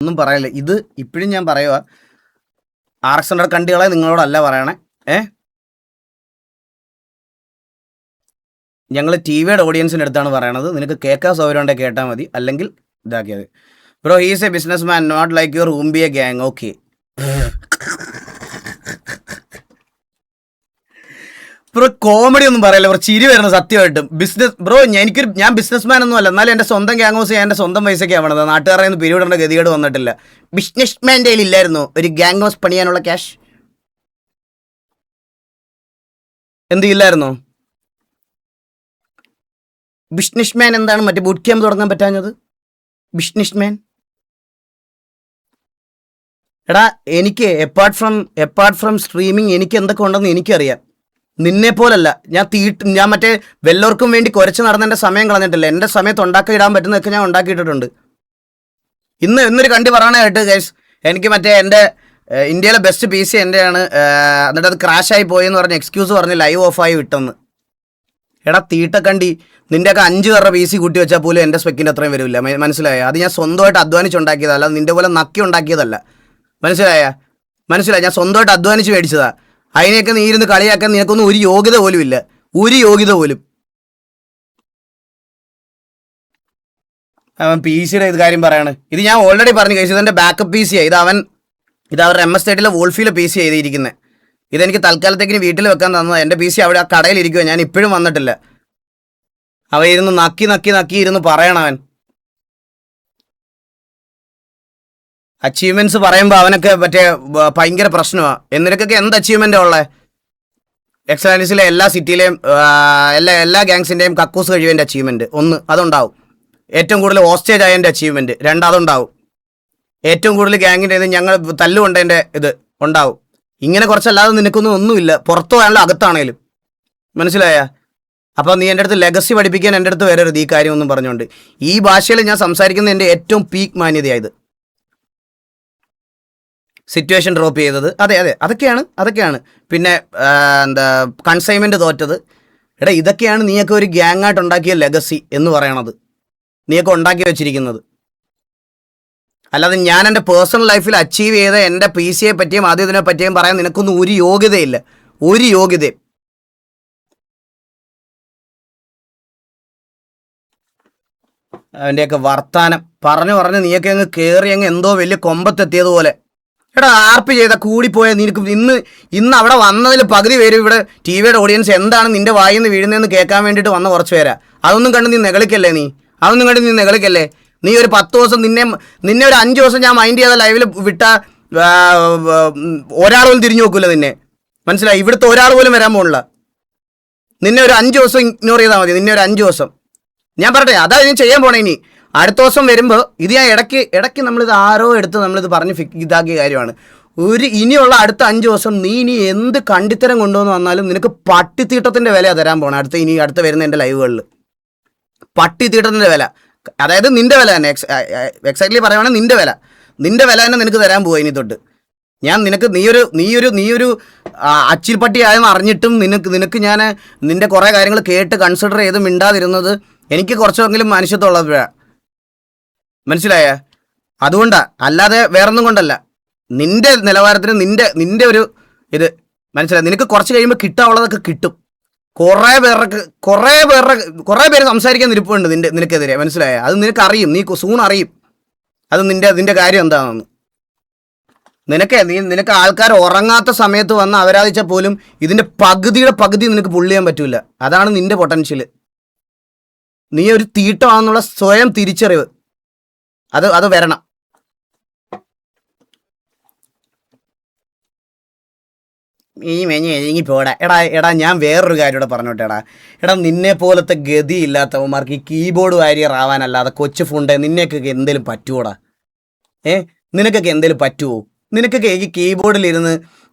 ഒന്നും പറയല്ലേ. ഇത് ഇപ്പോഴും ഞാൻ പറയുക, RX100 കണ്ടികളെ നിങ്ങളോടല്ല പറയണേ. ഞങ്ങൾ TVയുടെ ഓഡിയൻസിൻ്റെ അടുത്താണ് പറയണത്. നിനക്ക് കേൾക്കാൻ സൗകര്യം ഉണ്ടെങ്കിൽ കേട്ടാൽ മതി, അല്ലെങ്കിൽ ഇതാക്കിയത്. Bro, he's a businessman, not like your റൂംബിയ ഗ്യാങ്. ഓക്കെ ബ്രോ, കോമഡി ഒന്നും പറയല്ല ബ്രോ, ചിരി വരുന്നത് സത്യമായിട്ടും. ബ്രോ, ഞാൻ ബിസിനസ് മാൻ ഒന്നും അല്ല, എന്നാലും എൻ്റെ സ്വന്തം ഗ്യാങ് ഹൗസ് ഞാൻ എൻ്റെ സ്വന്തം പൈസയ്ക്ക് ആവണത്. നാട്ടുകാരെ നിന്ന് പിരിവിടേണ്ട ഗതികേട് വന്നിട്ടില്ല. ബിസിനസ് മാൻ്റെ കയ്യിൽ ഇല്ലായിരുന്നു ഒരു ഗ്യാങ് ഹൗസ് പണിയാനുള്ള ക്യാഷ്? ഇല്ലായിരുന്നോ? ബിസിനസ് മാൻ എന്താണ് മറ്റേ ബൂട്ട് ക്യാമ്പ് തുടങ്ങാൻ പറ്റാഞ്ഞത്? ബിസിനസ് മാൻ എടാ, എനിക്ക് എപ്പാർട്ട് ഫ്രം സ്ട്രീമിങ് എനിക്ക് എന്തൊക്കെ ഉണ്ടെന്ന് എനിക്കറിയാം. നിന്നെ പോലല്ല ഞാൻ മറ്റേ വല്ലവർക്കും വേണ്ടി കുരച്ച് നടന്ന എൻ്റെ സമയം കളഞ്ഞിട്ടില്ല. എൻ്റെ സമയത്ത് ഉണ്ടാക്കി ഇടാൻ പറ്റുന്നതൊക്കെ ഞാൻ ഉണ്ടാക്കിയിട്ടുണ്ട്. ഇന്നൊരു കണ്ടി പറയാനായിട്ട് ഗൈസ്, എനിക്ക് മറ്റേ എൻ്റെ ഇന്ത്യയിലെ ബെസ്റ്റ് PC എൻ്റെയാണ്, എന്നിട്ട് അത് ക്രാഷായി പോയെന്ന് പറഞ്ഞ് എക്സ്ക്യൂസ് പറഞ്ഞ് ലൈവ് ഓഫായി വിട്ടെന്ന്. എടാ തീട്ടക്കണ്ടി, നിൻ്റെയൊക്കെ 5 പേരുടെ PC കൂട്ടി വെച്ചാൽ പോലും എൻ്റെ സ്പെക്കിൻ്റെ അത്രയും വരില്ല. മനസ്സിലായ? അത് ഞാൻ സ്വന്തമായിട്ട് അധ്വാനിച്ചുണ്ടാക്കിയതല്ല, നിൻ്റെ പോലെ നക്കി ഉണ്ടാക്കിയതല്ല. മനസ്സിലായ? ഞാൻ സ്വന്തമായിട്ട് അധ്വാനിച്ച് മേടിച്ചതാ. അതിനെയൊക്കെ നീ ഇരുന്ന് കളിയാക്കാൻ നിനക്കൊന്നും ഒരു യോഗ്യത പോലും ഇല്ല. അവൻ PC-യുടെ ഇത് കാര്യം പറയാണ്. ഇത് ഞാൻ ഓൾറെഡി പറഞ്ഞു കഴിച്ചു. ഇതെൻ്റെ ബാക്കപ്പ് PC-യാണ്. ഇത് അവരുടെ MS സ്റ്റേറ്റിലെ വോൾഫിയിലെ PC ചെയ്തിരിക്കുന്നത്. ഇതെനിക്ക് തൽക്കാലത്തേക്കിന് വീട്ടിൽ വെക്കാൻ തന്നത്. എൻ്റെ PC അവിടെ ആ കടയിലിരിക്കുക, ഞാൻ ഇപ്പോഴും വന്നിട്ടില്ല. അവ ഇരുന്ന് നക്കി ഇരുന്ന് പറയണവൻ. അച്ചീവ്മെന്റ്സ് പറയുമ്പോൾ അവനൊക്കെ മറ്റേ ഭയങ്കര പ്രശ്നമാണ്. എന്നിനൊക്കെ എന്ത് അച്ചീവ്മെൻ്റാണ് ഉള്ളത്? എക്സലൻസിലെ എല്ലാ സിറ്റിയിലെയും എല്ലാ ഗാങ്സിൻ്റെയും കക്കൂസ് കഴിവേൻ്റെ അച്ചീവ്മെൻറ്റ് 1 അതുണ്ടാവും. ഏറ്റവും കൂടുതൽ ഹോസ്റ്റേജ് ആയതിൻ്റെ അച്ചീവ്മെൻറ്റ് 2 അതുണ്ടാവും. ഏറ്റവും കൂടുതൽ ഗ്യാങ്ങിൻ്റെ ഇത് ഞങ്ങൾ തല്ലുകൊണ്ടതിൻ്റെ ഇത് ഉണ്ടാവും. ഇങ്ങനെ കുറച്ചല്ലാതെ നിനക്കൊന്നും ഒന്നുമില്ല, പുറത്തു പോയാലും അകത്താണേലും. മനസ്സിലായ? അപ്പോൾ നീ എൻ്റെ അടുത്ത് ലെഗസി പഠിപ്പിക്കാൻ എൻ്റെ അടുത്ത് വരരുത് ഈ കാര്യമൊന്നും പറഞ്ഞുകൊണ്ട്. ഈ ഭാഷയിൽ ഞാൻ സംസാരിക്കുന്ന എൻ്റെ ഏറ്റവും പീക്ക് മാന്യതയായത്. സിറ്റുവേഷൻ ഡ്രോപ്പ് ചെയ്തത്, അതെ അതൊക്കെയാണ്. പിന്നെ എന്താ കൺസൈൻമെന്റ് തോറ്റത്. എടാ ഇതൊക്കെയാണ് നീയൊക്കെ ഒരു ഗ്യാങ് ആയിട്ട് ഉണ്ടാക്കിയ ലെഗസി എന്ന് പറയണത്, നീയൊക്കെ ഉണ്ടാക്കി വെച്ചിരിക്കുന്നത്. അല്ലാതെ ഞാൻ എൻ്റെ പേഴ്സണൽ ലൈഫിൽ അച്ചീവ് ചെയ്ത എൻ്റെ PC യെ പറ്റിയും ആദ്യം ഇതിനെ പറ്റിയും പറയാൻ നിനക്കൊന്നും ഒരു യോഗ്യതയില്ല, ഒരു യോഗ്യതയും. അവൻ്റെയൊക്കെ വർത്താനം പറഞ്ഞ് നീയൊക്കെ അങ്ങ് കയറി അങ്ങ് എന്തോ വലിയ കൊമ്പത്തെത്തിയതുപോലെ. എടാ ആർപ്പ് ചെയ്ത കൂടിപ്പോയ നിനക്ക് ഇന്ന് അവിടെ വന്നതിൽ പകുതി പേര് ഇവിടെ TV-യുടെ ഓഡിയൻസ് എന്താണ് നിന്റെ വായിൽ നിന്ന് വീഴുന്നതെന്ന് കേൾക്കാൻ വേണ്ടിയിട്ട് വന്ന കുറച്ച് പേരാ. അതൊന്നും കണ്ട് നീ നെകളിക്കല്ലേ, നീ ഒരു 10 ദിവസം നിന്നെ ഒരു 5 ദിവസം ഞാൻ മൈൻഡ് ചെയ്ത ലൈവിൽ വിട്ട ഒരാൾ പോലും തിരിഞ്ഞു നോക്കൂല നിന്നെ, മനസ്സിലായി? ഇവിടുത്തെ ഒരാൾ പോലും വരാൻ പോകണില്ല. നിന്നെ ഒരു 5 ദിവസം ഇഗ്നോർ ചെയ്താൽ മതി, നിന്നെ ഒരു 5 ദിവസം. ഞാൻ പറയട്ടെ, അതാ ഞാൻ ചെയ്യാൻ പോണേ. ഇനി അടുത്ത ദിവസം വരുമ്പോൾ ഇത് ഞാൻ ഇടയ്ക്ക് നമ്മളിത് ആരോ എടുത്ത് നമ്മളിത് പറഞ്ഞ് ഇതാക്കിയ കാര്യമാണ്. ഇനിയുള്ള അടുത്ത 5 ദിവസം നീ ഇനി എന്ത് കണ്ടിത്തരം കൊണ്ടുവന്ന് വന്നാലും നിനക്ക് പട്ടിത്തീട്ടത്തിൻ്റെ വില തരാൻ പോകണം. അടുത്ത വരുന്ന എൻ്റെ ലൈവുകളിൽ പട്ടിത്തീട്ടത്തിൻ്റെ വില, അതായത് നിന്റെ വില തന്നെ, എക്സാക്ട്ലി പറയുവാണെങ്കിൽ നിന്റെ വില തന്നെ നിനക്ക് തരാൻ പോവുക ഇനി തൊട്ട്. ഞാൻ നീയൊരു അച്ചിൽപ്പട്ടി ആയെന്ന് അറിഞ്ഞിട്ടും നിനക്ക് ഞാൻ നിന്റെ കുറേ കാര്യങ്ങൾ കേട്ട് കൺസിഡർ ചെയ്ത് മിണ്ടാതിരുന്നത് എനിക്ക് കുറച്ചെങ്കിലും മനുഷ്യത്വമുള്ളപ്പോഴാണ്, മനസ്സിലായ? അതുകൊണ്ടാ, അല്ലാതെ വേറൊന്നും കൊണ്ടല്ല. നിന്റെ നിലവാരത്തിന് നിന്റെ ഒരു ഇത് മനസ്സിലായി. നിനക്ക് കുറച്ച് കഴിയുമ്പോൾ കിട്ടാനുള്ളതൊക്കെ കിട്ടും. കുറേ പേര് സംസാരിക്കാൻ നിൽപ്പുണ്ട് നിനക്കെതിരെ, മനസ്സിലായ? അത് നിനക്കറിയും, നീ സൂൺ അറിയും അത് നിന്റെ കാര്യം എന്താണെന്ന്. നിനക്ക് ആൾക്കാർ ഉറങ്ങാത്ത സമയത്ത് വന്ന് അപരാധിച്ചാൽ പോലും ഇതിൻ്റെ പകുതി നിനക്ക് പുള്ള് ചെയ്യാൻ പറ്റൂല. അതാണ് നിന്റെ പൊട്ടൻഷ്യൽ. നീ ഒരു തീട്ടമാണെന്നുള്ള സ്വയം തിരിച്ചറിവ് അത് വരണം. ഈ പോടാ. എടാ ഞാൻ വേറൊരു കാര്യം ഇവിടെ പറഞ്ഞോട്ടെ. എടാ നിന്നെ പോലത്തെ ഗതി ഇല്ലാത്തവന്മാർക്ക് ഈ കീബോർഡ് വാരിയർ ആവാനല്ലാതെ കൊച്ചു ഫുണ്ട് നിന്നെയൊക്കെ എന്തേലും പറ്റുമോടാ? നിനക്കൊക്കെ എന്തേലും പറ്റുമോ? നിനക്കൊക്കെ ഈ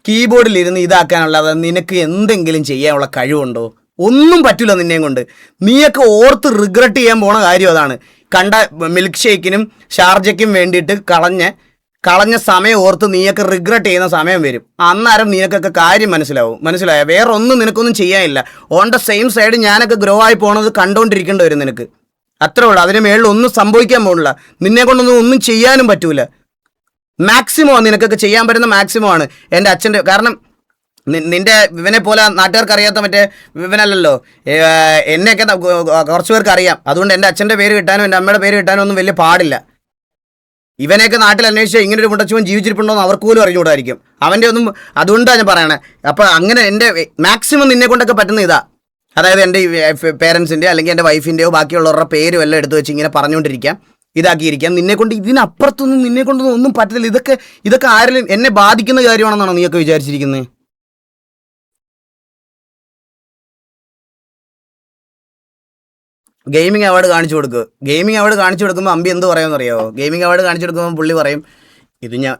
കീബോർഡിലിരുന്ന് ഇതാക്കാനുള്ളത് നിനക്ക് എന്തെങ്കിലും ചെയ്യാനുള്ള കഴിവുണ്ടോ? ഒന്നും പറ്റില്ല നിന്നെയും കൊണ്ട്. നീയൊക്കെ ഓർത്ത് റിഗ്രറ്റ് ചെയ്യാൻ പോണ കാര്യം അതാണ്. കണ്ട മിൽക്ക് ഷേക്കിനും ഷാർജയ്ക്കും വേണ്ടിയിട്ട് കളഞ്ഞ സമയം ഓർത്ത് നീയൊക്കെ റിഗ്രറ്റ് ചെയ്യുന്ന സമയം വരും. അന്നേരം നിനക്കൊക്കെ കാര്യം മനസ്സിലായ? വേറെ ഒന്നും നിനക്കൊന്നും ചെയ്യാനില്ല. ഓൺ ദ സെയിം സൈഡ് ഞാനൊക്കെ ഗ്രോ ആയി പോണത് കണ്ടുകൊണ്ടിരിക്കേണ്ടി വരും നിനക്ക്. അത്രേ ഉള്ളൂ. അതിന് മേളിൽ ഒന്നും സംഭവിക്കാൻ പോകണില്ല. നിന്നെ കൊണ്ടൊന്നും ചെയ്യാനും പറ്റൂല. മാക്സിമം നിനക്കൊക്കെ ചെയ്യാൻ പറ്റുന്ന മാക്സിമം ആണ് എൻ്റെ അച്ഛൻ്റെ. കാരണം നിന്റെ ഇവനെ പോലെ നാട്ടുകാർക്ക് അറിയാത്ത മറ്റേ ഇവനല്ലല്ലോ. എന്നെയൊക്കെ കുറച്ച് പേർക്ക് അറിയാം. അതുകൊണ്ട് എൻ്റെ അച്ഛൻ്റെ പേര് കിട്ടാനും എൻ്റെ അമ്മയുടെ പേര് കിട്ടാനും ഒന്നും വലിയ പാടില്ല. ഇവനെയൊക്കെ നാട്ടിൽ അന്വേഷിച്ചാൽ ഇങ്ങനൊരു മുണ്ടച്ചുവൻ ജീവിച്ചിരിപ്പുണ്ടോ എന്ന് അവർക്ക് പോലും അറിഞ്ഞുകൂടായിരിക്കും. അവൻ്റെ ഒന്നും, അതുകൊണ്ടാണ് ഞാൻ പറയണേ. അപ്പോൾ അങ്ങനെ എൻ്റെ മാക്സിമം നിന്നെ കൊണ്ടൊക്കെ പറ്റുന്ന ഇതാ. അതായത് എൻ്റെ പേരൻസിൻ്റെ അല്ലെങ്കിൽ എൻ്റെ വൈഫിൻ്റെയോ ബാക്കിയുള്ളവരുടെ പേരും എല്ലാം എടുത്തു വെച്ച് ഇങ്ങനെ പറഞ്ഞുകൊണ്ടിരിക്കാം, ഇതാക്കിയിരിക്കാം. നിന്നെക്കൊണ്ട് ഇതിനപ്പുറത്തൊന്നും നിന്നെക്കൊണ്ടൊന്നും ഒന്നും പറ്റത്തില്ല. ഇതൊക്കെ ആരെങ്കിലും എന്നെ ബാധിക്കുന്ന കാര്യമാണെന്നാണോ നീയൊക്കെ വിചാരിച്ചിരിക്കുന്നത്? ഗെയിമിംഗ് അവാർഡ് കാണിച്ചു കൊടുക്കുമ്പോൾ അമ്പി എന്ത് പറയുമെന്ന് അറിയാമോ? ഗെയിമിംഗ് അവാർഡ് കാണിച്ചു കൊടുക്കുമ്പോൾ പുള്ളി പറയും,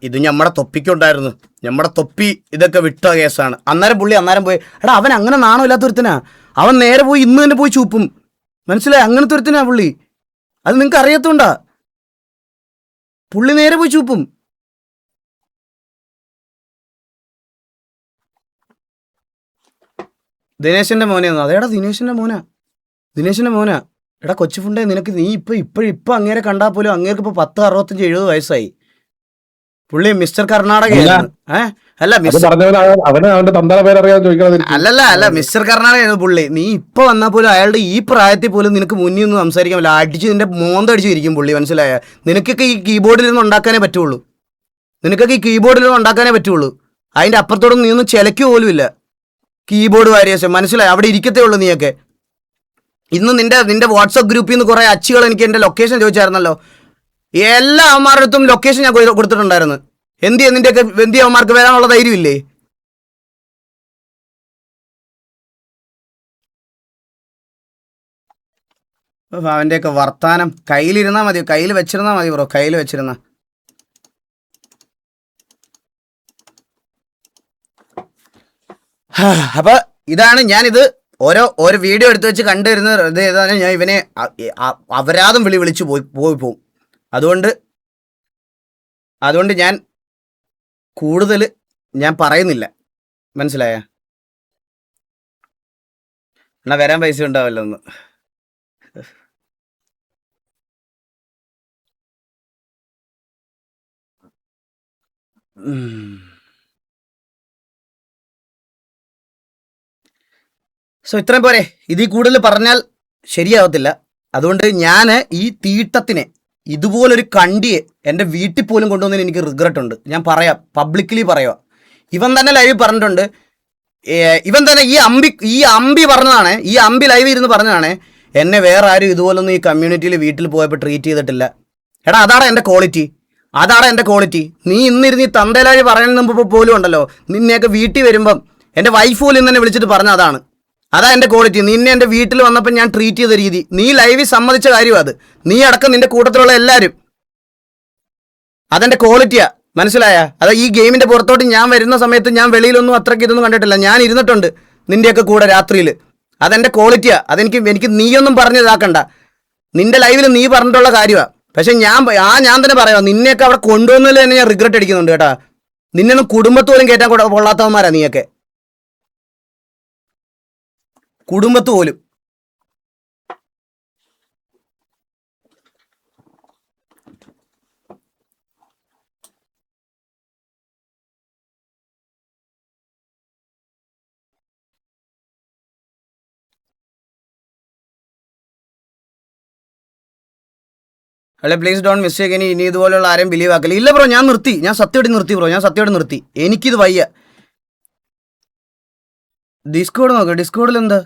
ഇത് നമ്മുടെ തൊപ്പിക്കുണ്ടായിരുന്നു, നമ്മുടെ തൊപ്പി ഇതൊക്കെ വിട്ട കേസാണ്. അന്നേരം പോയി, എടാ അവൻ അങ്ങനെ നാണോ ഇല്ലാത്തൊരുത്തനാ. അവൻ നേരെ പോയി ഇന്ന് തന്നെ പോയി ചൂപ്പും, മനസ്സിലായി? അങ്ങനത്തെ ഒരുത്തനാ പുള്ളി. അത് നിങ്ങൾക്ക് അറിയത്തോണ്ടാ. പുള്ളി നേരെ പോയി ചൂപ്പും. ദിനേശന്റെ മോനെയൊന്നും, അതേടാ ദിനേശന്റെ മോനാ. എടാ കൊച്ചു ഫുണ്ടേ, നിനക്ക് നീ ഇപ്പൊ അങ്ങേരെ കണ്ടാൽ പോലും അങ്ങേർക്ക് ഇപ്പൊ 10, 65, 70 വയസ്സായി. പുള്ളി മിസ്റ്റർ കർണാടകയായിരുന്നു. അല്ല മിസ്റ്റർ കർണാടകയായിരുന്നു പുള്ളി. നീ ഇപ്പൊ വന്നാൽ പോലും അയാളുടെ ഈ പ്രായത്തിൽ പോലും നിനക്ക് മുന്നിൽ ഒന്നും സംസാരിക്കാൻ പറ്റില്ല. അടിച്ച് നിന്റെ മോന്തടിച്ചിരിക്കും പുള്ളി, മനസ്സിലായ? നിനക്കൊക്കെ ഈ കീബോർഡിൽ നിന്ന് ഉണ്ടാക്കാനേ പറ്റുള്ളൂ. അതിന്റെ അപ്പുറത്തോടൊന്നും നീ ഒന്നും ചിലയ്ക്ക് പോലും ഇല്ല. കീബോർഡ് വാരിയേഴ്സ്, മനസ്സിലായി? അവിടെ ഇരിക്കത്തേ ഉള്ളൂ നീയൊക്കെ. ഇന്ന് നിന്റെ വാട്സപ്പ് ഗ്രൂപ്പിൽ നിന്ന് കുറെ അച്ചുകൾ എനിക്ക് എൻ്റെ ലൊക്കേഷൻ ചോദിച്ചായിരുന്നല്ലോ. എല്ലാ അവന്മാരുടെ അടുത്തും ലൊക്കേഷൻ ഞാൻ കൊടുത്തിട്ടുണ്ടായിരുന്നു. എന്തി അവന്മാർക്ക് വരാനുള്ള ധൈര്യമില്ലേ? അവൻ്റെയൊക്കെ വർത്താനം കയ്യിലിരുന്നാൽ മതി, കയ്യിൽ വെച്ചിരുന്ന. അപ്പൊ ഇതാണ് ഞാനിത് ഓരോ വീഡിയോ എടുത്ത് വെച്ച് കണ്ടുവരുന്നത്. ഇത് ഏതാണ് ഞാൻ ഇവനെ അപരാധം വിളിച്ചു പോവും. അതുകൊണ്ട് ഞാൻ കൂടുതൽ ഞാൻ പറയുന്നില്ല, മനസ്സിലായ? എന്നാ വരാൻ പൈസ ഉണ്ടാവല്ലോ ഒന്ന്. സോ ഇത്രയും പോരെ, ഇതിൽ കൂടുതൽ പറഞ്ഞാൽ ശരിയാവത്തില്ല. അതുകൊണ്ട് ഞാൻ ഈ തീട്ടത്തിനെ, ഇതുപോലൊരു കണ്ടിയെ എൻ്റെ വീട്ടിൽ പോലും കൊണ്ടുവന്നതിന് എനിക്ക് റിഗ്രറ്റ് ഉണ്ട്. ഞാൻ പറയാം, പബ്ലിക്കലി പറയുക. ഇവൻ തന്നെ ലൈവ് പറഞ്ഞിട്ടുണ്ട്, ഇവൻ തന്നെ ഈ അമ്പി പറഞ്ഞതാണ്, ഈ അമ്പി ലൈവ് ഇരുന്ന് പറഞ്ഞതാണ്, എന്നെ വേറെ ആരും ഇതുപോലൊന്നും ഈ കമ്മ്യൂണിറ്റിയിൽ വീട്ടിൽ പോയപ്പോൾ ട്രീറ്റ് ചെയ്തിട്ടില്ല. എടാ അതാണ് എൻ്റെ ക്വാളിറ്റി, അതാണ് എൻ്റെ ക്വാളിറ്റി. നീ ഇന്നിരുന്ന് ഈ തന്തേലാഴി പറയുന്ന പോലും ഉണ്ടല്ലോ, നിന്നെയൊക്കെ വീട്ടിൽ വരുമ്പം എൻ്റെ വൈഫ് പോലും ഇന്ന് തന്നെ വിളിച്ചിട്ട് പറഞ്ഞ അതാ എൻ്റെ ക്വാളിറ്റി. നിന്നെ എൻ്റെ വീട്ടിൽ വന്നപ്പോൾ ഞാൻ ട്രീറ്റ് ചെയ്ത രീതി, നീ ലൈവിൽ സമ്മതിച്ച കാര്യം അത്. നീ അടക്കം നിന്റെ കൂട്ടത്തിലുള്ള എല്ലാവരും, അതെൻ്റെ ക്വാളിറ്റിയാ, മനസ്സിലായ? അത് ഈ ഗെയിമിൻ്റെ പുറത്തോട്ട് ഞാൻ വരുന്ന സമയത്ത് ഞാൻ വെളിയിലൊന്നും അത്രയ്ക്ക് ഇതൊന്നും കണ്ടിട്ടില്ല. ഞാൻ ഇരുന്നിട്ടുണ്ട് നിൻ്റെയൊക്കെ കൂടെ രാത്രിയിൽ. അതെൻ്റെ ക്വാളിറ്റിയാ. എനിക്ക് നീയൊന്നും പറഞ്ഞ് ഇതാക്കണ്ട. നിന്റെ ലൈവിൽ നീ പറഞ്ഞിട്ടുള്ള കാര്യമാണ്. പക്ഷെ ഞാൻ തന്നെ പറയാം, നിന്നെയൊക്കെ അവിടെ കൊണ്ടുവന്നതിൽ തന്നെ ഞാൻ റിഗ്രറ്റ് അടിക്കുന്നുണ്ട് കേട്ടാ. നിന്നൊന്നും കുടുംബത്ത് പോലും കയറ്റാൻ കൊള്ളാത്തവന്മാരാ നീയൊക്കെ, കുടുംബത്ത് പോലും. അല്ലെ പ്ലീസ് ഡോണ്ട് മിസ്റ്റേക്ക്. ഇനി ഇതുപോലെയുള്ള ആരെയും ബിലീവ് ആക്കില്ല. ഇല്ല ബ്രോ, ഞാൻ നിർത്തി. ഞാൻ സത്യമായിട്ട് നിർത്തി. എനിക്കിത് വയ്യ. ഡിസ്കോഡ് നോക്ക്, ഡിസ്കോഡിൽ എന്താ